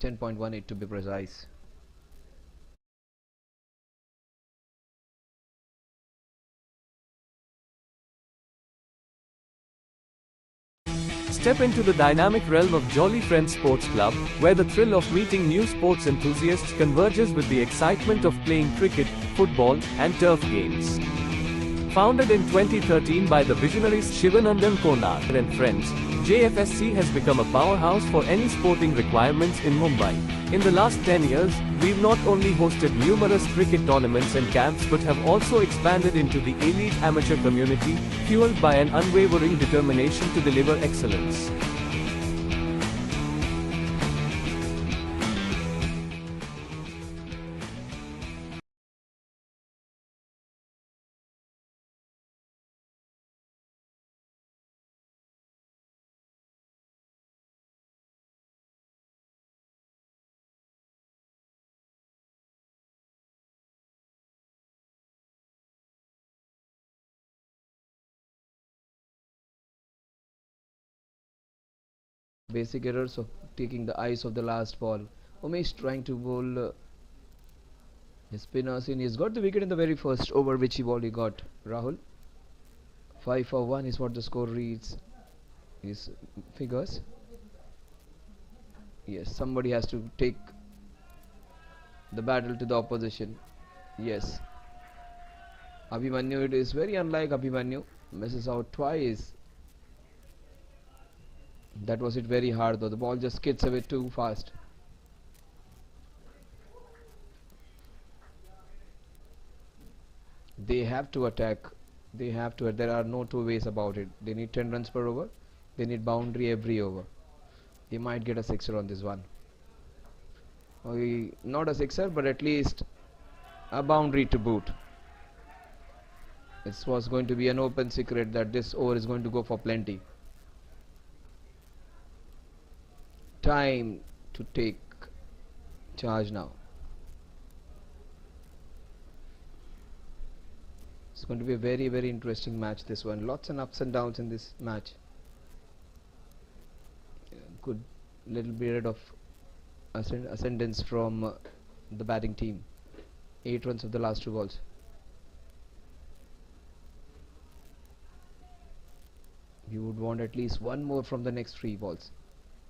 10.18 to be precise. Step into the dynamic realm of Jolly Friends Sports Club, where the thrill of meeting new sports enthusiasts converges with the excitement of playing cricket, football, and turf games. Founded in 2013 by the visionaries Shivanandan Konar and friends, Jfsc has become a powerhouse for any sporting requirements in Mumbai. In the last 10 years, we've not only hosted numerous cricket tournaments and camps but have also expanded into the elite amateur community, fueled by an unwavering determination to deliver excellence. Basic errors of taking the eyes of the last ball. Umesh trying to bowl his spinners in. He's got the wicket in the very first over, which he already got. Rahul, 5 for 1 is what the score reads. His figures. Yes, somebody has to take the battle to the opposition. Yes, Abhimanyu, it is very unlike Abhimanyu. Misses out twice. That was it very hard though. The ball just skids away too fast. They have to attack. There are no two ways about it. They need 10 runs per over. They need boundary every over. They might get a sixer on this one. Not a sixer, but at least a boundary to boot. This was going to be an open secret that this over is going to go for plenty. Time to take charge now. It's going to be a very, very interesting match, this one. Lots and ups and downs in this match. Good little period of ascendance from the batting team. 8 runs of the last 2 balls. You would want at least one more from the next 3 balls.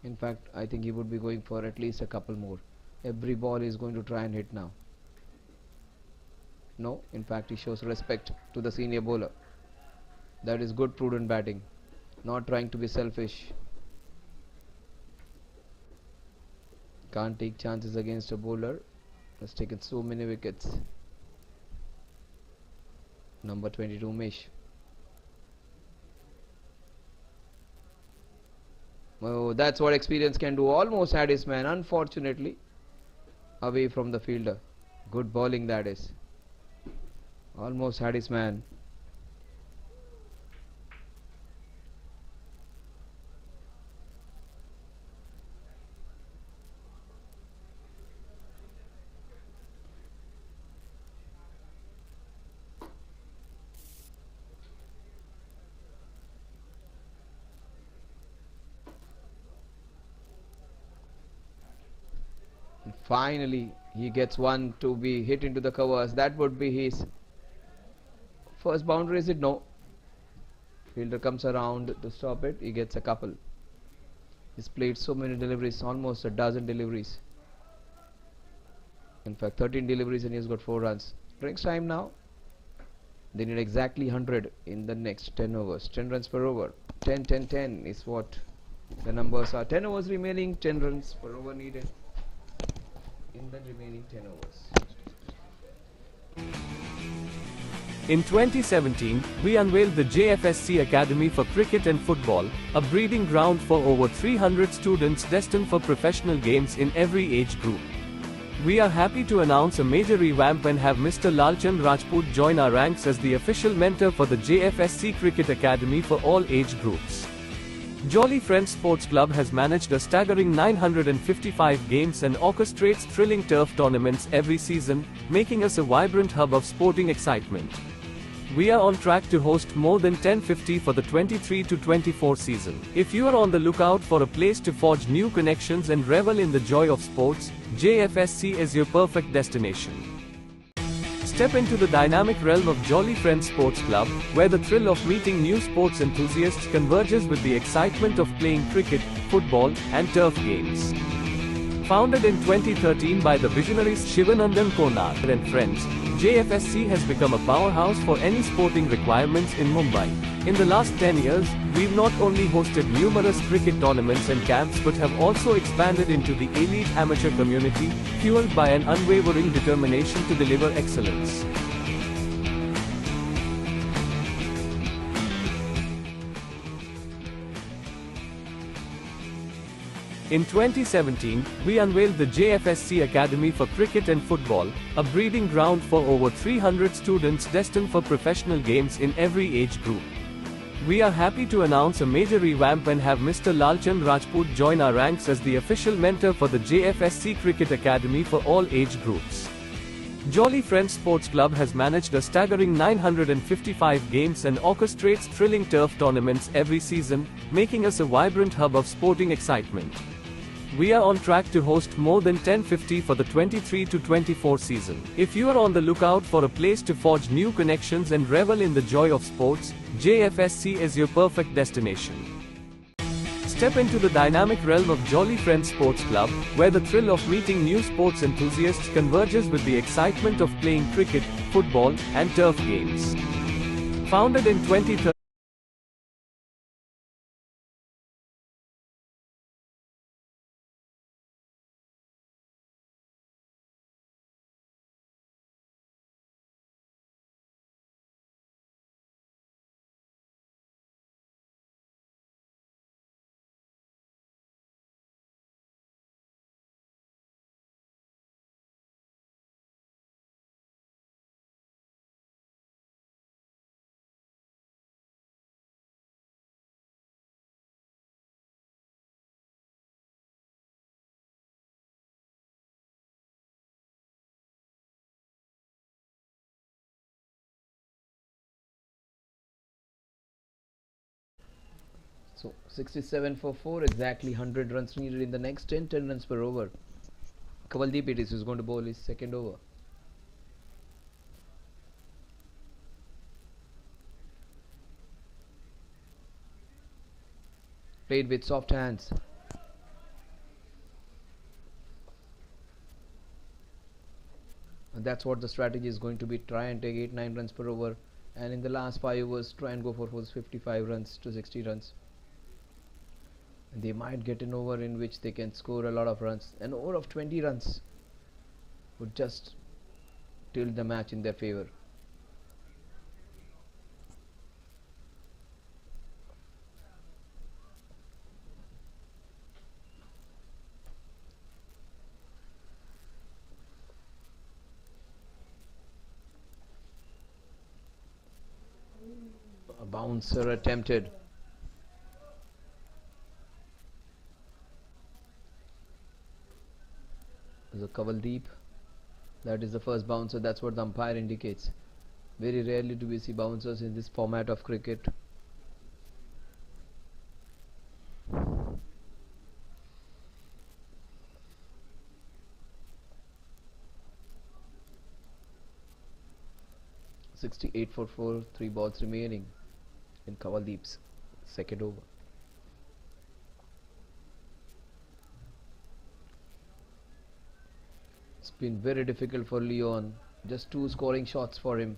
In fact, I think he would be going for at least a couple more. Every ball is going to try and hit now. No, in fact he shows respect to the senior bowler. That is good, prudent batting. Not trying to be selfish. Can't take chances against a bowler has taken so many wickets. Number 22 Mesh. Oh, that's what experience can do. Almost had his man, unfortunately away from the fielder. Good bowling that is. Almost had his man. Finally, he gets one to be hit into the covers. That would be his first boundary, is it? No. Fielder comes around to stop it. He gets a couple. He's played so many deliveries, almost a dozen deliveries. In fact, 13 deliveries and he's got 4 runs. Drinks time now. They need exactly 100 in the next 10 overs. 10 runs per over. 10, 10, 10 is what the numbers are. 10 overs remaining, 10 runs per over needed in the remaining 10 overs. In 2017, we unveiled the Jfsc Academy for Cricket and Football, a breeding ground for over 300 students destined for professional games in every age group. We are happy to announce a major revamp and have Mr. Lalchand Rajput join our ranks as the official mentor for the Jfsc Cricket Academy for all age groups. Jolly Friends Sports Club has managed a staggering 955 games and orchestrates thrilling turf tournaments every season, making us a vibrant hub of sporting excitement. We are on track to host more than 1050 for the 23-24 season. If you are on the lookout for a place to forge new connections and revel in the joy of sports, Jfsc is your perfect destination. Step into the dynamic realm of Jolly Friends Sports Club, where the thrill of meeting new sports enthusiasts converges with the excitement of playing cricket, football, and turf games. Founded in 2013 by the visionaries Shivanandan Konar and friends, Jfsc has become a powerhouse for any sporting requirements in Mumbai. In the last 10 years, we've not only hosted numerous cricket tournaments and camps but have also expanded into the elite amateur community, fueled by an unwavering determination to deliver excellence. In 2017, we unveiled the Jfsc Academy for Cricket and Football, a breeding ground for over 300 students destined for professional games in every age group. We are happy to announce a major revamp and have Mr. Lalchand Rajput join our ranks as the official mentor for the Jfsc Cricket Academy for all age groups. Jolly Friends Sports Club has managed a staggering 955 games and orchestrates thrilling turf tournaments every season, making us a vibrant hub of sporting excitement. We are on track to host more than 1050 for the 23-24 season. If you are on the lookout for a place to forge new connections and revel in the joy of sports, Jfsc is your perfect destination. Step into the dynamic realm of Jolly Friends Sports Club, where the thrill of meeting new sports enthusiasts converges with the excitement of playing cricket, football, and turf games. Founded in 2013, So 67 for 4, exactly 100 runs needed in the next 10 runs per over. Kavaldeep it is who's going to bowl his second over. Played with soft hands. And that's what the strategy is going to be. Try and take 8-9 runs per over, and in the last 5 overs try and go for 55 runs to 60 runs. And they might get an over in which they can score a lot of runs. An over of 20 runs would just tilt the match in their favor. A bouncer attempted. The Kavaldeep, that is the first bouncer. That's what the umpire indicates. Very rarely do we see bouncers in this format of cricket. .68 for 4, 3 balls remaining in Kavaldeep's second over. It's been very difficult for Leon. Just 2 scoring shots for him.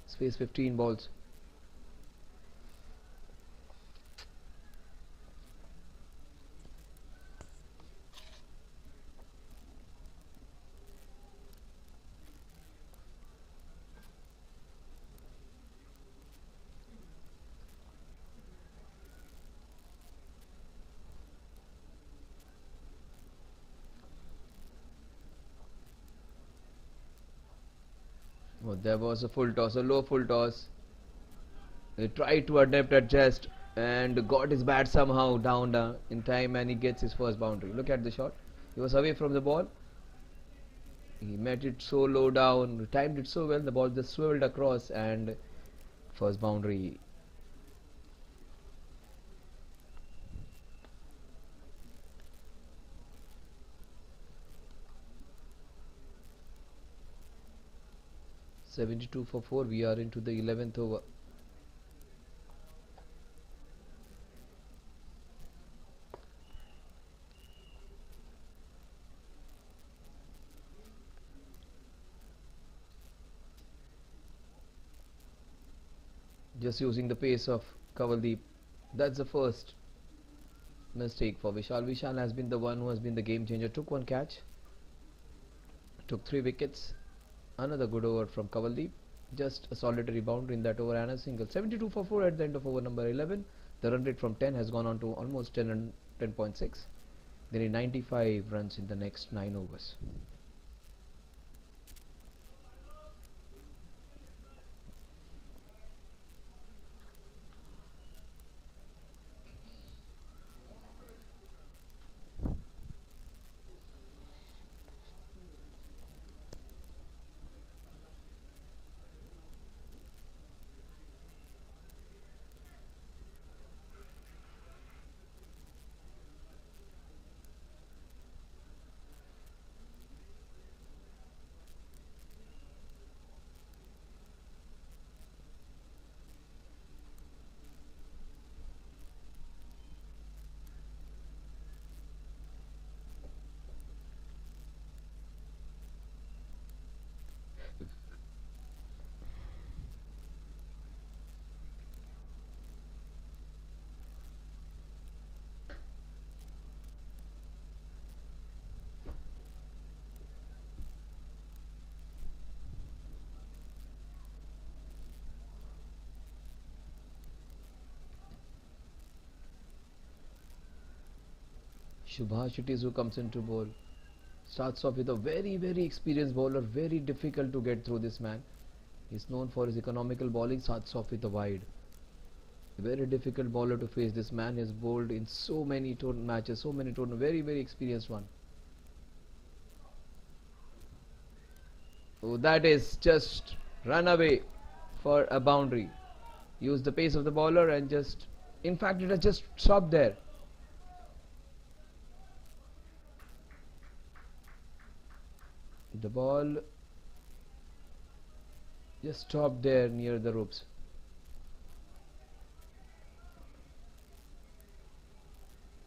He's faced 15 balls. Oh, there was a full toss, a low full toss. He tried to adjust and got his bat somehow down in time, and he gets his first boundary. Look at the shot. He was away from the ball. He met it so low down, timed it so well, the ball just swiveled across, and first boundary. .72 for 4. We are into the 11th over. Just using the pace of Kavaldeep. That's the first mistake for Vishal. Vishal has been the one who has been the game changer. Took 1 catch, took 3 wickets. Another good over from Kavaldeep. Just a solitary boundary in that over and a single. 72 for 4 at the end of over number 11. The run rate from 10 has gone on to almost 10 and 10.6. They need 95 runs in the next 9 overs. Subhash it is who comes into bowl. Starts off with a very experienced bowler. Very difficult to get through this man. He's known for his economical bowling. Starts off with a wide. Very difficult bowler to face. This man has bowled in so many matches, so many tournaments. Very experienced one. Oh, that is just run away for a boundary. Use the pace of the bowler and just In fact, it has just stopped there. The ball just stopped there near the ropes.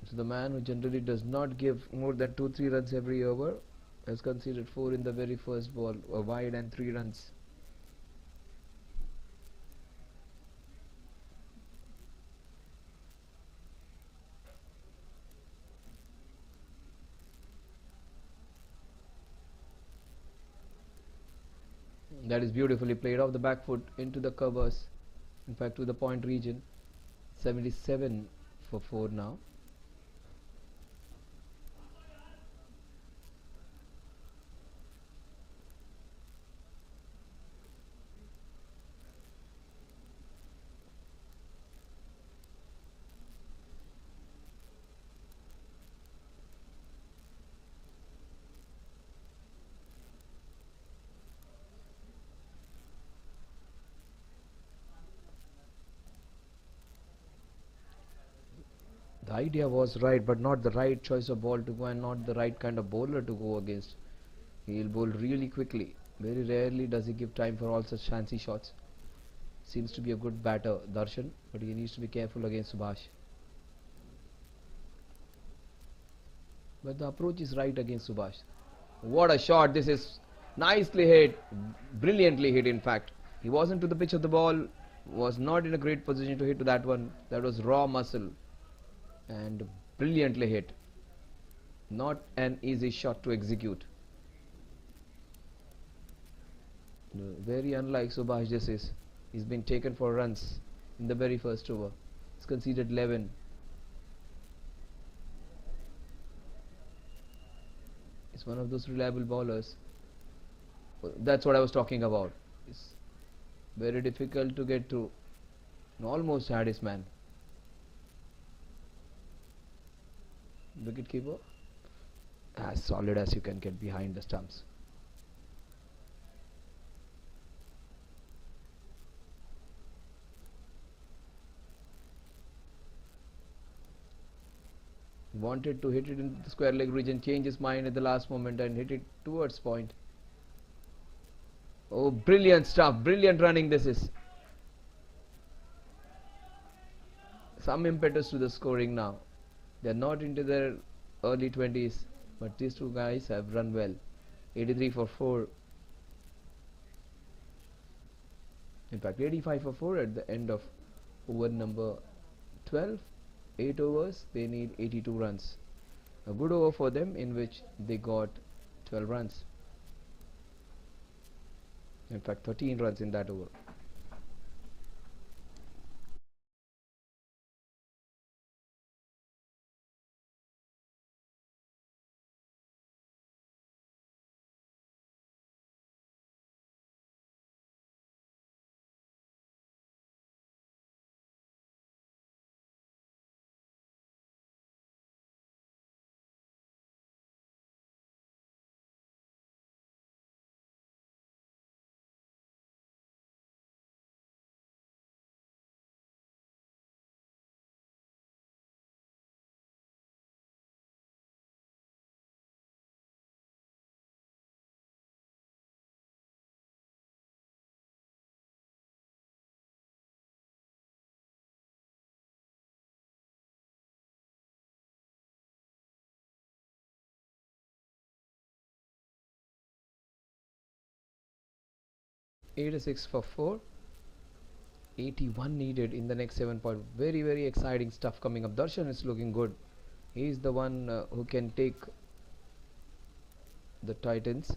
So the man who generally does not give more than 2-3 runs every over has conceded 4 in the very first ball, a wide and 3 runs. That is beautifully played off the back foot into the covers, in fact to the point region. 77 for 4 now. The idea was right, but not the right choice of ball to go and not the right kind of bowler to go against. He'll bowl really quickly. Very rarely does he give time for all such fancy shots. Seems to be a good batter, Darshan, but he needs to be careful against Subhash. But the approach is right against Subhash. What a shot! This is nicely hit, brilliantly hit in fact. He wasn't to the pitch of the ball, was not in a great position to hit to that one. That was raw muscle and brilliantly hit. Not an easy shot to execute. Very unlike Subhash this is. He's been taken for runs in the very first over. He's conceded 11. He's one of those reliable bowlers. That's what I was talking about. It's very difficult to get through. Almost had his man. Wicket keeper, as solid as you can get behind the stumps. Wanted to hit it into the square leg region, change his mind at the last moment and hit it towards point. Oh, brilliant stuff, brilliant running this is. Some impetus to the scoring now. They're not into their early 20s, but these two guys have run well. 83 for 4. In fact, 85 for 4 at the end of over number 12. 8 overs, they need 82 runs. A good over for them in which they got 12 runs. In fact, 13 runs in that over. Eighty-six for 4. 81 needed in the next 7 point. Very, very exciting stuff coming up. Darshan is looking good. He is the one who can take the Titans.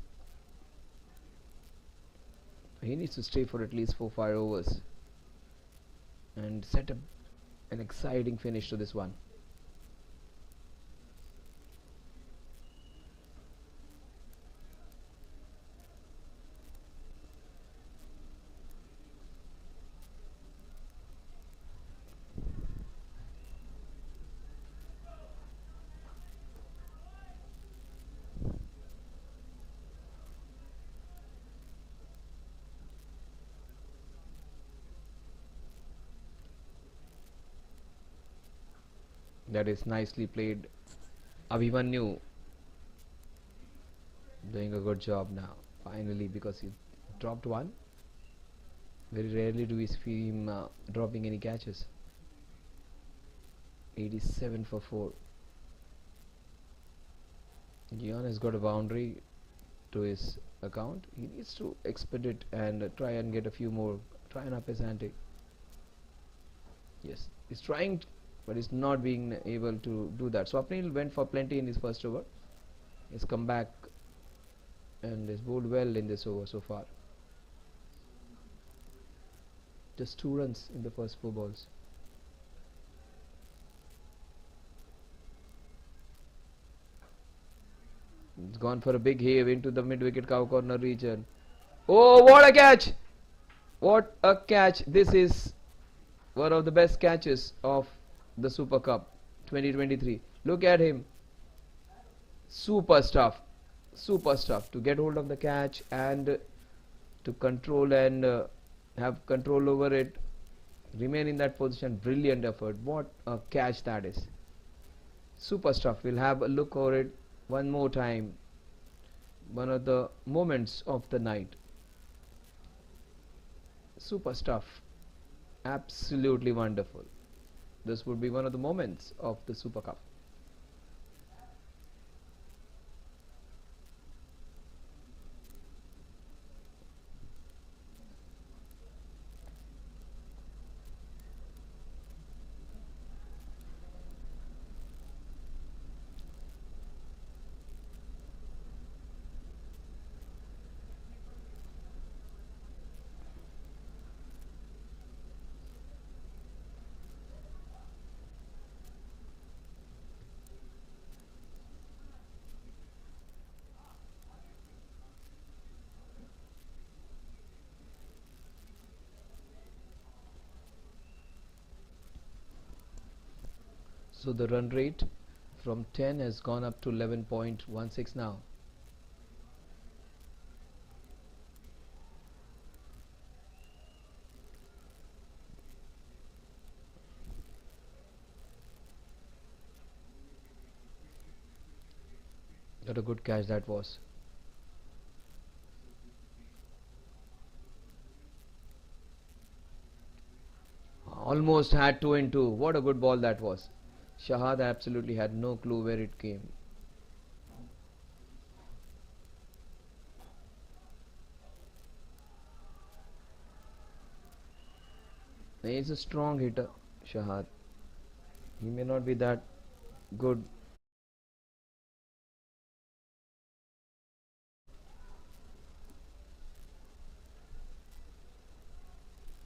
He needs to stay for at least 4-5 overs and set up an exciting finish to this one. That is nicely played. Abhimanyu doing a good job now. Finally, because he dropped one. Very rarely do we see him dropping any catches. 87 for 4. Gion has got a boundary to his account. He needs to expedite and try and get a few more. Try and up his ante. Yes, he's trying, but he's not being able to do that. Swapnil went for plenty in his first over. He's come back and has bowled well in this over so far. Just 2 runs in the first 4 balls. It's gone for a big heave into the mid-wicket cow corner region. Oh, what a catch! What a catch! This is one of the best catches of the Super Cup 2023. Look at him. Super stuff. Super stuff. To get hold of the catch and to control and have control over it. Remain in that position. Brilliant effort. What a catch that is. Super stuff. We'll have a look over it one more time. One of the moments of the night. Super stuff. Absolutely wonderful. This would be one of the moments of the Super Cup. So the run rate from 10 has gone up to 11.16 now. What a good catch that was. Almost had 2 and 2. What a good ball that was. Shahad absolutely had no clue where it came. He's a strong hitter, Shahad. He may not be that good.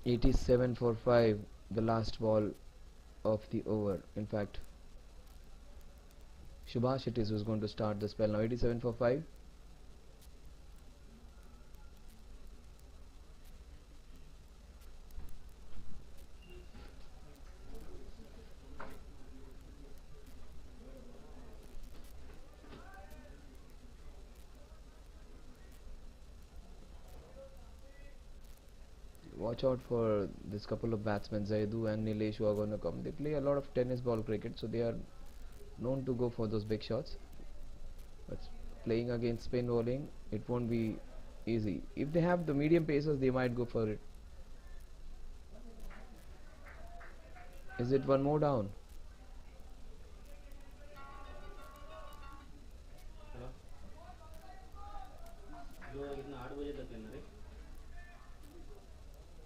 "87 for 5, the last ball of the over. In fact, Subhash it is who's going to start the spell now. 87 for 5. Watch out for this couple of batsmen, Zaidu and Nilesh, who are going to come. They play a lot of tennis ball cricket, so they are known to go for those big shots. But playing against spin bowling, it won't be easy. If they have the medium pacers, they might go for it. Is it one more down? जो इतना 8 बजे तक है ना रे,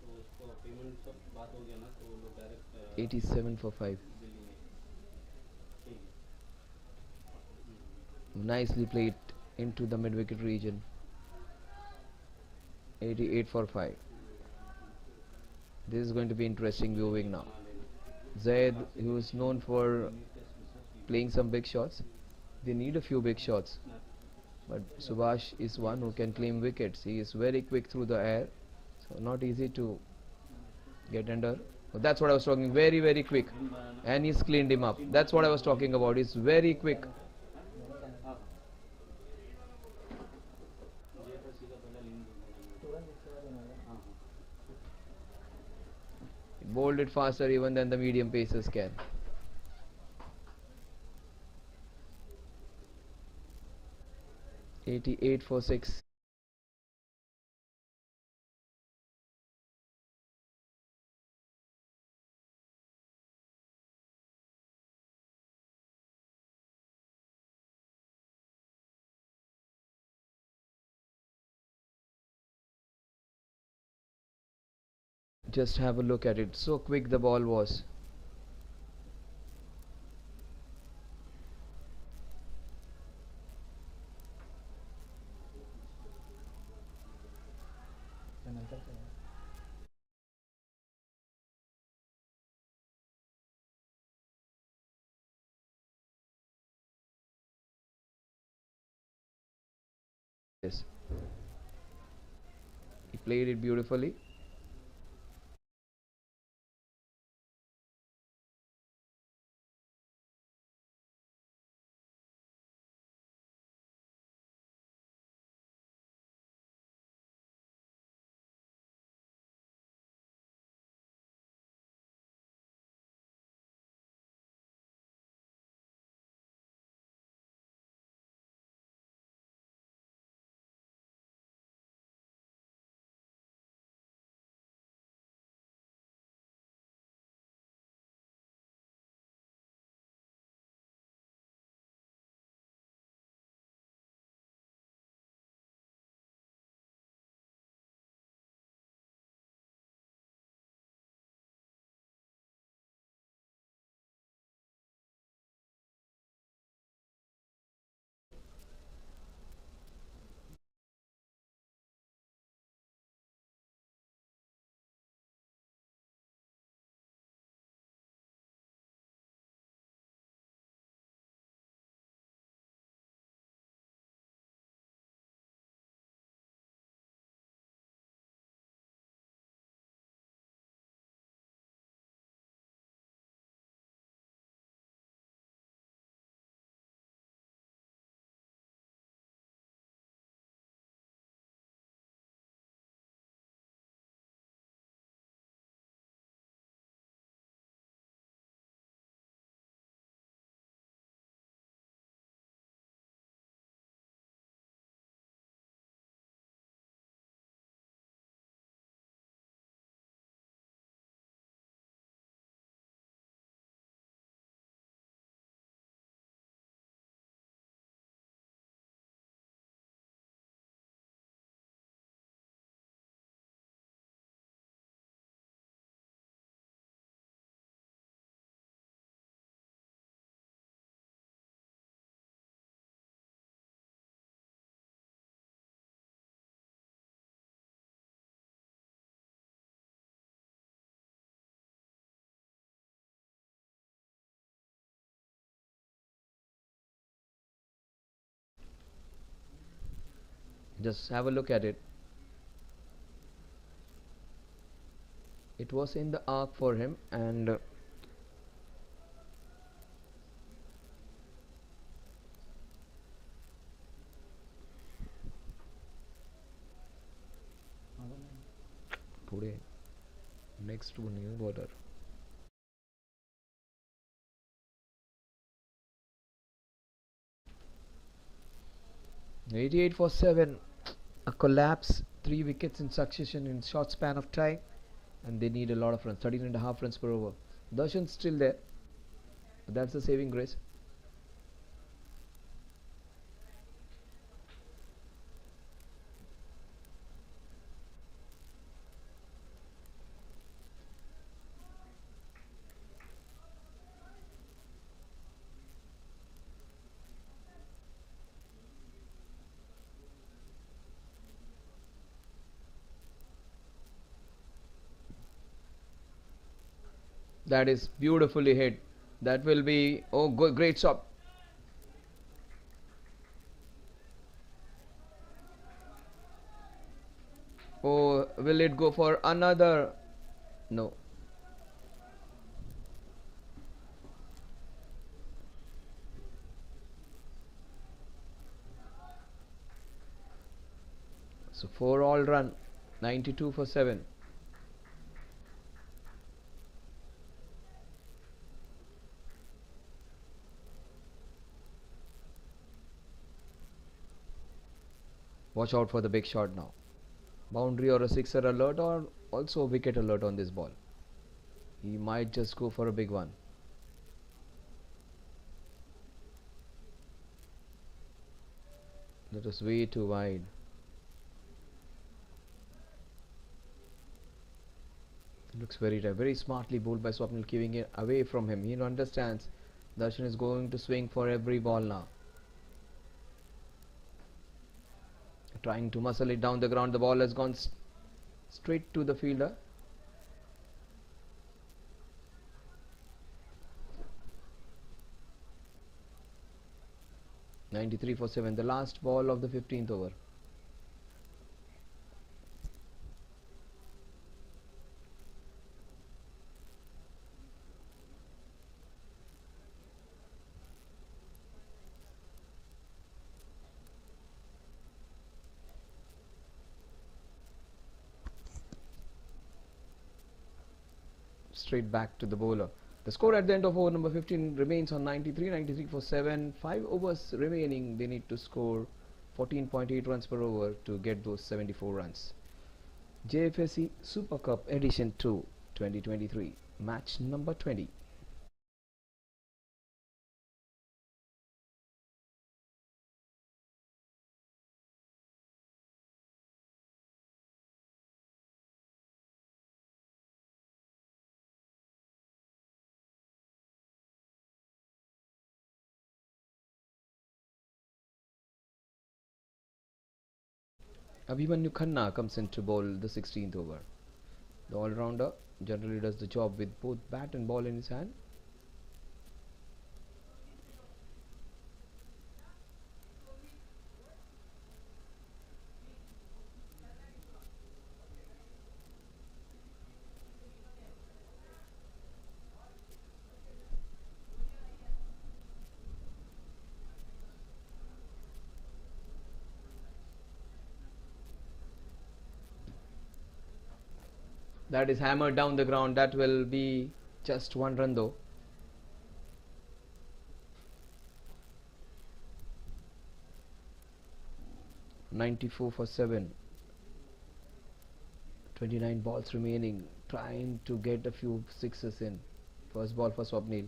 तो उसको payment सब बात हो गया ना, तो वो लोग डायरेक्ट 87 for 5. दिल्ली में ठीक है। Nicely played into the mid wicket region. 88 for 5. This is going to be interesting viewing now. Zaid, who is known for playing some big shots, they need a few big shots. But Subhash is one who can claim wickets. He is very quick through the air, so not easy to get under. But that's what I was talking. Very, very quick, and he's cleaned him up. That's what I was talking about. He's very quick. Jfsc का पहला link Bowled it faster even than the medium pacers can. 88 for 6. Just have a look at it. So quick the ball was. Yes. He played it beautifully. Just have a look at it. It was in the arc for him, and पुढे next to new bowler. 88 for 7. A collapse. 3 wickets in succession in short span of time, and they need a lot of runs. 13.5 runs per over. Darshan's still there. But that's the saving grace. That is beautifully hit. That will be, oh, great stop. Oh, will it go for another? No. So 4 all run. 92 for 7. Watch out for the big shot now. Boundary or a sixer alert, or also a wicket alert on this ball. He might just go for a big one. That was way too wide. Looks very smartly bowled by Swapnil, keeping it away from him. He understands Darshan is going to swing for every ball now. Trying to muscle it down the ground. The ball has gone straight to the fielder. "93 for 7, the last ball of the 15th over. Straight back to the bowler. The score at the end of over number 15 remains on 93 for 7. 5 overs remaining. They need to score 14.8 runs per over to get those 74 runs. Jfsc Super Cup Edition 2 2023, match number 20. Abhimanyu Khanna comes in to bowl the 16th over. The all-rounder generally does the job with both bat and ball in his hand. That is hammered down the ground. That will be just one run though. "94 for 7. 29 balls remaining. Trying to get a few sixes in. First ball for Swapnil.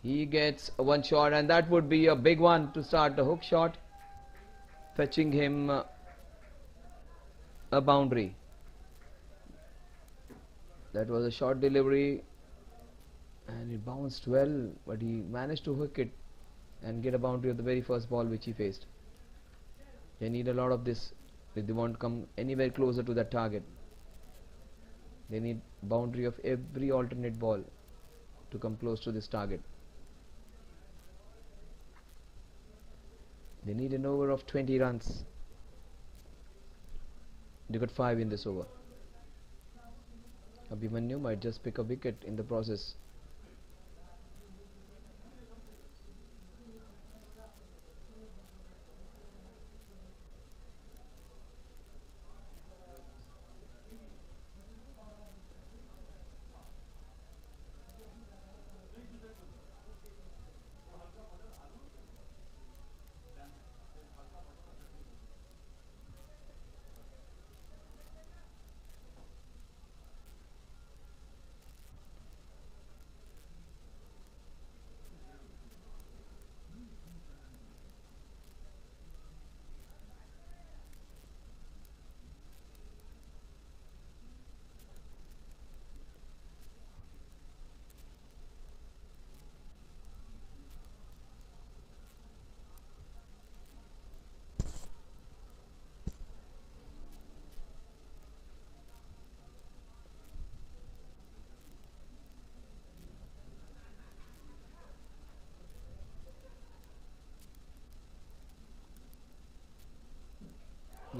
He gets one shot, and that would be a big one to start the hook shot, fetching him a boundary. That was a short delivery and it bounced well, but he managed to hook it and get a boundary of the very first ball which he faced. They need a lot of this if they want to come anywhere closer to that target. They need boundary of every alternate ball to come close to this target. They need an over of 20 runs. They got 5 in this over. Abhimanyu might just pick a wicket in the process.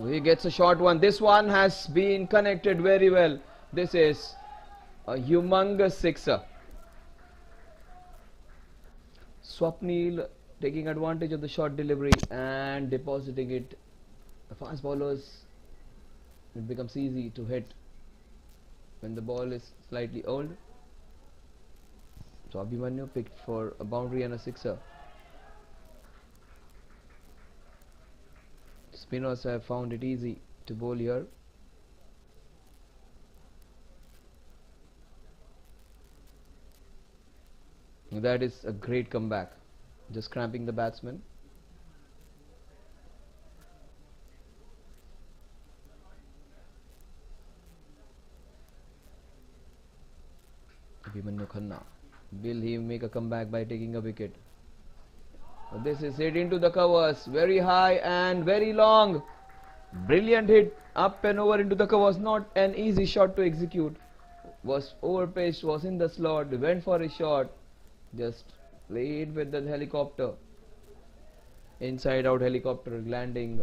He gets a short one. This one has been connected very well. This is a humongous sixer. Swapnil taking advantage of the short delivery and depositing it. The fast bowlers, it becomes easy to hit when the ball is slightly old. So Abhimanyu picked for a boundary and a sixer. Spinners have found it easy to bowl here. That is a great comeback. Just cramping the batsman. Abhimanyu Khanna. Will he make a comeback by taking a wicket? This is hit into the covers. Very high and very long. Brilliant hit up and over into the covers. Not an easy shot to execute. Was overpitched, was in the slot, went for a shot. Just played with the helicopter. Inside out helicopter landing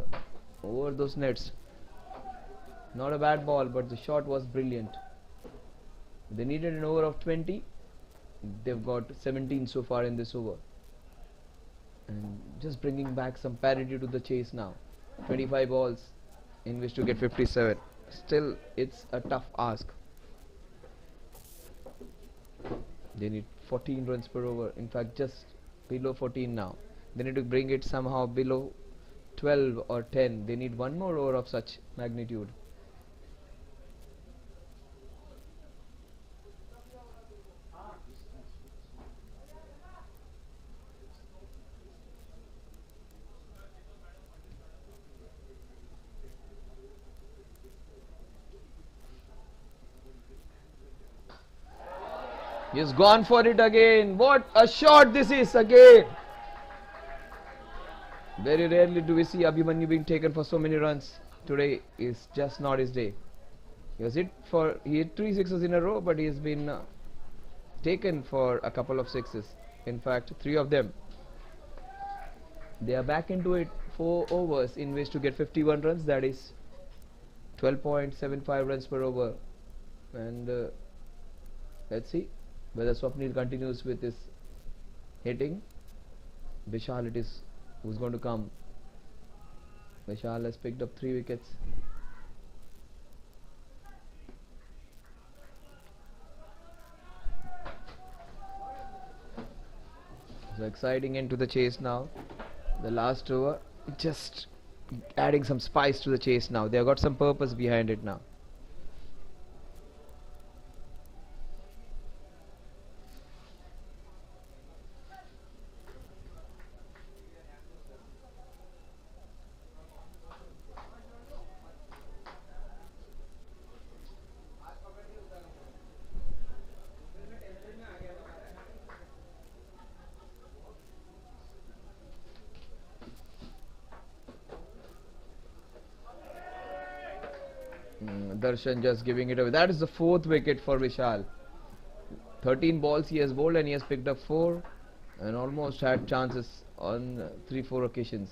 over those nets. Not a bad ball, but the shot was brilliant. They needed an over of 20. They've got 17 so far in this over. And just bringing back some parity to the chase now. 25 balls in which to get 57. Still, it's a tough ask. They need 14 runs per over. In fact, just below 14 now. They need to bring it somehow below 12 or 10. They need one more over of such magnitude. He's gone for it again. What a shot this is again. Very rarely do we see Abhimanyu being taken for so many runs. Today is just not his day. He hit 3 sixes in a row, but he has been taken for a couple of sixes. In fact, 3 of them. They are back into it. 4 overs in which to get 51 runs. That is 12.75 runs per over. And let's see whether Swapnil continues with his hitting. Vishal it is who's going to come. Vishal has picked up 3 wickets. So exciting end to the chase now. The last over, just adding some spice to the chase now. They have got some purpose behind it now. Darshan just giving it away. That is the 4th wicket for Vishal. 13 balls he has bowled and he has picked up 4 and almost had chances on 3-4 occasions.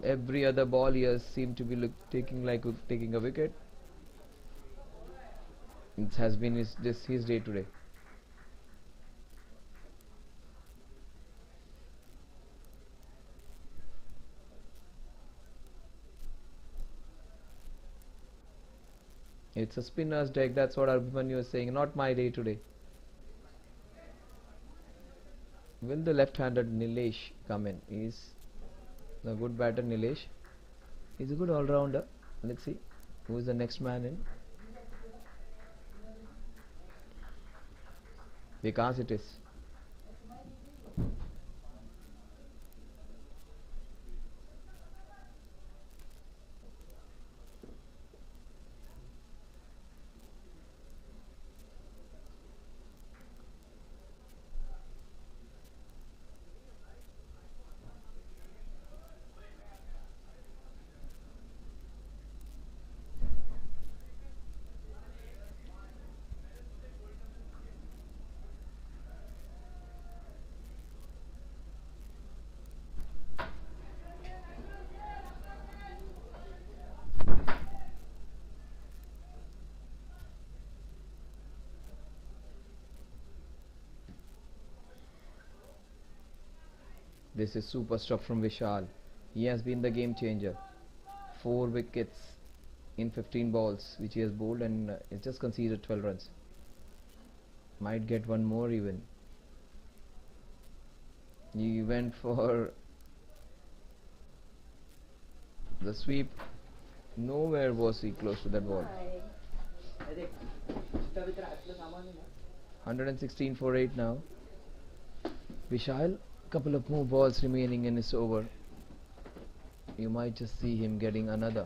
Every other ball he has seemed to be taking a wicket. It has been his day today. It's a spinner's deck, that's what Abhimanyu was saying. Not my day today. Will the left-handed Nilesh come in? He's a good batter, Nilesh. He's a good all-rounder. Let's see who is the next man in. Vikas it is. This is super stuff from Vishal. He has been the game changer. 4 wickets in 15 balls which he has bowled and he's just conceded 12 runs. Might get one more even. He went for The sweep, nowhere was he close to that ball. 116 for 8 now. Vishal, couple of more balls remaining in his over. You might just see him getting another.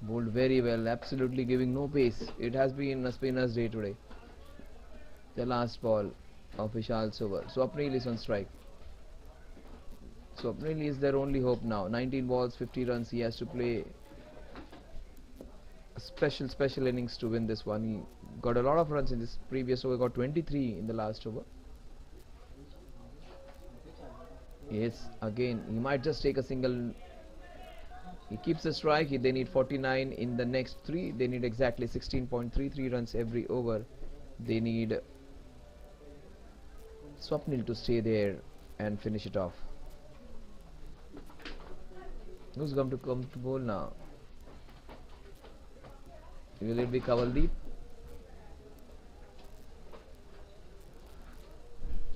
Bowled very well, absolutely giving no pace. It has been a spinner's day today. The last ball of Vishal's over. Swapnil is on strike. Swapnil is their only hope now. 19 balls, 50 runs. He has to play a special innings to win this one. He got a lot of runs in this previous over. Got 23 in the last over. Yes, again, he might just take a single. He keeps the strike. They need 49 in the next 3. They need exactly 16.33 runs every over. They need Swapnil to stay there and finish it off. Who's going to come to bowl now? Will it be Kavaldeep?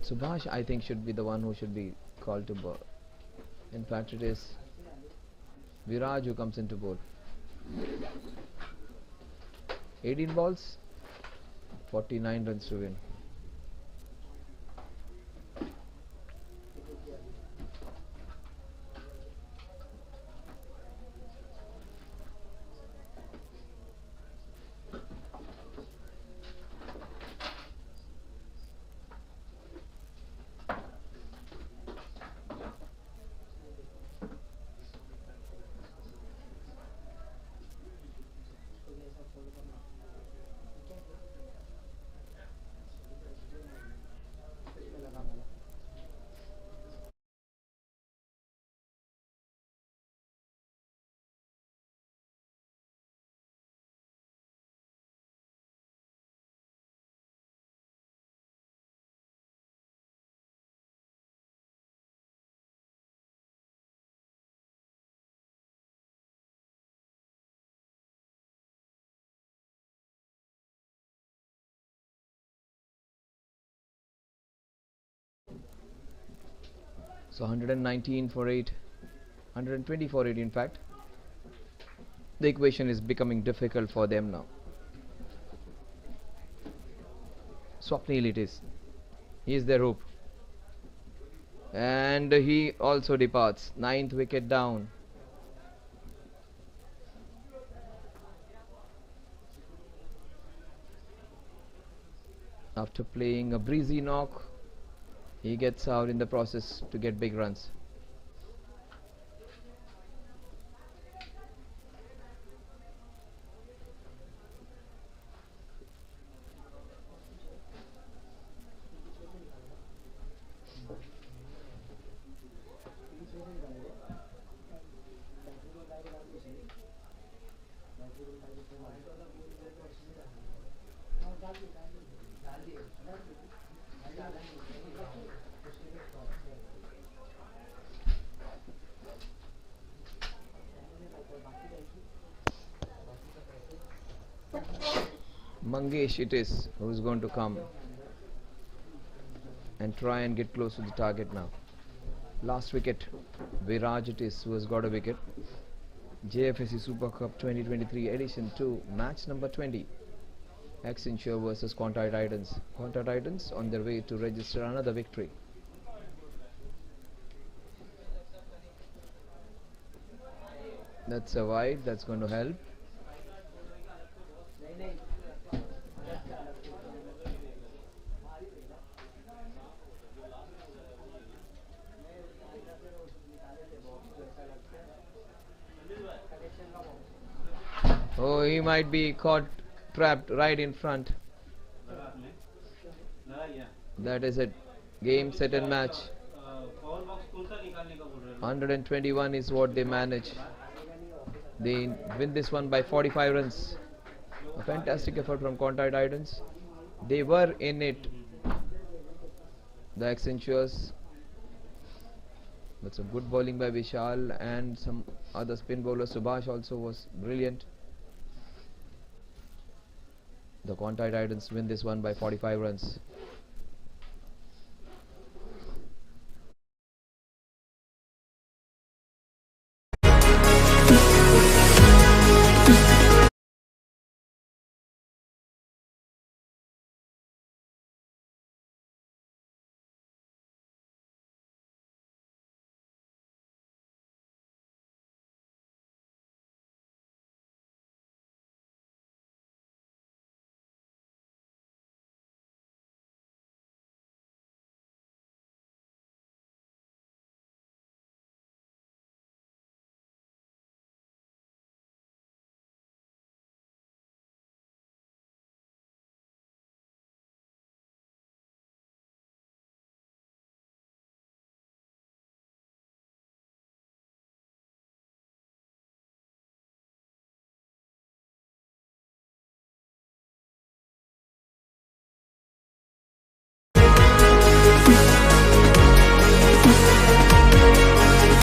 Subhash, I think, should be the one who should be called to bowl. In fact, it is Viraj who comes into bowl. 18 balls, 49 runs to win. So 119 for 8, 120 for 8 in fact. The equation is becoming difficult for them now. Swapnil it is. He is their hope. And he also departs. 9th wicket down. After playing a breezy knock, he gets out in the process to get big runs. Mangesh it is who is going to come and try and get close to the target now. Last wicket, Viraj it is who has got a wicket. Jfsc Super Cup 2023 edition 2, match number 20. Accenture versus Quantei Titans. Quantei Titans on their way to register another victory. That's a wide, that's going to help. Oh, he might be caught, trapped right in front. That is it. Game, set and match. 121 is what they manage. They win this one by 45 runs. A fantastic effort from Quantei Titans. They were in it. The Accentures. That's a good bowling by Vishal and some other spin bowlers. Subhash also was brilliant. The Quantei Titans win this one by 45 runs.